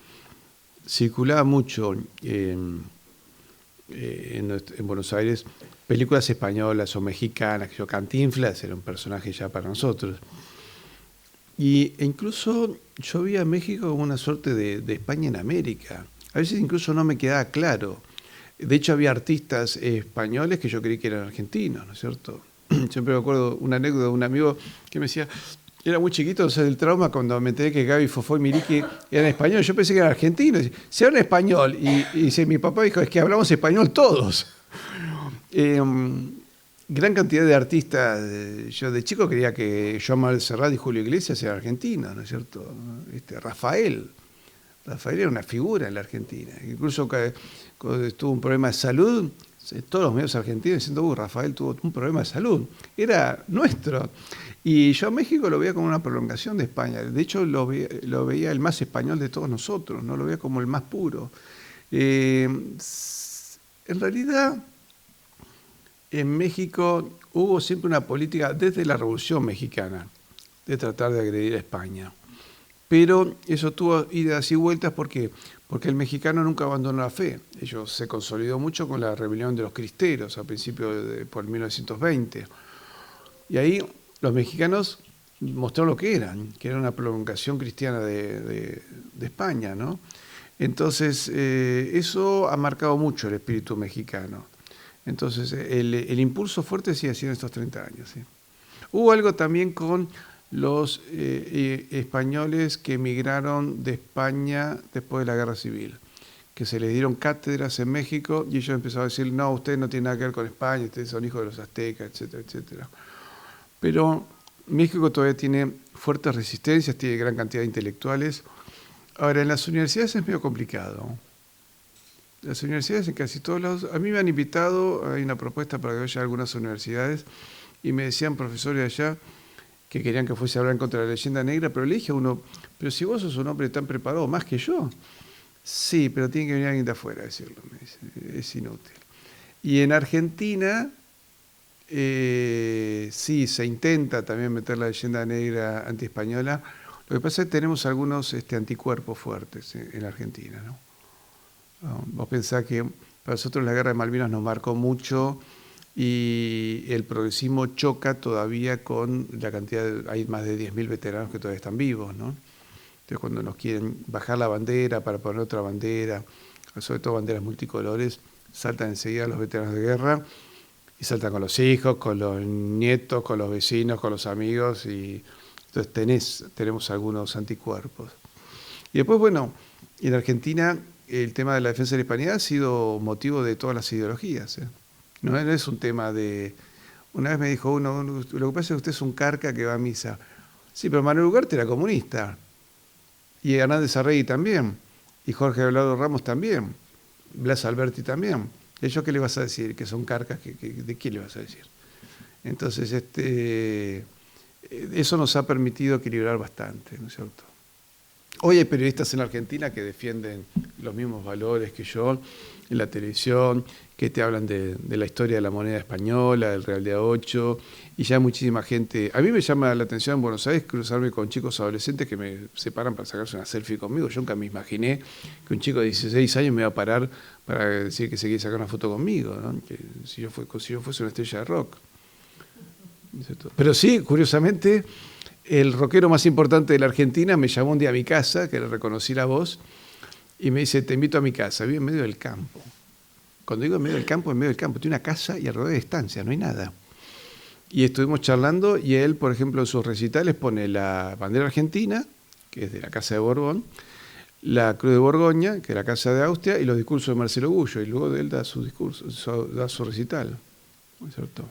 circulaba mucho en Buenos Aires películas españolas o mexicanas, que Cantinflas era un personaje ya para nosotros. E incluso yo vi a México como una suerte de España en América. A veces incluso no me quedaba claro. De hecho, había artistas españoles que yo creí que eran argentinos, ¿no es cierto? Siempre me acuerdo una anécdota de un amigo que me decía, era muy chiquito, o sea, el trauma cuando me enteré que Gaby, Fofó y Miriqui eran españoles. Yo pensé que eran argentinos. Se hablan español. Y mi papá dijo, es que hablamos español todos. Gran cantidad de artistas. Yo de chico creía que Joan Manuel Serrat y Julio Iglesias eran argentinos, ¿no es cierto? Rafael era una figura en la Argentina. Incluso cuando tuvo un problema de salud, todos los medios argentinos diciendo, Rafael tuvo un problema de salud. Era nuestro. Y yo a México lo veía como una prolongación de España. De hecho, lo veía el más español de todos nosotros, no lo veía como el más puro. En realidad, en México hubo siempre una política, desde la Revolución Mexicana, de tratar de agredir a España. Pero eso tuvo idas y vueltas porque el mexicano nunca abandonó la fe. Ellos se consolidó mucho con la rebelión de los cristeros a principios por 1920. Y ahí los mexicanos mostraron lo que era una prolongación cristiana de España, ¿no? Entonces, eso ha marcado mucho el espíritu mexicano. Entonces, el impulso fuerte sigue siendo estos 30 años. ¿Sí? Hubo algo también con los españoles que emigraron de España después de la Guerra Civil, que se les dieron cátedras en México y ellos empezaron a decir, no, ustedes no tienen nada que ver con España, ustedes son hijos de los aztecas, etcétera, etcétera. Pero México todavía tiene fuertes resistencias, tiene gran cantidad de intelectuales. Ahora, en las universidades es medio complicado. Las universidades en casi todos lados, a mí me han invitado, hay una propuesta para que vaya a algunas universidades, y me decían profesores allá que querían que fuese a hablar en contra de la leyenda negra, pero le dije a uno, pero si vos sos un hombre tan preparado, más que yo, sí, pero tiene que venir alguien de afuera a decirlo, me dice, es inútil. Y en Argentina, sí, se intenta también meter la leyenda negra antiespañola. Lo que pasa es que tenemos algunos anticuerpos fuertes en la Argentina, ¿no? Vos pensás que para nosotros la guerra de Malvinas nos marcó mucho y el progresismo choca todavía con la cantidad, hay más de 10.000 veteranos que todavía están vivos, ¿no? Entonces cuando nos quieren bajar la bandera para poner otra bandera, sobre todo banderas multicolores, saltan enseguida los veteranos de guerra y saltan con los hijos, con los nietos, con los vecinos, con los amigos, y entonces tenemos algunos anticuerpos. Y después, bueno, en Argentina el tema de la defensa de la hispanidad ha sido motivo de todas las ideologías, ¿eh? No es un tema de... Una vez me dijo uno, lo que pasa es que usted es un carca que va a misa. Sí, pero Manuel Ugarte era comunista. Y Hernández Arregui también. Y Jorge Abelardo Ramos también. Blas Alberti también. ¿Ellos qué le vas a decir? Que son carcas, ¿de qué le vas a decir? Entonces, eso nos ha permitido equilibrar bastante, ¿no es cierto? Hoy hay periodistas en la Argentina que defienden los mismos valores que yo en la televisión, que te hablan de la historia de la moneda española, del Real de A8, y ya muchísima gente. A mí me llama la atención en Buenos Aires cruzarme con chicos adolescentes que me separan para sacarse una selfie conmigo. Yo nunca me imaginé que un chico de 16 años me iba a parar para decir que se quiere sacar una foto conmigo, ¿no? Que si yo fuese una estrella de rock. Pero sí, curiosamente, el rockero más importante de la Argentina me llamó un día a mi casa, que le reconocí la voz, y me dice, te invito a mi casa, vive en medio del campo. Cuando digo en medio del campo, tiene una casa y alrededor de estancia, no hay nada. Y estuvimos charlando y él, por ejemplo, en sus recitales pone la bandera argentina, que es de la Casa de Borbón, la Cruz de Borgoña, que es la Casa de Austria, y los discursos de Marcelo Gullo, y luego de él da su discurso, da su recital. ¿No es cierto?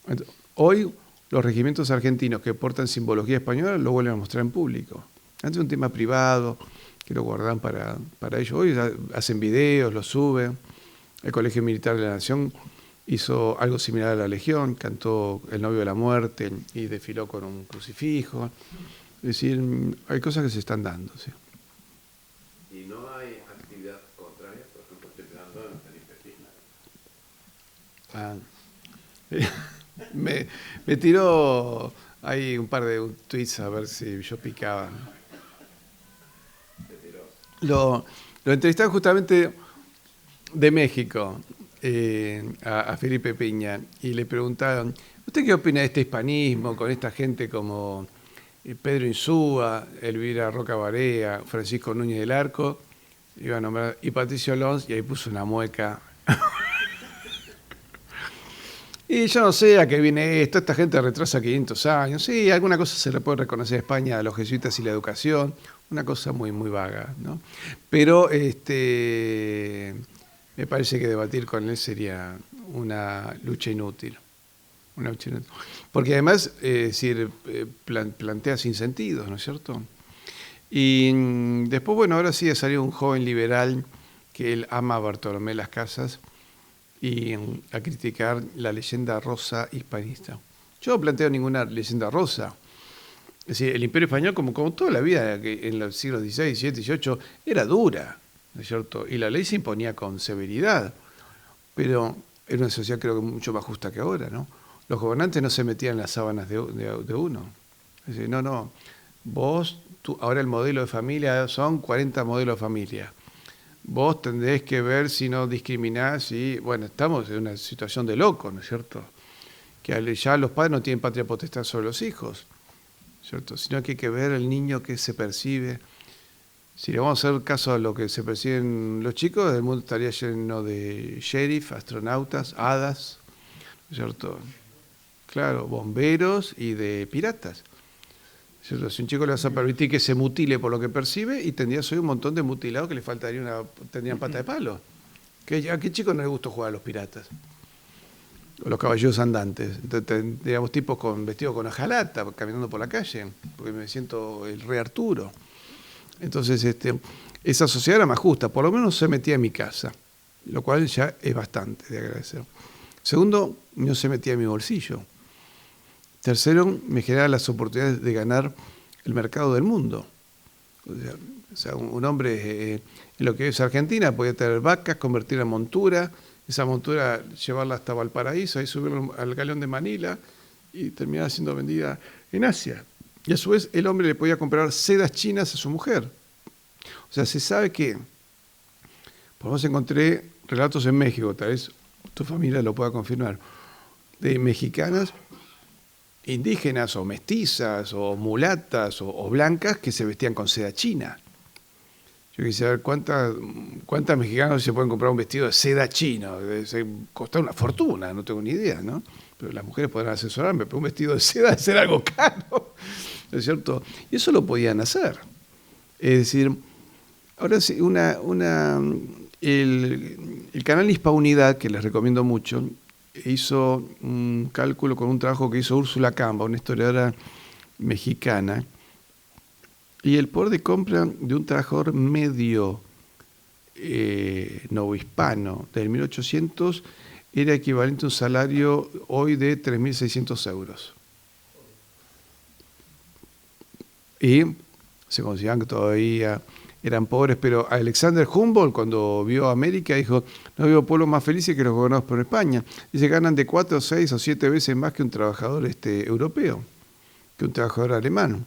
Entonces, hoy los regimientos argentinos que portan simbología española lo vuelven a mostrar en público. Antes un tema privado, que lo guardan para ellos. Hoy hacen videos, lo suben. El Colegio Militar de la Nación hizo algo similar a la Legión, cantó El novio de la muerte y desfiló con un crucifijo. Es decir, hay cosas que se están dando. ¿Sí? ¿Y no hay actividad contraria? Por ejemplo, estoy pensando en Felipe Piña. Me tiró ahí un par de tweets a ver si yo picaba. Lo entrevistaron justamente de México a Felipe Piña y le preguntaron, ¿usted qué opina de este hispanismo con esta gente como Pedro Insúa, Elvira Roca Barea, Francisco Núñez del Arco iba a nombrar, y Patricio Lons, y ahí puso una mueca. Y yo no sé a qué viene esto, esta gente retrasa 500 años, sí, alguna cosa se le puede reconocer a España, a los jesuitas y la educación, una cosa muy, muy vaga, ¿no? Pero me parece que debatir con él sería una lucha inútil. Una lucha inútil. Porque además, plantea sin sentido, ¿no es cierto? Y después, bueno, ahora sí ha salido un joven liberal que él ama a Bartolomé Las Casas y a criticar la leyenda rosa hispanista. Yo no planteo ninguna leyenda rosa. Es decir, el Imperio Español, como toda la vida que en los siglos XVI, XVII, XVIII, era dura, ¿no es cierto? Y la ley se imponía con severidad, pero era una sociedad creo que mucho más justa que ahora, ¿no? Los gobernantes no se metían en las sábanas de uno. Es decir, no, ahora el modelo de familia son 40 modelos de familia. Vos tendréis que ver si no discriminás y, bueno, estamos en una situación de loco, ¿no es cierto? Que ya los padres no tienen patria potestad sobre los hijos, ¿cierto? Sino que hay que ver el niño que se percibe. Si le vamos a hacer caso a lo que se perciben los chicos, el mundo estaría lleno de sheriff, astronautas, hadas, ¿no es cierto? Claro, bomberos y de piratas. ¿Cierto? Si un chico le vas a permitir que se mutile por lo que percibe, y tendrías hoy un montón de mutilados que le tendrían pata de palo. ¿A qué chico no le gusta jugar a los piratas? O los caballeros andantes. Entonces, tendríamos tipos vestidos con hojalata, caminando por la calle, porque me siento el rey Arturo. Entonces, esa sociedad era más justa, por lo menos no se metía en mi casa, lo cual ya es bastante de agradecer. Segundo, no se metía en mi bolsillo. Tercero, me generaba las oportunidades de ganar el mercado del mundo. O sea, un hombre en lo que es Argentina podía tener vacas, convertirla en montura, esa montura llevarla hasta Valparaíso, ahí subirla al galeón de Manila y terminaba siendo vendida en Asia. Y a su vez el hombre le podía comprar sedas chinas a su mujer. O sea, se sabe que, por lo menos encontré relatos en México, tal vez tu familia lo pueda confirmar, de mexicanas indígenas o mestizas o mulatas o blancas que se vestían con seda china. Yo quisiera ver cuántas mexicanos se pueden comprar un vestido de seda chino. Debe costar una fortuna, no tengo ni idea, ¿no? Pero las mujeres podrán asesorarme, pero un vestido de seda debe ser algo caro, ¿no es cierto? Y eso lo podían hacer. Es decir, ahora sí, el canal Hispaunidad, que les recomiendo mucho, hizo un cálculo con un trabajo que hizo Úrsula Camba, una historiadora mexicana, y el poder de compra de un trabajador medio novohispano del 1800 era equivalente a un salario hoy de 3.600 euros. Y se consideraban que todavía eran pobres, pero Alexander Humboldt, cuando vio América, dijo: no veo pueblos más felices que los gobernados por España. Dice, ganan de 4, 6 o 7 veces más que un trabajador europeo, que un trabajador alemán.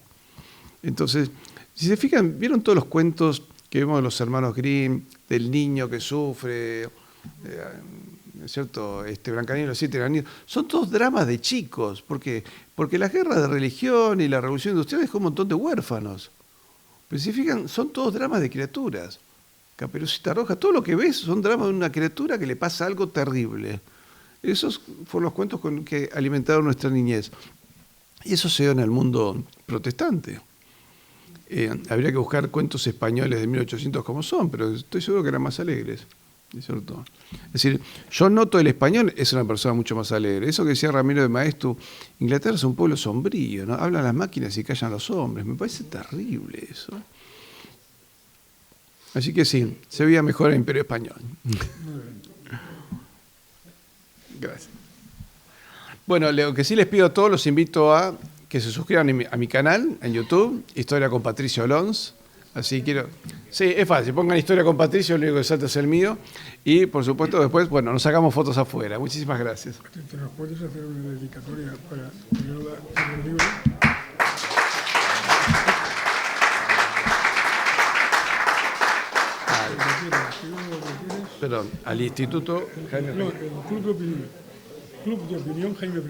Entonces, si se fijan, ¿vieron todos los cuentos que vemos de los hermanos Grimm, del niño que sufre, ¿no es cierto? Blancanieves y los 7 enanitos? Son todos dramas de chicos. ¿Por qué? Porque la guerra de religión y la revolución industrial dejó un montón de huérfanos. Pero si se fijan, son todos dramas de criaturas. Caperucita Roja, todo lo que ves son dramas de una criatura que le pasa algo terrible. Esos fueron los cuentos con que alimentaron nuestra niñez. Y eso se dio en el mundo protestante. Habría que buscar cuentos españoles de 1800 como son, pero estoy seguro que eran más alegres. ¿Es cierto? Es decir, yo noto el español es una persona mucho más alegre. Eso que decía Ramiro de Maeztu, Inglaterra es un pueblo sombrío, ¿no? Hablan las máquinas y callan los hombres. Me parece terrible eso. Así que sí, se veía mejor el Imperio Español. Gracias. Bueno, lo que sí les pido a todos, los invito a que se suscriban a mi canal en YouTube, Historia con Patricio Lons. Así quiero... Sí, es fácil, pongan Historia con Patricio, el único que salta es el mío. Y por supuesto después, bueno, nos sacamos fotos afuera. Muchísimas gracias. ¿Te nos puedes hacer una dedicatoria para el libro? Perdón, al Instituto Jaime I. No, el Club de Opinión Jaime I.